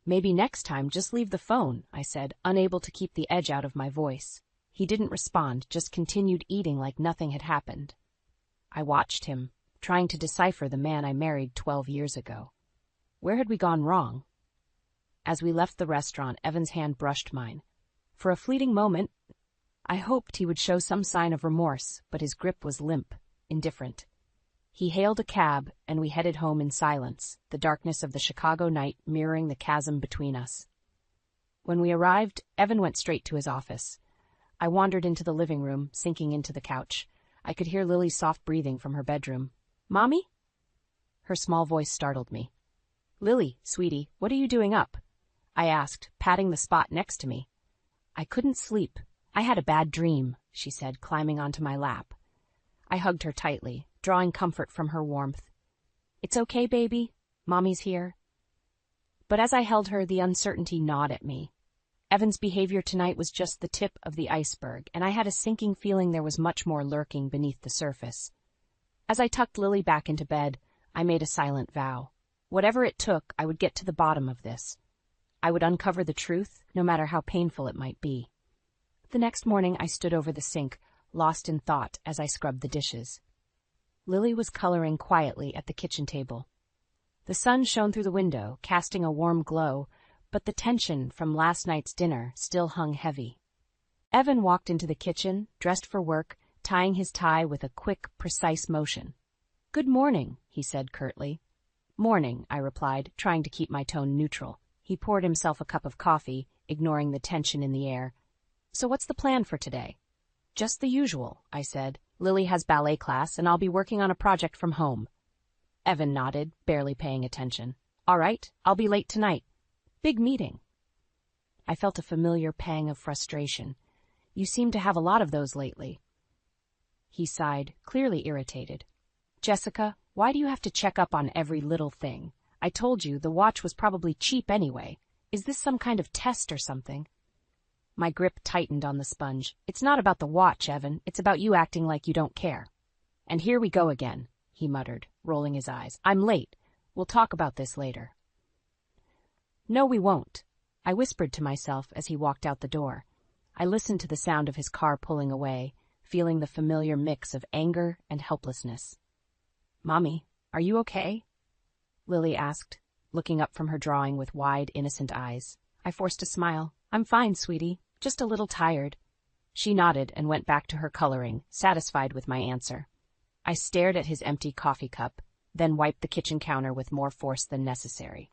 "Maybe next time just leave the phone," I said, unable to keep the edge out of my voice. He didn't respond, just continued eating like nothing had happened. I watched him, trying to decipher the man I married 12 years ago. Where had we gone wrong? As we left the restaurant, Evan's hand brushed mine. For a fleeting moment, I hoped he would show some sign of remorse, but his grip was limp, indifferent. He hailed a cab, and we headed home in silence, the darkness of the Chicago night mirroring the chasm between us. When we arrived, Evan went straight to his office. I wandered into the living room, sinking into the couch. I could hear Lily's soft breathing from her bedroom. "Mommy?" Her small voice startled me. "Lily, sweetie, what are you doing up?" I asked, patting the spot next to me. "I couldn't sleep. I had a bad dream," she said, climbing onto my lap. I hugged her tightly, drawing comfort from her warmth. "It's okay, baby. Mommy's here." But as I held her, the uncertainty gnawed at me. Evan's behavior tonight was just the tip of the iceberg, and I had a sinking feeling there was much more lurking beneath the surface. As I tucked Lily back into bed, I made a silent vow. Whatever it took, I would get to the bottom of this. I would uncover the truth, no matter how painful it might be. The next morning, I stood over the sink, lost in thought as I scrubbed the dishes. Lily was coloring quietly at the kitchen table. The sun shone through the window, casting a warm glow, but the tension from last night's dinner still hung heavy. Evan walked into the kitchen, dressed for work, tying his tie with a quick, precise motion. "Good morning," he said curtly. "Morning," I replied, trying to keep my tone neutral. He poured himself a cup of coffee, ignoring the tension in the air. "So what's the plan for today?" "Just the usual," I said. "Lily has ballet class, and I'll be working on a project from home." Evan nodded, barely paying attention. "All right, I'll be late tonight. Big meeting." I felt a familiar pang of frustration. "You seem to have a lot of those lately." He sighed, clearly irritated. "Jessica, why do you have to check up on every little thing? I told you the watch was probably cheap anyway. Is this some kind of test or something?" My grip tightened on the sponge. "It's not about the watch, Evan. It's about you acting like you don't care." "And here we go again," he muttered, rolling his eyes. "I'm late. We'll talk about this later." "No, we won't," I whispered to myself as he walked out the door. I listened to the sound of his car pulling away, feeling the familiar mix of anger and helplessness. "Mommy, are you okay?" Lily asked, looking up from her drawing with wide, innocent eyes. I forced a smile. "I'm fine, sweetie. Just a little tired." She nodded and went back to her coloring, satisfied with my answer. I stared at his empty coffee cup, then wiped the kitchen counter with more force than necessary.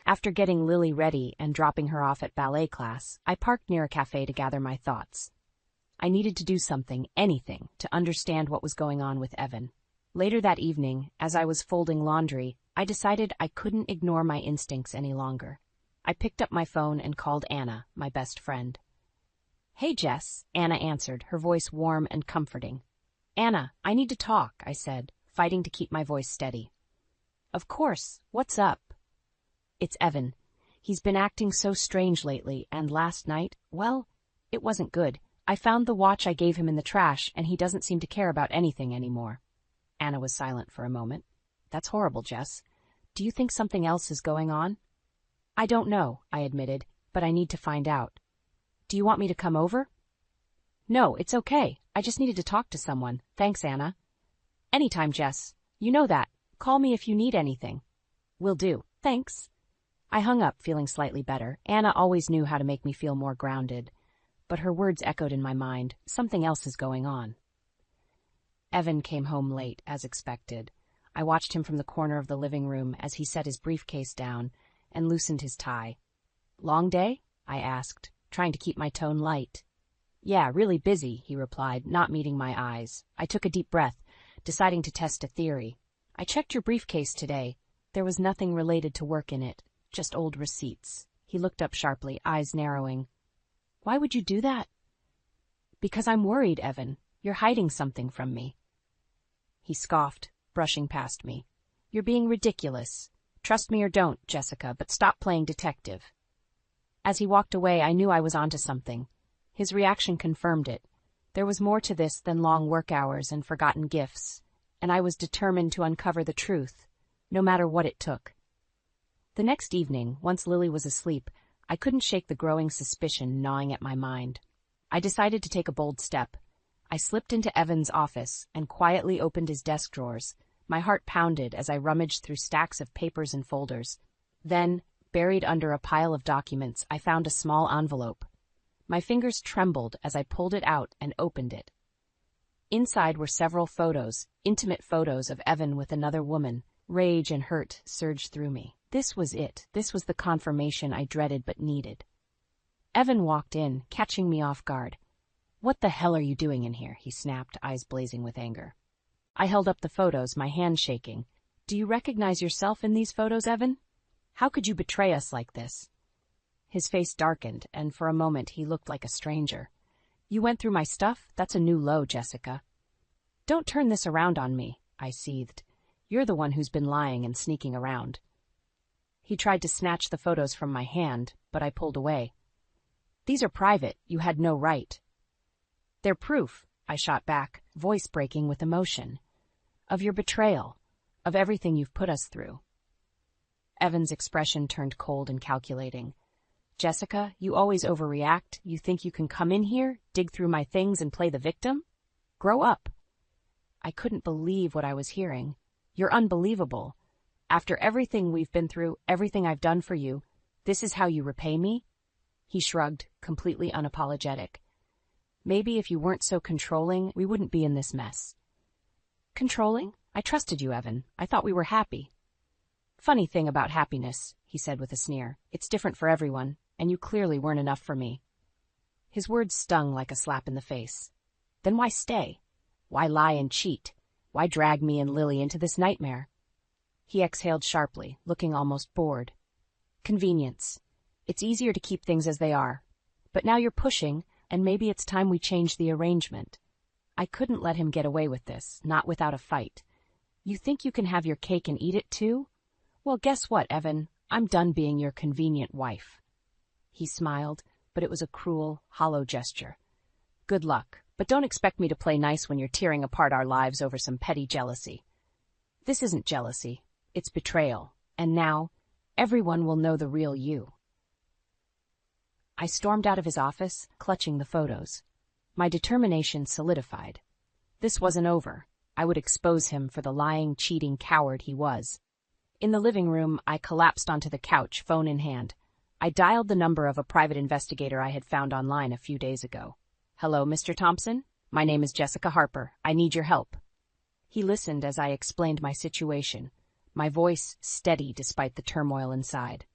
After getting Lily ready and dropping her off at ballet class, I parked near a cafe to gather my thoughts. I needed to do something, anything, to understand what was going on with Evan. Later that evening, as I was folding laundry, I decided I couldn't ignore my instincts any longer. I picked up my phone and called Anna, my best friend. "Hey, Jess," Anna answered, her voice warm and comforting. "Anna, I need to talk," I said, fighting to keep my voice steady. "Of course. What's up?" "It's Evan. He's been acting so strange lately, and last night, well, it wasn't good. I found the watch I gave him in the trash, and he doesn't seem to care about anything anymore." Anna was silent for a moment. "That's horrible, Jess. Do you think something else is going on?" "I don't know," I admitted, "but I need to find out." "Do you want me to come over?" "No, it's okay. I just needed to talk to someone. Thanks, Anna." "Anytime, Jess. You know that. Call me if you need anything." "Will do. Thanks." I hung up, feeling slightly better. Anna always knew how to make me feel more grounded. But her words echoed in my mind. Something else is going on. Evan came home late, as expected. I watched him from the corner of the living room as he set his briefcase down and loosened his tie. "Long day?" I asked, trying to keep my tone light. "Yeah, really busy," he replied, not meeting my eyes. I took a deep breath, deciding to test a theory. "I checked your briefcase today. There was nothing related to work in it, just old receipts." He looked up sharply, eyes narrowing. "Why would you do that?" "Because I'm worried, Evan. You're hiding something from me." He scoffed, brushing past me. "You're being ridiculous. Trust me or don't, Jessica, but stop playing detective." As he walked away, I knew I was onto something. His reaction confirmed it. There was more to this than long work hours and forgotten gifts, and I was determined to uncover the truth, no matter what it took. The next evening, once Lily was asleep, I couldn't shake the growing suspicion gnawing at my mind. I decided to take a bold step. I slipped into Evan's office and quietly opened his desk drawers. My heart pounded as I rummaged through stacks of papers and folders. Then, buried under a pile of documents, I found a small envelope. My fingers trembled as I pulled it out and opened it. Inside were several photos, intimate photos of Evan with another woman. Rage and hurt surged through me. This was it. This was the confirmation I dreaded but needed. Evan walked in, catching me off guard. "What the hell are you doing in here?" he snapped, eyes blazing with anger. I held up the photos, my hand shaking. "Do you recognize yourself in these photos, Evan? How could you betray us like this?" His face darkened, and for a moment he looked like a stranger. "You went through my stuff? That's a new low, Jessica." "Don't turn this around on me," I seethed. "You're the one who's been lying and sneaking around." He tried to snatch the photos from my hand, but I pulled away. "These are private. You had no right." "They're proof," I shot back, voice breaking with emotion, "of your betrayal, of everything you've put us through." Evan's expression turned cold and calculating. "Jessica, you always overreact. You think you can come in here, dig through my things, and play the victim? Grow up." I couldn't believe what I was hearing. "You're unbelievable. After everything we've been through, everything I've done for you, this is how you repay me?" He shrugged, completely unapologetic. "Maybe if you weren't so controlling, we wouldn't be in this mess." "Controlling? I trusted you, Evan. I thought we were happy." "Funny thing about happiness," he said with a sneer. "It's different for everyone, and you clearly weren't enough for me." His words stung like a slap in the face. "Then why stay? Why lie and cheat? Why drag me and Lily into this nightmare?" He exhaled sharply, looking almost bored. "Convenience. It's easier to keep things as they are. But now you're pushing, and maybe it's time we change the arrangement." I couldn't let him get away with this, not without a fight. "You think you can have your cake and eat it too? Well, guess what, Evan? I'm done being your convenient wife." He smiled, but it was a cruel, hollow gesture. "Good luck, but don't expect me to play nice when you're tearing apart our lives over some petty jealousy." "This isn't jealousy. It's betrayal. And now, everyone will know the real you." I stormed out of his office, clutching the photos. My determination solidified. This wasn't over. I would expose him for the lying, cheating coward he was. In the living room, I collapsed onto the couch, phone in hand. I dialed the number of a private investigator I had found online a few days ago. "Hello, Mr. Thompson? My name is Jessica Harper. I need your help." He listened as I explained my situation, my voice steady despite the turmoil inside.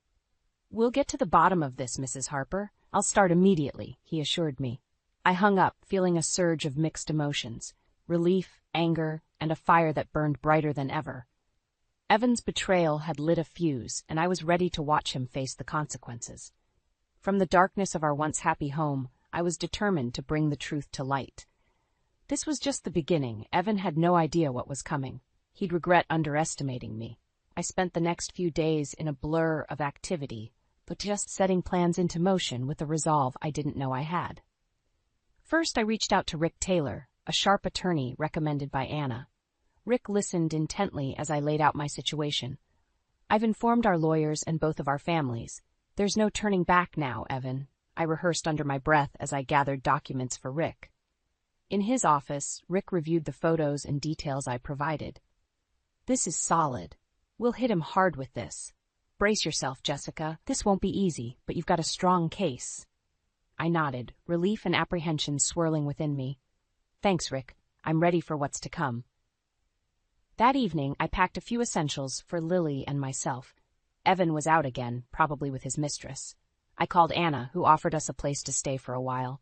"We'll get to the bottom of this, Mrs. Harper. I'll start immediately," he assured me. I hung up, feeling a surge of mixed emotions, relief, anger, and a fire that burned brighter than ever. Evan's betrayal had lit a fuse, and I was ready to watch him face the consequences. From the darkness of our once happy home, I was determined to bring the truth to light. This was just the beginning. Evan had no idea what was coming. He'd regret underestimating me. I spent the next few days in a blur of activity, but just setting plans into motion with a resolve I didn't know I had. First, I reached out to Rick Taylor, a sharp attorney recommended by Anna. Rick listened intently as I laid out my situation. "I've informed our lawyers and both of our families. There's no turning back now, Evan," I rehearsed under my breath as I gathered documents for Rick. In his office, Rick reviewed the photos and details I provided. "This is solid. We'll hit him hard with this. Brace yourself, Jessica. This won't be easy, but you've got a strong case." I nodded, relief and apprehension swirling within me. "Thanks, Rick. I'm ready for what's to come." That evening, I packed a few essentials for Lily and myself. Evan was out again, probably with his mistress. I called Anna, who offered us a place to stay for a while.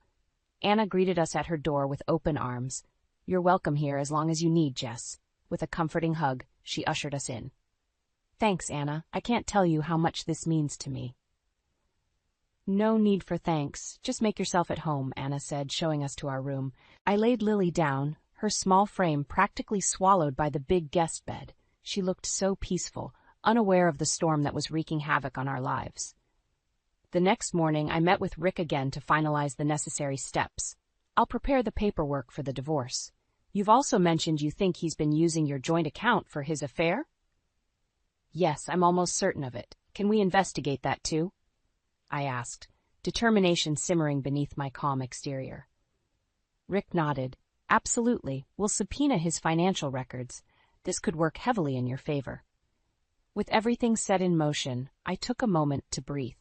Anna greeted us at her door with open arms. "You're welcome here as long as you need, Jess." With a comforting hug, she ushered us in. "Thanks, Anna. I can't tell you how much this means to me." "No need for thanks. Just make yourself at home," Anna said, showing us to our room. I laid Lily down, her small frame practically swallowed by the big guest bed. She looked so peaceful, unaware of the storm that was wreaking havoc on our lives. The next morning, I met with Rick again to finalize the necessary steps. "I'll prepare the paperwork for the divorce. You've also mentioned you think he's been using your joint account for his affair?" "Yes, I'm almost certain of it. Can we investigate that too?" I asked, determination simmering beneath my calm exterior. Rick nodded. "Absolutely. We'll subpoena his financial records. This could work heavily in your favor." With everything set in motion, I took a moment to breathe.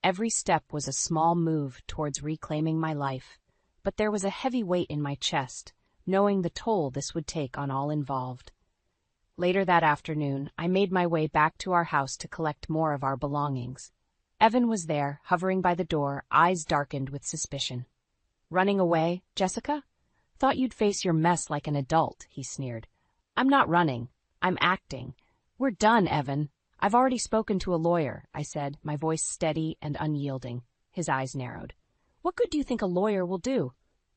Every step was a small move towards reclaiming my life, but there was a heavy weight in my chest, knowing the toll this would take on all involved. Later that afternoon, I made my way back to our house to collect more of our belongings. Evan was there, hovering by the door, eyes darkened with suspicion. "Running away, Jessica? Thought you'd face your mess like an adult," he sneered. "I'm not running. I'm acting. We're done, Evan. I've already spoken to a lawyer," I said, my voice steady and unyielding. His eyes narrowed. "What good do you think a lawyer will do?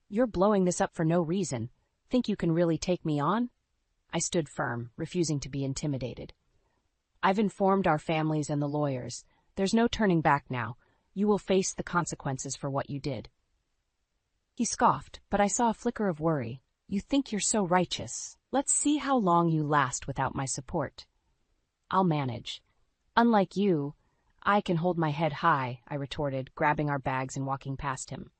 You're blowing this up for no reason. Think you can really take me on?" I stood firm, refusing to be intimidated. "I've informed our families and the lawyers. There's no turning back now. You will face the consequences for what you did." He scoffed, but I saw a flicker of worry. "You think you're so righteous. Let's see how long you last without my support." "I'll manage. Unlike you, I can hold my head high," I retorted, grabbing our bags and walking past him.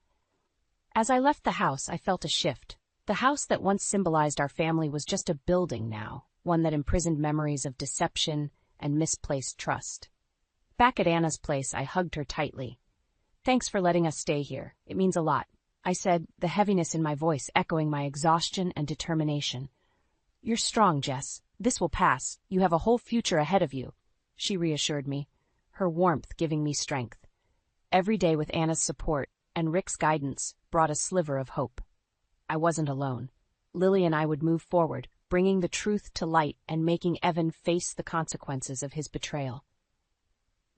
As I left the house, I felt a shift. The house that once symbolized our family was just a building now, one that imprisoned memories of deception and misplaced trust. Back at Anna's place, I hugged her tightly. "Thanks for letting us stay here. It means a lot," I said, the heaviness in my voice echoing my exhaustion and determination. "You're strong, Jess. This will pass. You have a whole future ahead of you," she reassured me, her warmth giving me strength. Every day with Anna's support and Rick's guidance brought a sliver of hope. I wasn't alone. Lily and I would move forward, bringing the truth to light and making Evan face the consequences of his betrayal.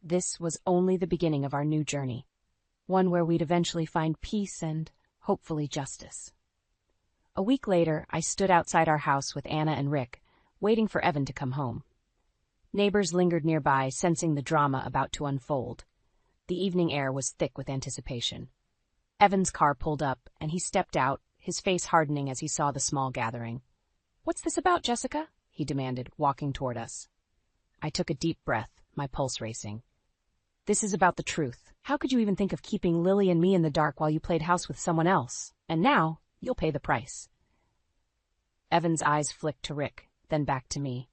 This was only the beginning of our new journey, one where we'd eventually find peace and, hopefully, justice. A week later, I stood outside our house with Anna and Rick, waiting for Evan to come home. Neighbors lingered nearby, sensing the drama about to unfold. The evening air was thick with anticipation. Evan's car pulled up, and he stepped out, his face hardening as he saw the small gathering. "What's this about, Jessica?" he demanded, walking toward us. I took a deep breath, my pulse racing. "This is about the truth. How could you even think of keeping Lily and me in the dark while you played house with someone else? And now, you'll pay the price. Evan's eyes flicked to Rick, then back to me.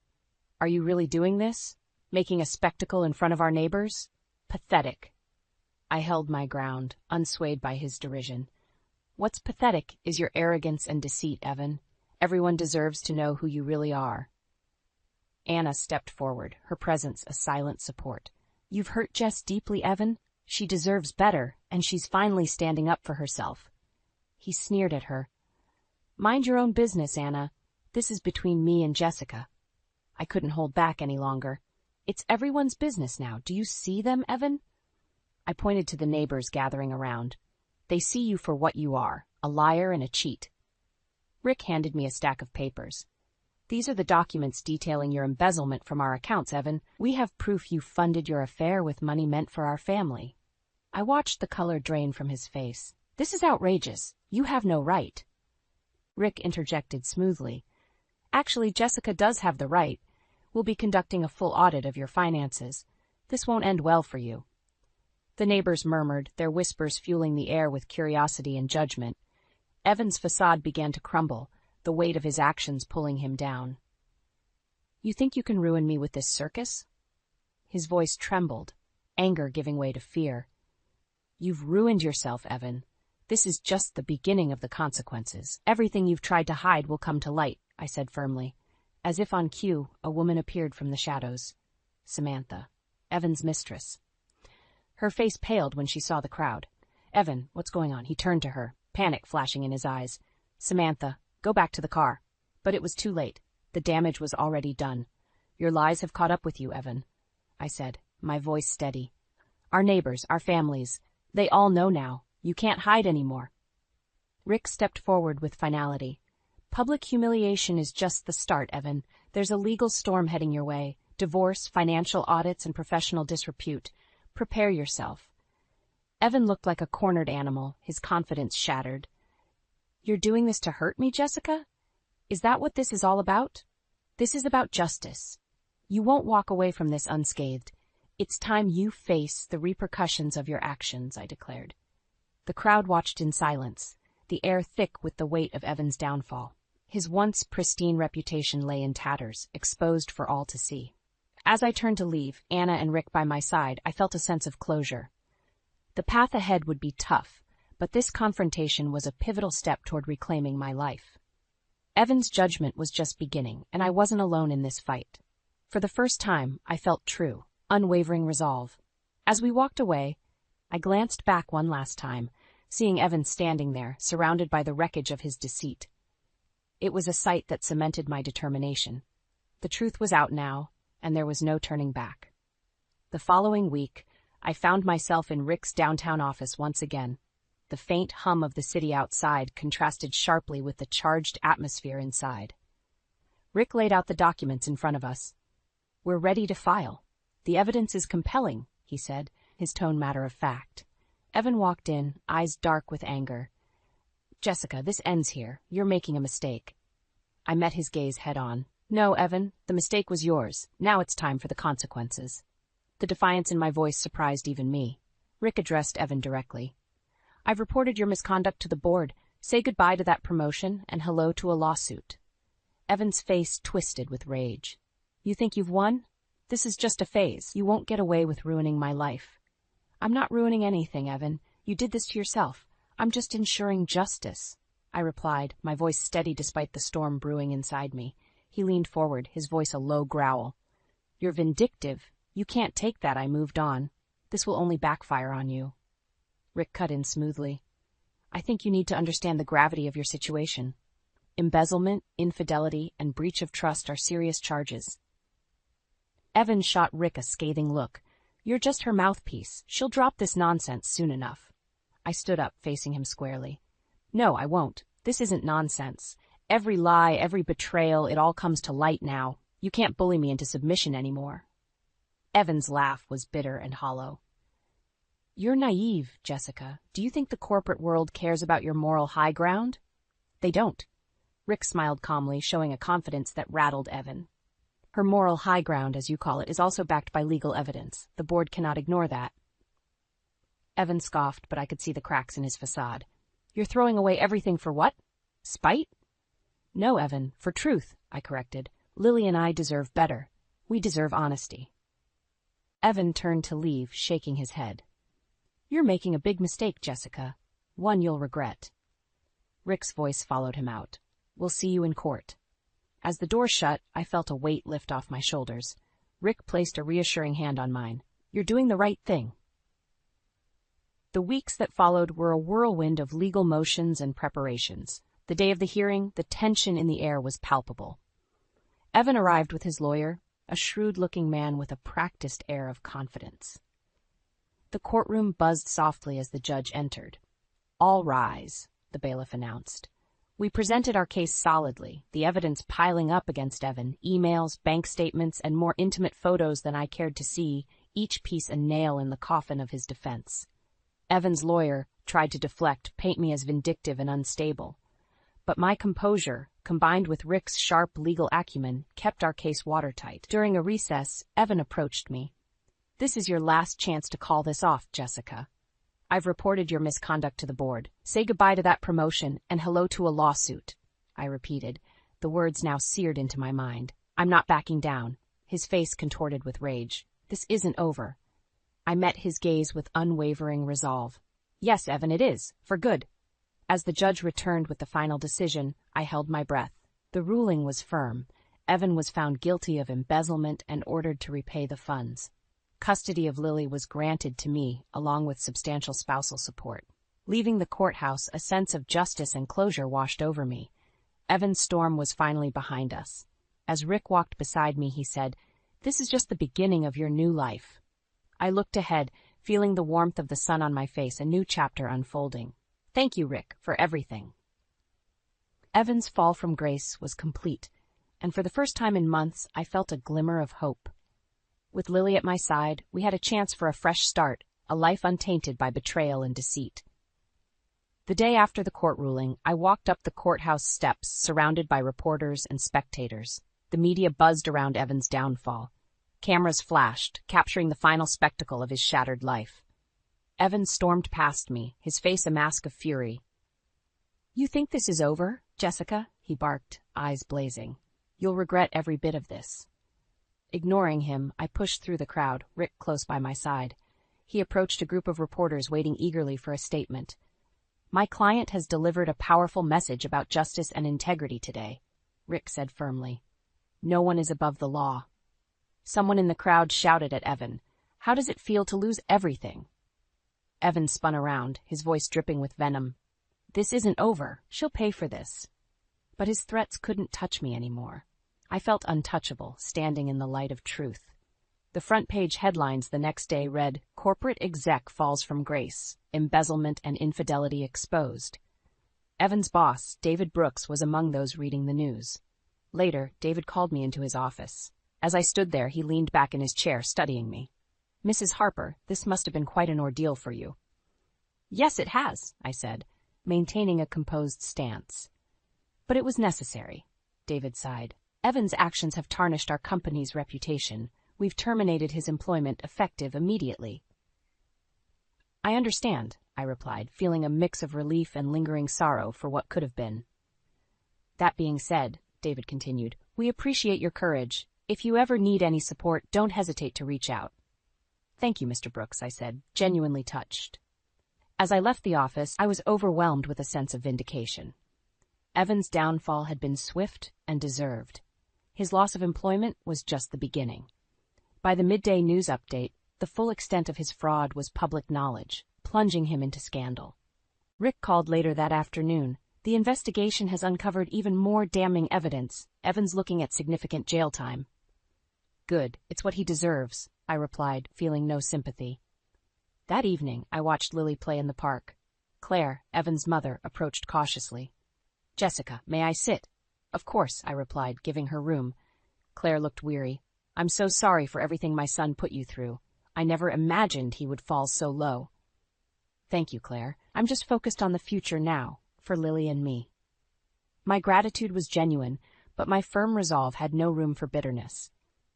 Are you really doing this? Making a spectacle in front of our neighbors? Pathetic. I held my ground, unswayed by his derision. What's pathetic is your arrogance and deceit, Evan. Everyone deserves to know who you really are. Anna stepped forward, her presence a silent support. You've hurt Jess deeply, Evan. She deserves better, and she's finally standing up for herself. He sneered at her. Mind your own business, Anna. This is between me and Jessica. I couldn't hold back any longer. It's everyone's business now. Do you see them, Evan? I pointed to the neighbors gathering around. They see you for what you are, a liar and a cheat. Rick handed me a stack of papers. These are the documents detailing your embezzlement from our accounts, Evan. We have proof you funded your affair with money meant for our family. I watched the color drain from his face. This is outrageous. You have no right. Rick interjected smoothly. Actually, Jessica does have the right. We'll be conducting a full audit of your finances. This won't end well for you. The neighbors murmured, their whispers fueling the air with curiosity and judgment. Evan's facade began to crumble, the weight of his actions pulling him down. You think you can ruin me with this circus? His voice trembled, anger giving way to fear. You've ruined yourself, Evan. This is just the beginning of the consequences. Everything you've tried to hide will come to light, I said firmly. As if on cue, a woman appeared from the shadows. Samantha, Evan's mistress. Her face paled when she saw the crowd. Evan, what's going on? He turned to her, panic flashing in his eyes. Samantha, go back to the car. But it was too late. The damage was already done. Your lies have caught up with you, Evan, I said, my voice steady. Our neighbors, our families, they all know now. You can't hide anymore. Rick stepped forward with finality. Public humiliation is just the start, Evan. There's a legal storm heading your way. Divorce, financial audits, and professional disrepute. Prepare yourself. Evan looked like a cornered animal, his confidence shattered. You're doing this to hurt me, Jessica? Is that what this is all about? This is about justice. You won't walk away from this unscathed. It's time you face the repercussions of your actions, I declared. The crowd watched in silence, the air thick with the weight of Evan's downfall. His once pristine reputation lay in tatters, exposed for all to see. As I turned to leave, Anna and Rick by my side, I felt a sense of closure. The path ahead would be tough, but this confrontation was a pivotal step toward reclaiming my life. Evan's judgment was just beginning, and I wasn't alone in this fight. For the first time, I felt true, unwavering resolve. As we walked away, I glanced back one last time, seeing Evan standing there, surrounded by the wreckage of his deceit. It was a sight that cemented my determination. The truth was out now, and there was no turning back. The following week, I found myself in Rick's downtown office once again. The faint hum of the city outside contrasted sharply with the charged atmosphere inside. Rick laid out the documents in front of us. We're ready to file. The evidence is compelling, he said, his tone matter of fact. Evan walked in, eyes dark with anger. Jessica, this ends here. You're making a mistake. I met his gaze head on. No, Evan, the mistake was yours. Now it's time for the consequences. The defiance in my voice surprised even me. Rick addressed Evan directly. I've reported your misconduct to the board. Say goodbye to that promotion and hello to a lawsuit. Evan's face twisted with rage. You think you've won? This is just a phase. You won't get away with ruining my life. I'm not ruining anything, Evan. You did this to yourself. I'm just ensuring justice, I replied, my voice steady despite the storm brewing inside me. He leaned forward, his voice a low growl. You're vindictive. You can't take that, I moved on. This will only backfire on you. Rick cut in smoothly. I think you need to understand the gravity of your situation. Embezzlement, infidelity, and breach of trust are serious charges. Evan shot Rick a scathing look. You're just her mouthpiece. She'll drop this nonsense soon enough. I stood up, facing him squarely. No, I won't. This isn't nonsense. Every lie, every betrayal, it all comes to light now. You can't bully me into submission anymore. Evan's laugh was bitter and hollow. You're naive, Jessica. Do you think the corporate world cares about your moral high ground? They don't. Rick smiled calmly, showing a confidence that rattled Evan. Her moral high ground, as you call it, is also backed by legal evidence. The board cannot ignore that. Evan scoffed, but I could see the cracks in his facade. You're throwing away everything for what? Spite? No, Evan, for truth, I corrected. Lily and I deserve better. We deserve honesty. Evan turned to leave, shaking his head. You're making a big mistake, Jessica. One you'll regret. Rick's voice followed him out. We'll see you in court. As the door shut, I felt a weight lift off my shoulders. Rick placed a reassuring hand on mine. You're doing the right thing. The weeks that followed were a whirlwind of legal motions and preparations. The day of the hearing, the tension in the air was palpable. Evan arrived with his lawyer, a shrewd-looking man with a practiced air of confidence. The courtroom buzzed softly as the judge entered. All rise, the bailiff announced. We presented our case solidly, the evidence piling up against Evan, emails, bank statements, and more intimate photos than I cared to see, each piece a nail in the coffin of his defense. Evan's lawyer tried to deflect, paint me as vindictive and unstable. But my composure, combined with Rick's sharp legal acumen, kept our case watertight. During a recess, Evan approached me. This is your last chance to call this off, Jessica. I've reported your misconduct to the board. Say goodbye to that promotion and hello to a lawsuit, I repeated, the words now seared into my mind. I'm not backing down. His face contorted with rage. This isn't over. I met his gaze with unwavering resolve. Yes, Evan, it is, for good. As the judge returned with the final decision, I held my breath. The ruling was firm. Evan was found guilty of embezzlement and ordered to repay the funds. Custody of Lily was granted to me, along with substantial spousal support. Leaving the courthouse, a sense of justice and closure washed over me. Evan's storm was finally behind us. As Rick walked beside me, he said, "This is just the beginning of your new life." I looked ahead, feeling the warmth of the sun on my face, a new chapter unfolding. Thank you, Rick, for everything. Evan's fall from grace was complete, and for the first time in months, I felt a glimmer of hope. With Lily at my side, we had a chance for a fresh start, a life untainted by betrayal and deceit. The day after the court ruling, I walked up the courthouse steps, surrounded by reporters and spectators. The media buzzed around Evan's downfall. Cameras flashed, capturing the final spectacle of his shattered life. Evan stormed past me, his face a mask of fury. "You think this is over, Jessica?" he barked, eyes blazing. "You'll regret every bit of this." Ignoring him, I pushed through the crowd, Rick close by my side. He approached a group of reporters waiting eagerly for a statement. "My client has delivered a powerful message about justice and integrity today," Rick said firmly. "No one is above the law." Someone in the crowd shouted at Evan, "How does it feel to lose everything?" Evan spun around, his voice dripping with venom. "This isn't over. She'll pay for this." But his threats couldn't touch me anymore. I felt untouchable, standing in the light of truth. The front-page headlines the next day read, "Corporate exec falls from grace, embezzlement and infidelity exposed." Evan's boss, David Brooks, was among those reading the news. Later, David called me into his office. As I stood there, he leaned back in his chair, studying me. "Mrs. Harper, this must have been quite an ordeal for you." "Yes, it has," I said, maintaining a composed stance. "But it was necessary," David sighed. "Evan's actions have tarnished our company's reputation. We've terminated his employment effective immediately." "I understand," I replied, feeling a mix of relief and lingering sorrow for what could have been. "That being said," David continued, "we appreciate your courage. If you ever need any support, don't hesitate to reach out." "Thank you, Mr. Brooks," I said, genuinely touched. As I left the office, I was overwhelmed with a sense of vindication. Evan's downfall had been swift and deserved. His loss of employment was just the beginning. By the midday news update, the full extent of his fraud was public knowledge, plunging him into scandal. Rick called later that afternoon. "The investigation has uncovered even more damning evidence. Evan's looking at significant jail time." "Good, it's what he deserves," I replied, feeling no sympathy. That evening, I watched Lily play in the park. Claire, Evan's mother, approached cautiously. "Jessica, may I sit?" "Of course," I replied, giving her room. Claire looked weary. "I'm so sorry for everything my son put you through. I never imagined he would fall so low." "Thank you, Claire. I'm just focused on the future now, for Lily and me." My gratitude was genuine, but my firm resolve had no room for bitterness.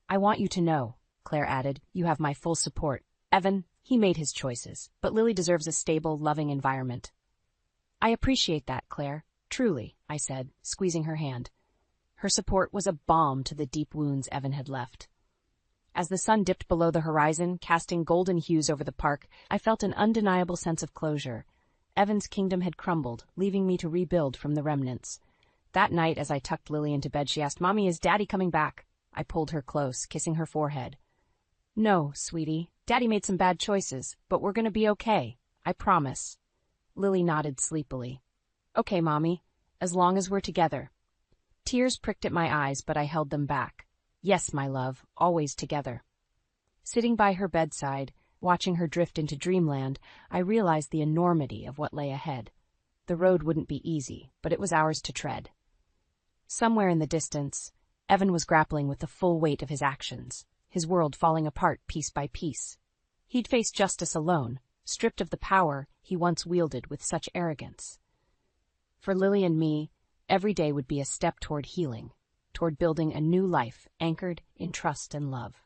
"I want you to know," Claire added, "you have my full support. Evan, He made his choices, but Lily deserves a stable, loving environment. I appreciate that, Claire. Truly, I said, squeezing her hand. Her support was a balm to the deep wounds Evan had left. As the sun dipped below the horizon, casting golden hues over the park, I felt an undeniable sense of closure. Evan's kingdom had crumbled, leaving me to rebuild from the remnants. That night, as I tucked Lily into bed, she asked, "Mommy, is Daddy coming back?" I pulled her close, kissing her forehead. "No, sweetie. Daddy made some bad choices, but we're going to be okay. I promise." Lily nodded sleepily. "Okay, Mommy, as long as we're together." Tears pricked at my eyes, but I held them back. Yes, my love, always together. Sitting by her bedside, watching her drift into dreamland, I realized the enormity of what lay ahead. The road wouldn't be easy, but it was ours to tread. Somewhere in the distance, Evan was grappling with the full weight of his actions, his world falling apart piece by piece. He'd face justice alone, stripped of the power he once wielded with such arrogance. For Lily and me, every day would be a step toward healing, toward building a new life anchored in trust and love.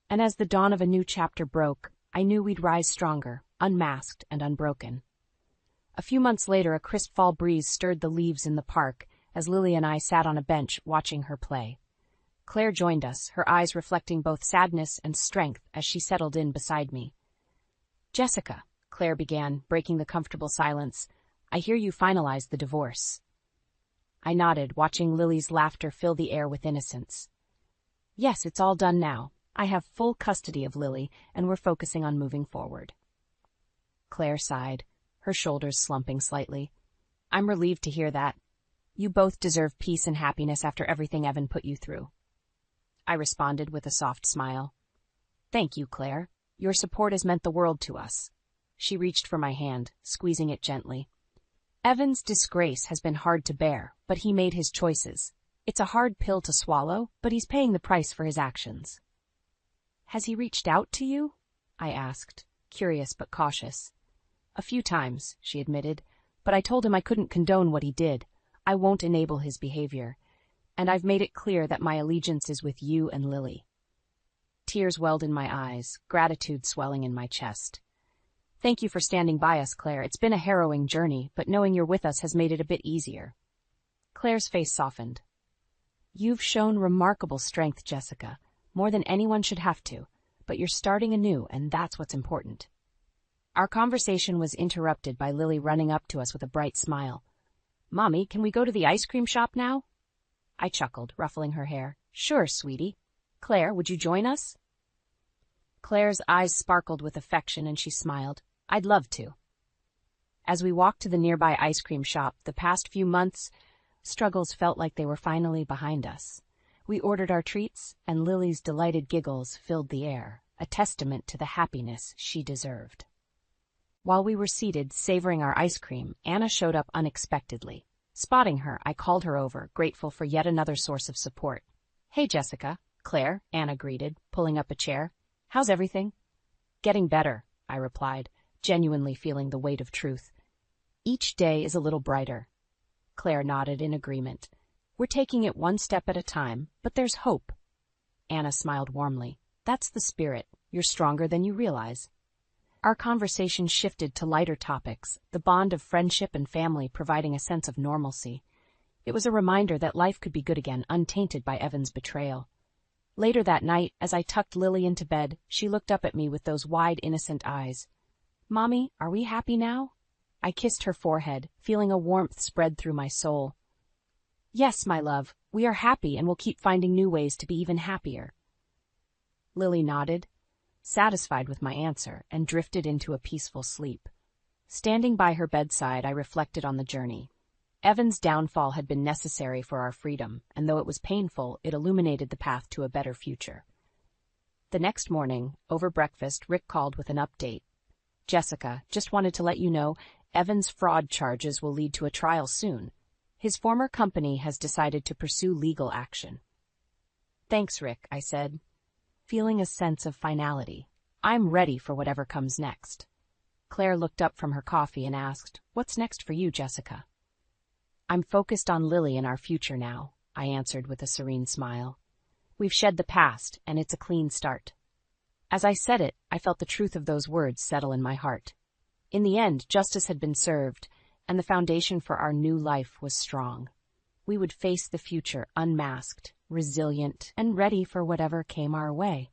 And as the dawn of a new chapter broke, I knew we'd rise stronger, unmasked and unbroken. A few months later, a crisp fall breeze stirred the leaves in the park as Lily and I sat on a bench watching her play. Claire joined us, her eyes reflecting both sadness and strength as she settled in beside me. "Jessica," Claire began, breaking the comfortable silence, "I hear you finalized the divorce." I nodded, watching Lily's laughter fill the air with innocence. "Yes, it's all done now. I have full custody of Lily, and we're focusing on moving forward." Claire sighed, her shoulders slumping slightly. "I'm relieved to hear that. You both deserve peace and happiness after everything Evan put you through." I responded with a soft smile. "Thank you, Claire. Your support has meant the world to us." She reached for my hand, squeezing it gently. "Evan's disgrace has been hard to bear, but he made his choices. It's a hard pill to swallow, but he's paying the price for his actions." "Has he reached out to you?" I asked, curious but cautious. "A few times," she admitted, "but I told him I couldn't condone what he did. I won't enable his behavior. And I've made it clear that my allegiance is with you and Lily." Tears welled in my eyes, gratitude swelling in my chest. "Thank you for standing by us, Claire. It's been a harrowing journey, but knowing you're with us has made it a bit easier." Claire's face softened. "You've shown remarkable strength, Jessica, more than anyone should have to, but you're starting anew, and that's what's important." Our conversation was interrupted by Lily running up to us with a bright smile. "Mommy, can we go to the ice cream shop now?" I chuckled, ruffling her hair. "Sure, sweetie. Claire, would you join us?" Claire's eyes sparkled with affection and she smiled. "I'd love to." As we walked to the nearby ice cream shop, the past few months' struggles felt like they were finally behind us. We ordered our treats, and Lily's delighted giggles filled the air, a testament to the happiness she deserved. While we were seated, savoring our ice cream, Anna showed up unexpectedly. Spotting her, I called her over, grateful for yet another source of support. "Hey, Jessica." "Claire," Anna greeted, pulling up a chair. "How's everything?" "Getting better," I replied, genuinely feeling the weight of truth. "Each day is a little brighter." Claire nodded in agreement. "We're taking it one step at a time, but there's hope." Anna smiled warmly. "That's the spirit. You're stronger than you realize." Our conversation shifted to lighter topics, the bond of friendship and family providing a sense of normalcy. It was a reminder that life could be good again, untainted by Evan's betrayal. Later that night, as I tucked Lily into bed, she looked up at me with those wide, innocent eyes. "Mommy, are we happy now?" I kissed her forehead, feeling a warmth spread through my soul. "Yes, my love, we are happy and will keep finding new ways to be even happier." Lily nodded, satisfied with my answer, and drifted into a peaceful sleep. Standing by her bedside, I reflected on the journey. Evan's downfall had been necessary for our freedom, and though it was painful, it illuminated the path to a better future. The next morning, over breakfast, Rick called with an update. "Jessica, just wanted to let you know, Evan's fraud charges will lead to a trial soon. His former company has decided to pursue legal action." "Thanks, Rick," I said, feeling a sense of finality. I'm ready for whatever comes next. Claire looked up from her coffee and asked, "What's next for you, Jessica?" "I'm focused on Lily and our future now," I answered with a serene smile. "We've shed the past, and it's a clean start." As I said it, I felt the truth of those words settle in my heart. In the end, justice had been served, and the foundation for our new life was strong. We would face the future unmasked, resilient, and ready for whatever came our way.